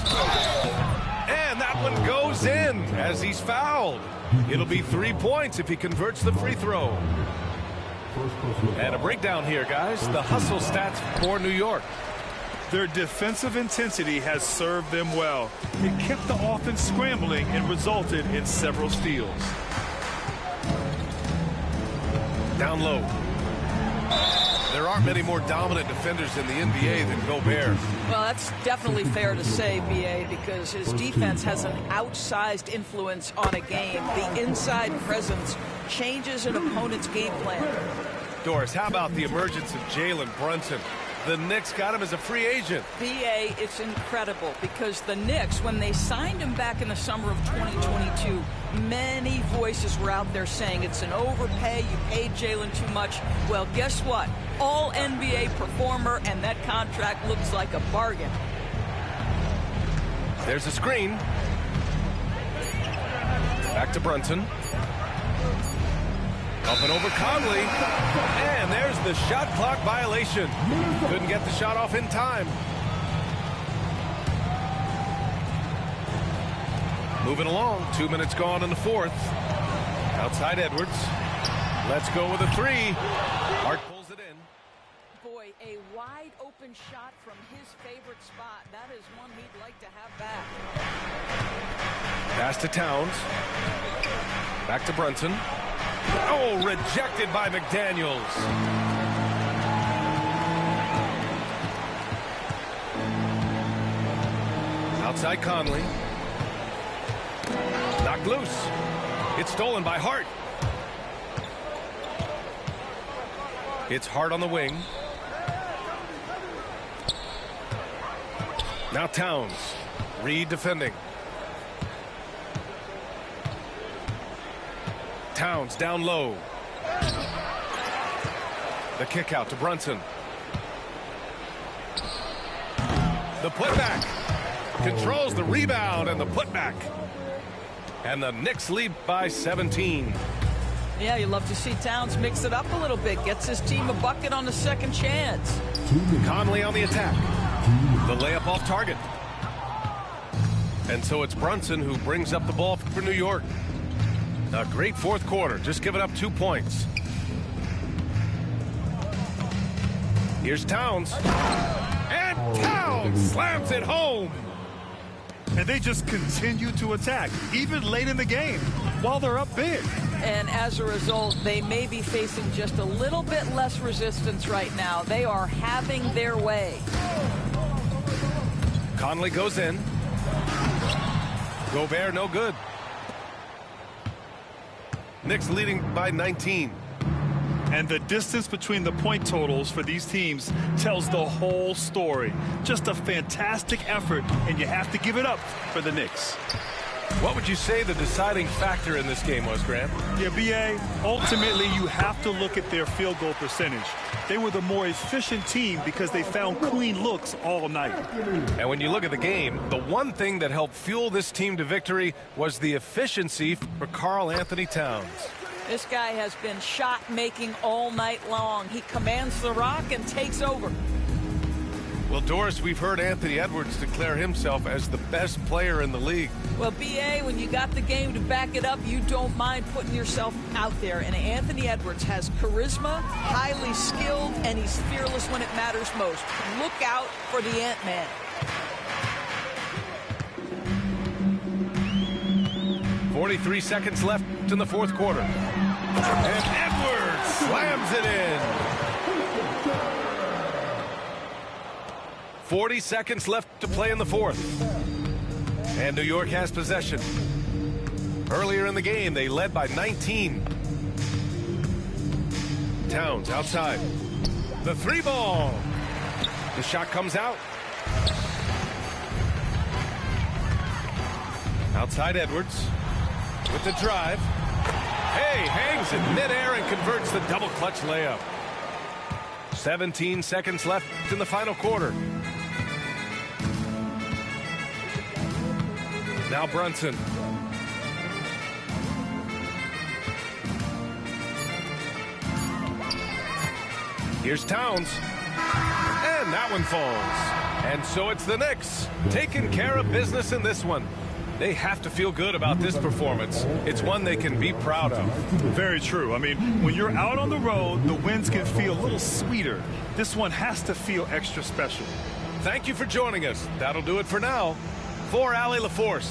And that one goes in as he's fouled. It'll be 3 points if he converts the free throw. And a breakdown here, guys. The hustle stats for New York. Their defensive intensity has served them well. It kept the offense scrambling and resulted in several steals. Down low. There aren't many more dominant defenders in the NBA than Gobert. Well, that's definitely fair to say, B.A., because his defense has an outsized influence on a game. The inside presence changes an opponent's game plan. Doris, how about the emergence of Jalen Brunson? The Knicks got him as a free agent. B.A., it's incredible because the Knicks, when they signed him back in the summer of 2022, many voices were out there saying it's an overpay, you paid Jalen too much. Well, guess what? All NBA performer, and that contract looks like a bargain. There's a screen. Back to Brunson. Up and over Conley. And there's the shot clock violation. Couldn't get the shot off in time. Moving along. 2 minutes gone in the 4th. Outside Edwards. Let's go with a 3. Hart pulls it in. Boy, a wide open shot from his favorite spot. That is one he'd like to have back. Pass to Towns. Back to Brunson. Oh, rejected by McDaniels. Outside Conley. Knocked loose. It's stolen by Hart. It's Hart on the wing. Now Towns. Reed defending. Towns down low. The kick out to Brunson. The putback. Controls the rebound and the putback. And the Knicks lead by 17. Yeah, you love to see Towns mix it up a little bit. Gets his team a bucket on the second chance. Conley on the attack. The layup off target. And so it's Brunson who brings up the ball for New York. A great 4th quarter, just giving up 2 points. Here's Towns. And Towns slams it home. And they just continue to attack, even late in the game, while they're up big. And as a result, they may be facing just a little bit less resistance right now. They are having their way. Conley goes in. Gobert, no good. Knicks leading by 19. And the distance between the point totals for these teams tells the whole story. Just a fantastic effort, and you have to give it up for the Knicks. What would you say the deciding factor in this game was, Grant? Yeah, B.A., ultimately you have to look at their field goal percentage. They were the more efficient team because they found clean looks all night. And when you look at the game, the one thing that helped fuel this team to victory was the efficiency for Karl Anthony Towns. This guy has been shot making all night long. He commands the rock and takes over. Well, Doris, we've heard Anthony Edwards declare himself as the best player in the league. Well, B.A., when you got the game to back it up, you don't mind putting yourself out there. And Anthony Edwards has charisma, highly skilled, and he's fearless when it matters most. Look out for the Ant-Man. .43 seconds left in the fourth quarter. And Edwards slams it in. 40 seconds left to play in the fourth. And New York has possession. Earlier in the game, they led by 19. Towns outside. The three ball. The shot comes out. Outside Edwards with the drive. Hey, hangs in midair and converts the double clutch layup. 17 seconds left in the final quarter. Now Brunson. Here's Towns. And that one falls. And so it's the Knicks taking care of business in this one. They have to feel good about this performance. It's one they can be proud of. Very true. I mean, when you're out on the road, the wins can feel a little sweeter. This one has to feel extra special. Thank you for joining us. That'll do it for now. For Allie LaForce.